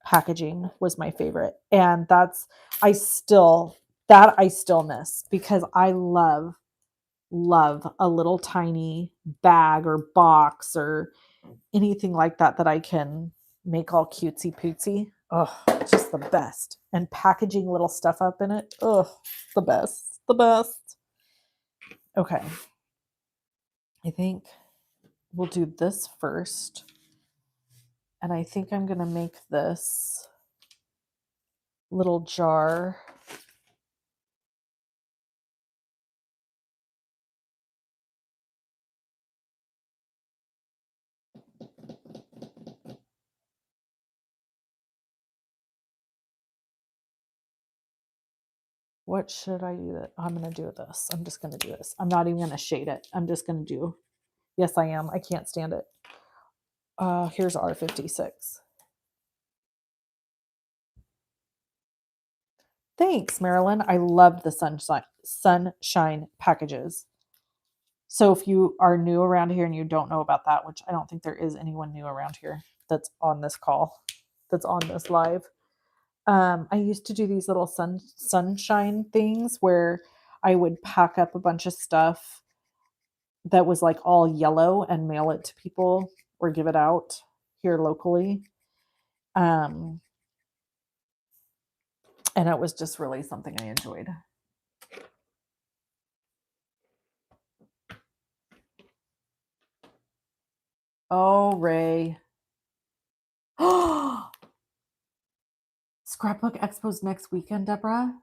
packaging was my favorite. And I still miss, because I love a little tiny bag or box or anything like that I can make all cutesy pootsy. Oh, just the best. And packaging little stuff up in it. Oh, the best. The best. Okay. I think we'll do this first. And I think I'm going to make this little jar. What should I do that? I'm going to do this. I'm just going to do this. I'm not even going to shade it. I'm just going to do. Yes, I am. I can't stand it. Here's R56. Thanks, Marilyn. I loved the sunshine packages. So if you are new around here and you don't know about that, which I don't think there is anyone new around here that's on this call, that's on this live. I used to do these little sunshine things where I would pack up a bunch of stuff that was like all yellow and mail it to people or give it out here locally. And it was just really something I enjoyed. Oh, Ray. Scrapbook Expo's next weekend, Deborah?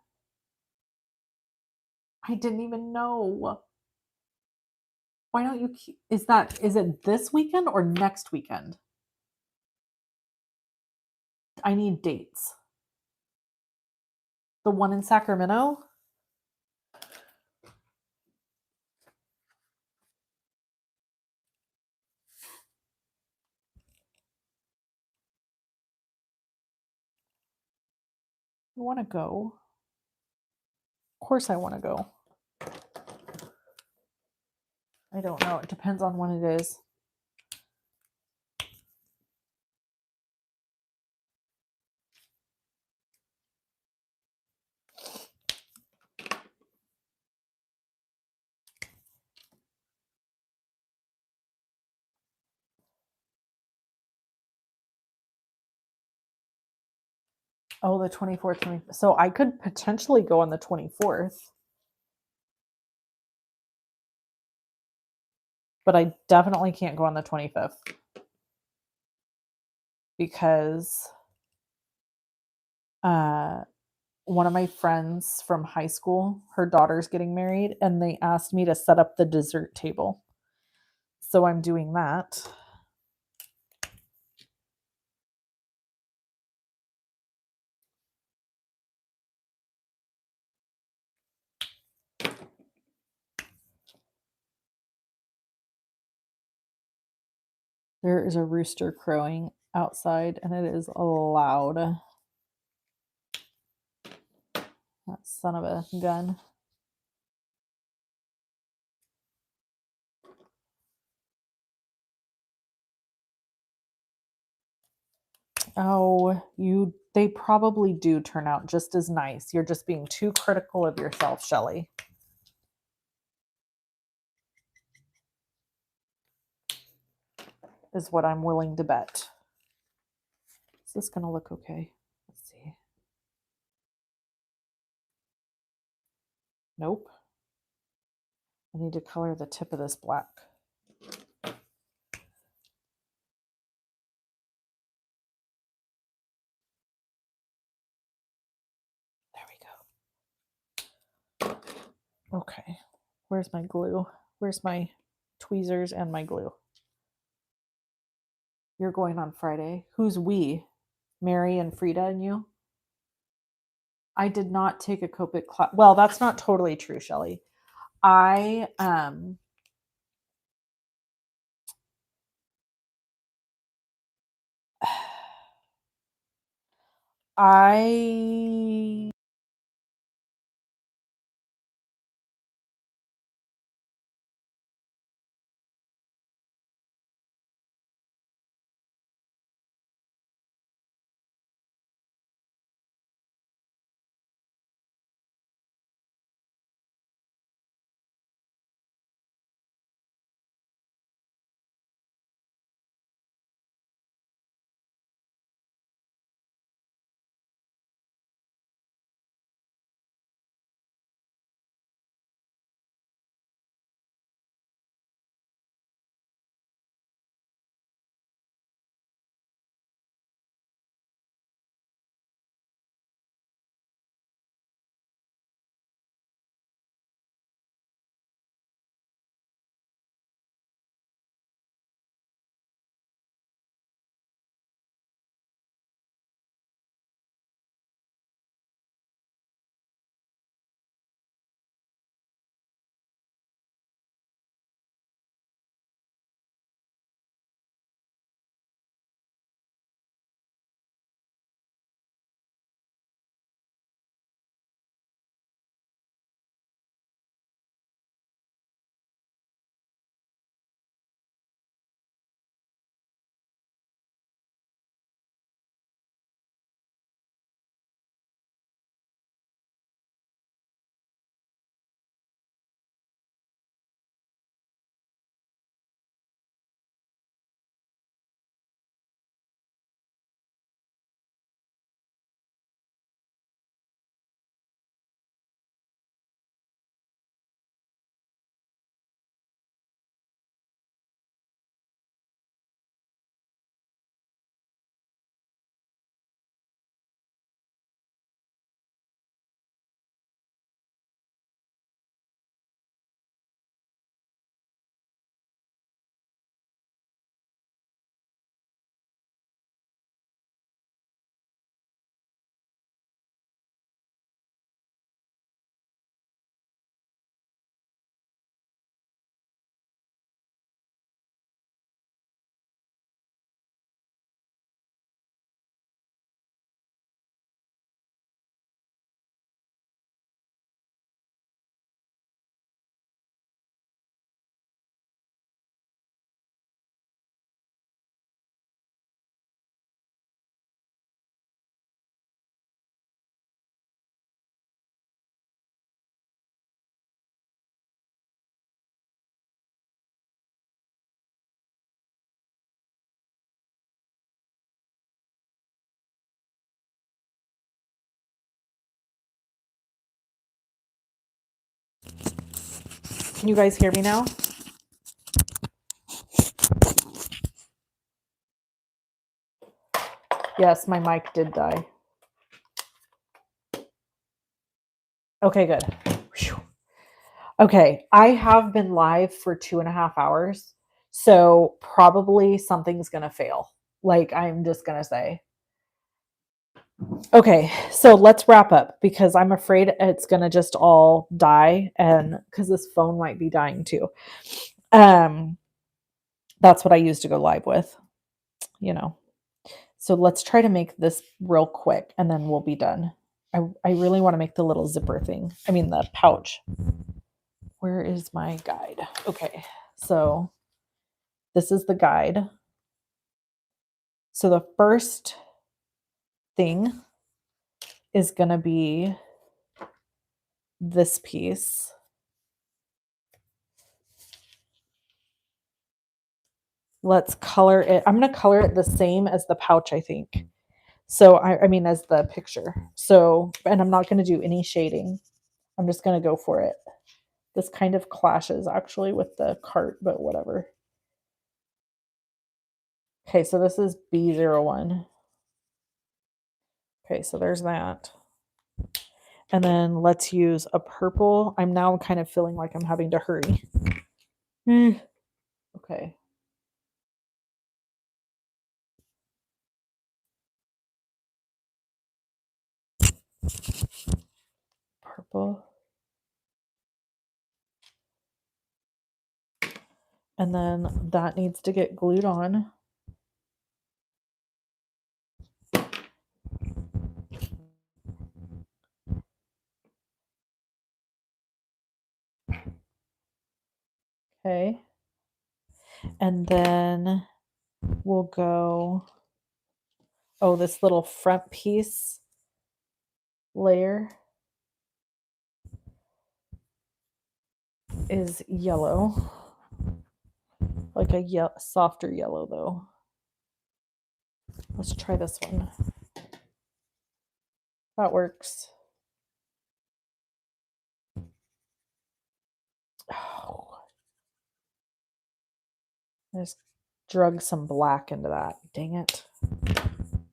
I didn't even know. Why don't you is it this weekend or next weekend? I need dates. The one in Sacramento? I want to go. Of course I want to go. I don't know. It depends on when it is. Oh, the 24th. So I could potentially go on the 24th. but I definitely can't go on the 25th because one of my friends from high school, her daughter's getting married, and they asked me to set up the dessert table. So I'm doing that. There is a rooster crowing outside, and it is loud. That son of a gun. Oh, they probably do turn out just as nice. You're just being too critical of yourself, Shelley. Is what I'm willing to bet. Is this going to look okay? Let's see. Nope. I need to color the tip of this black. There we go. Okay. Where's my glue? Where's my tweezers and my glue? You're going on Friday. Who's we? Mary and Frida and you? I did not take a Copic class. Well, that's not totally true, Shelley. I I Can you guys hear me now? Yes, my mic did die. Okay, good. Whew. Okay, I have been live for 2.5 hours, so probably something's gonna fail. Like, I'm just gonna say. Okay, so let's wrap up because I'm afraid it's gonna just all die, and because this phone might be dying too. Um, that's what I used to go live with, you know. So let's try to make this real quick and then we'll be done. I really want to make the little zipper thing. I mean, the pouch. Where is my guide? Okay, so this is the guide. So the first thing is going to be this piece. Let's color it. I'm going to color it the same as the pouch, I think. So, I mean, as the picture. So, and I'm not going to do any shading. I'm just going to go for it. This kind of clashes actually with the cart, but whatever. Okay, so this is B01. Okay, so there's that. And then let's use a purple. I'm now kind of feeling like I'm having to hurry. Okay. Purple. And then that needs to get glued on. Okay. And then we'll go, oh, this little front piece layer is yellow. Like a softer yellow though. Let's try this one. That works. Oh. I just drug some black into that. Dang it.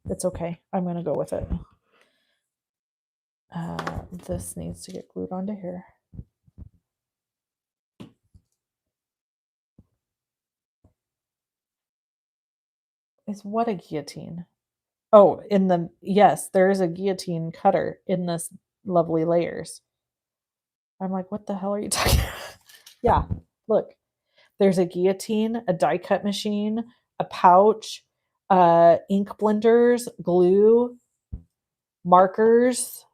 It's okay. I'm going to go with it. This needs to get glued onto here. Is what a guillotine? Oh, yes, there is a guillotine cutter in this lovely layers. I'm like, what the hell are you talking about? Yeah, look. There's a guillotine, a die cut machine, a pouch, ink blenders, glue, markers,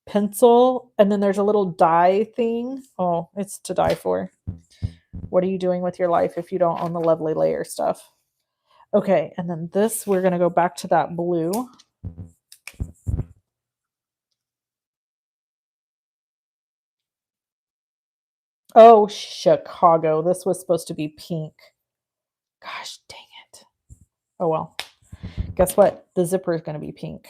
pencil, and then there's a little die thing. Oh, it's to die for. What are you doing with your life if you don't own the lovely layer stuff? Okay, and then this, we're going to go back to that blue. Oh, Chicago. This was supposed to be pink. Gosh, dang it. Oh, well. Guess what? The zipper is going to be pink.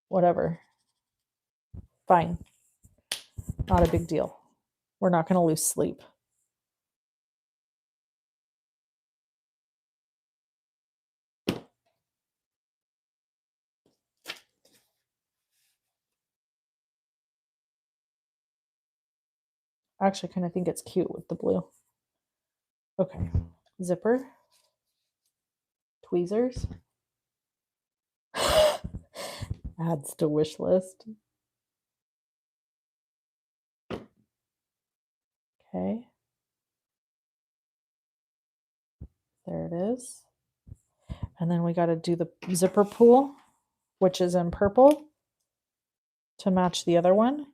Whatever. Fine. Not a big deal. We're not going to lose sleep. I actually kind of think it's cute with the blue. Okay. Zipper. Tweezers. Adds to wish list. Okay. There it is. And then we got to do the zipper pull, which is in purple to match the other one.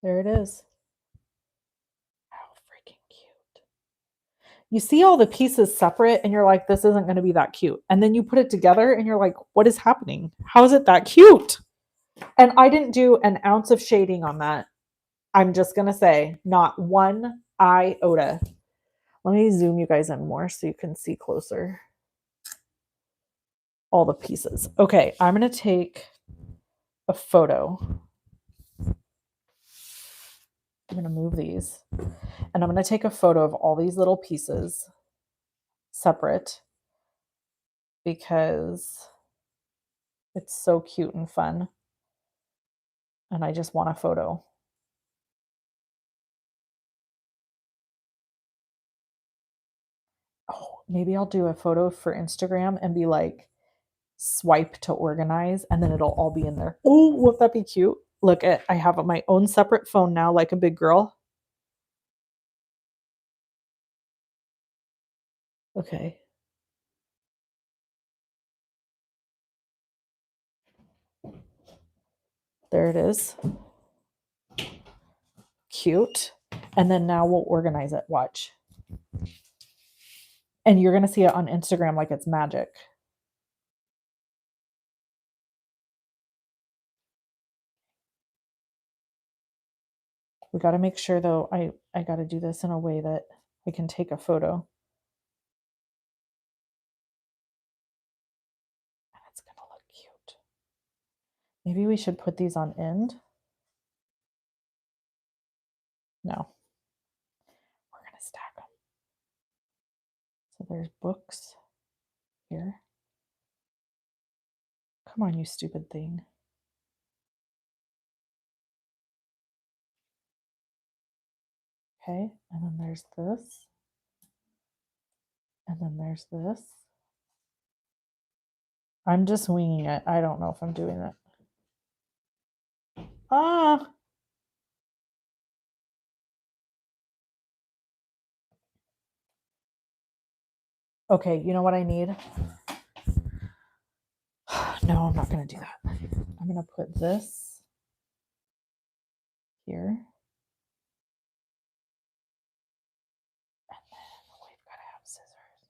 There it is. How freaking cute. You see all the pieces separate and you're like, this isn't going to be that cute. And then you put it together and you're like, what is happening? How is it that cute? And I didn't do an ounce of shading on that. I'm just going to say, not one iota. Let me zoom you guys in more so you can see closer all the pieces. Okay, I'm going to take a photo. I'm going to move these and I'm going to take a photo of all these little pieces separate because it's so cute and fun. And I just want a photo. Oh, maybe I'll do a photo for Instagram and be like, swipe to organize, and then it'll all be in there. Oh, won't that be cute? Look at, I have my own separate phone now, like a big girl. Okay. There it is. Cute. And then now we'll organize it. Watch. And you're going to see it on Instagram like it's magic. We got to make sure though, I got to do this in a way that I can take a photo. And it's going to look cute. Maybe we should put these on end. No. We're going to stack them. So there's books here. Come on, you stupid thing. Okay, and then there's this. And then there's this. I'm just winging it. I don't know if I'm doing it. Ah! Okay, you know what I need? No, I'm not going to do that. I'm going to put this here. And then we've got to have scissors.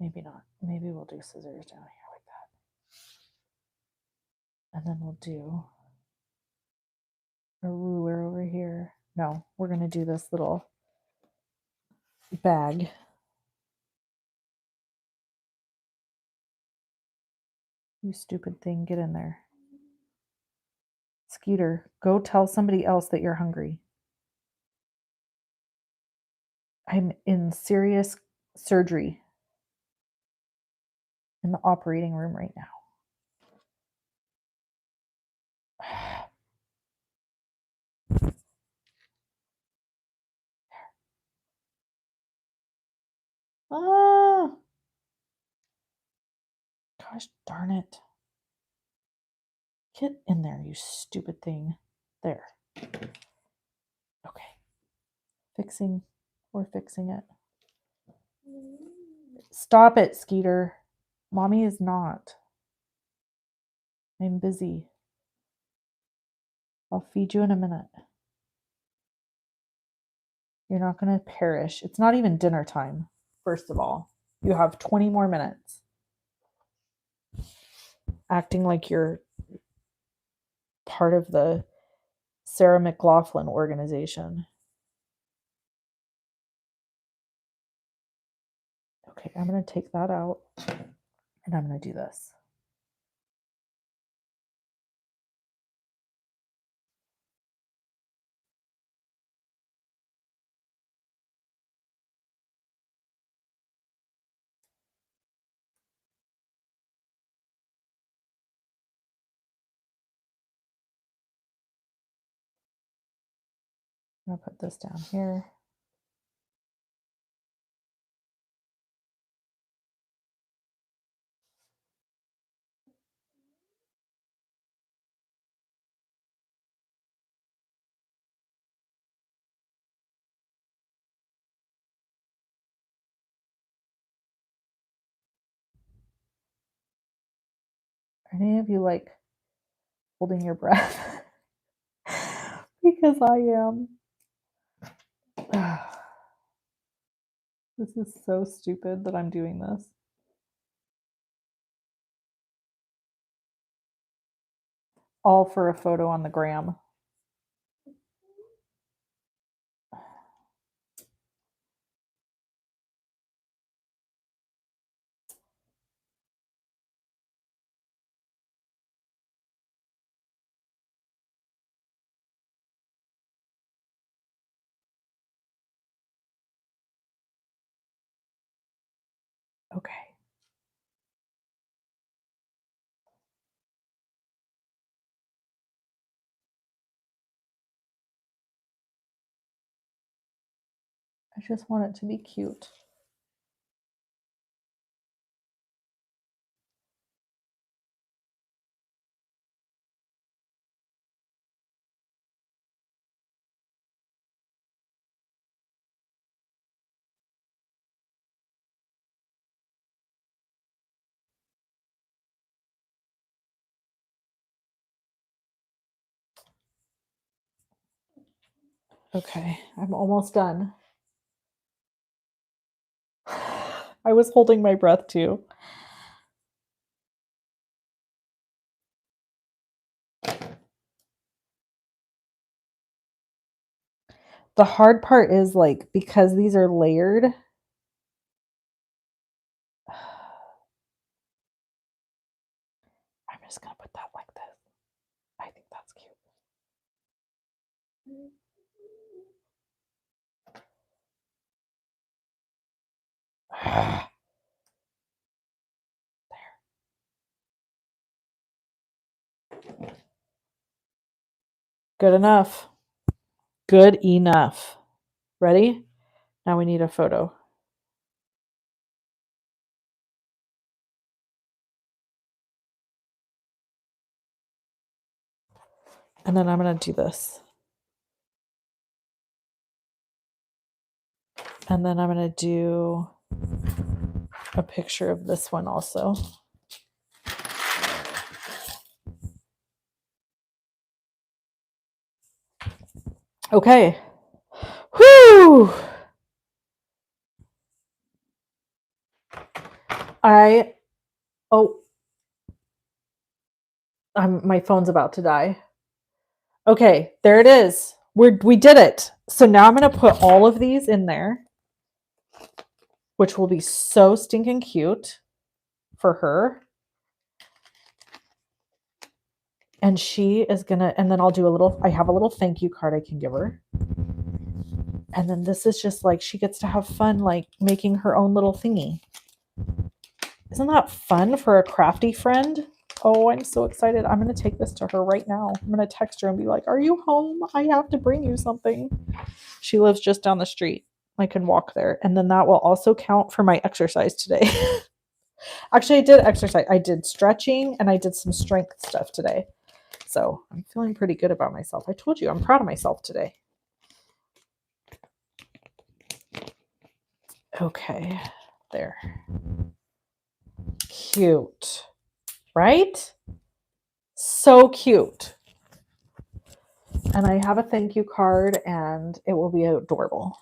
Maybe not. Maybe we'll do scissors down here like that. And then we'll do a ruler over here. No, we're going to do this little bag. You stupid thing, get in there. Skeeter, go tell somebody else that you're hungry. I'm in serious surgery in the operating room right now. Ah! Gosh darn it. Get in there, you stupid thing. There. Okay. Fixing. We're fixing it. Stop it, Skeeter. Mommy is not. I'm busy. I'll feed you in a minute. You're not going to perish. It's not even dinner time, first of all. You have 20 more minutes. Acting like you're part of the Sarah McLaughlin organization. Okay, I'm going to take that out and I'm going to do this. I'm going to put this down here. Are any of you like holding your breath? Because I am. This is so stupid that I'm doing this. All for a photo on the gram. Okay. I just want it to be cute. Okay, I'm almost done. I was holding my breath too. The hard part is like because these are layered. I'm just gonna put that like this. I think that's cute. Good enough. Good enough. Ready? Now we need a photo. And then I'm going to do this. And then I'm going to do a picture of this one also. Okay. Whew. My phone's about to die. Okay, there it is. We did it. So now I'm going to put all of these in there, which will be so stinking cute for her. And she is going to, and then I have a little thank you card I can give her. And then this is just like, she gets to have fun, like making her own little thingy. Isn't that fun for a crafty friend? Oh, I'm so excited. I'm going to take this to her right now. I'm going to text her and be like, are you home? I have to bring you something. She lives just down the street. I can walk there. And then that will also count for my exercise today. Actually, I did exercise. I did stretching and I did some strength stuff today. So I'm feeling pretty good about myself. I told you I'm proud of myself today. Okay, there. Cute, right? So cute. And I have a thank you card and it will be adorable.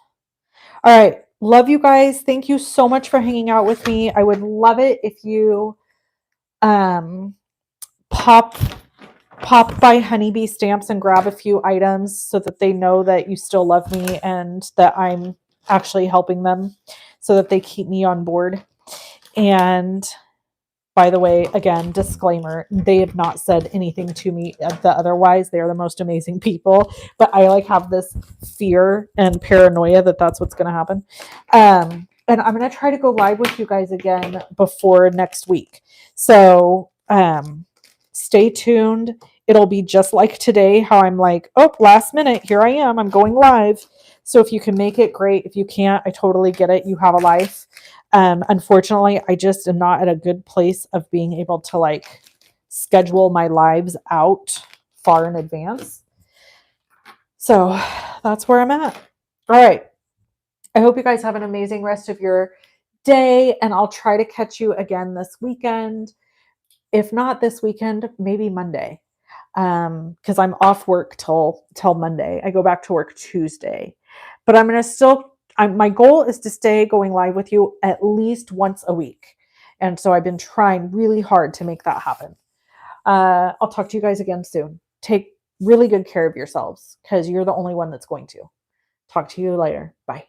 All right. Love you guys. Thank you so much for hanging out with me. I would love it if you pop by Honeybee Stamps and grab a few items so that they know that you still love me and that I'm actually helping them so that they keep me on board. And by the way, again, disclaimer, they have not said anything to me the otherwise. They are the most amazing people, but I like have this fear and paranoia that that's what's going to happen. And I'm going to try to go live with you guys again before next week. So stay tuned. It'll be just like today, how I'm like, oh, last minute, here I am. I'm going live. So if you can make it, great. If you can't, I totally get it. You have a life. Unfortunately, I just am not at a good place of being able to like schedule my lives out far in advance. So that's where I'm at. All right. I hope you guys have an amazing rest of your day, and I'll try to catch you again this weekend. If not this weekend, maybe Monday. Because I'm off work till Monday. I go back to work Tuesday. But I'm going to still, my goal is to stay going live with you at least once a week. And so I've been trying really hard to make that happen. I'll talk to you guys again soon. Take really good care of yourselves because you're the only one that's going to. Talk to you later. Bye.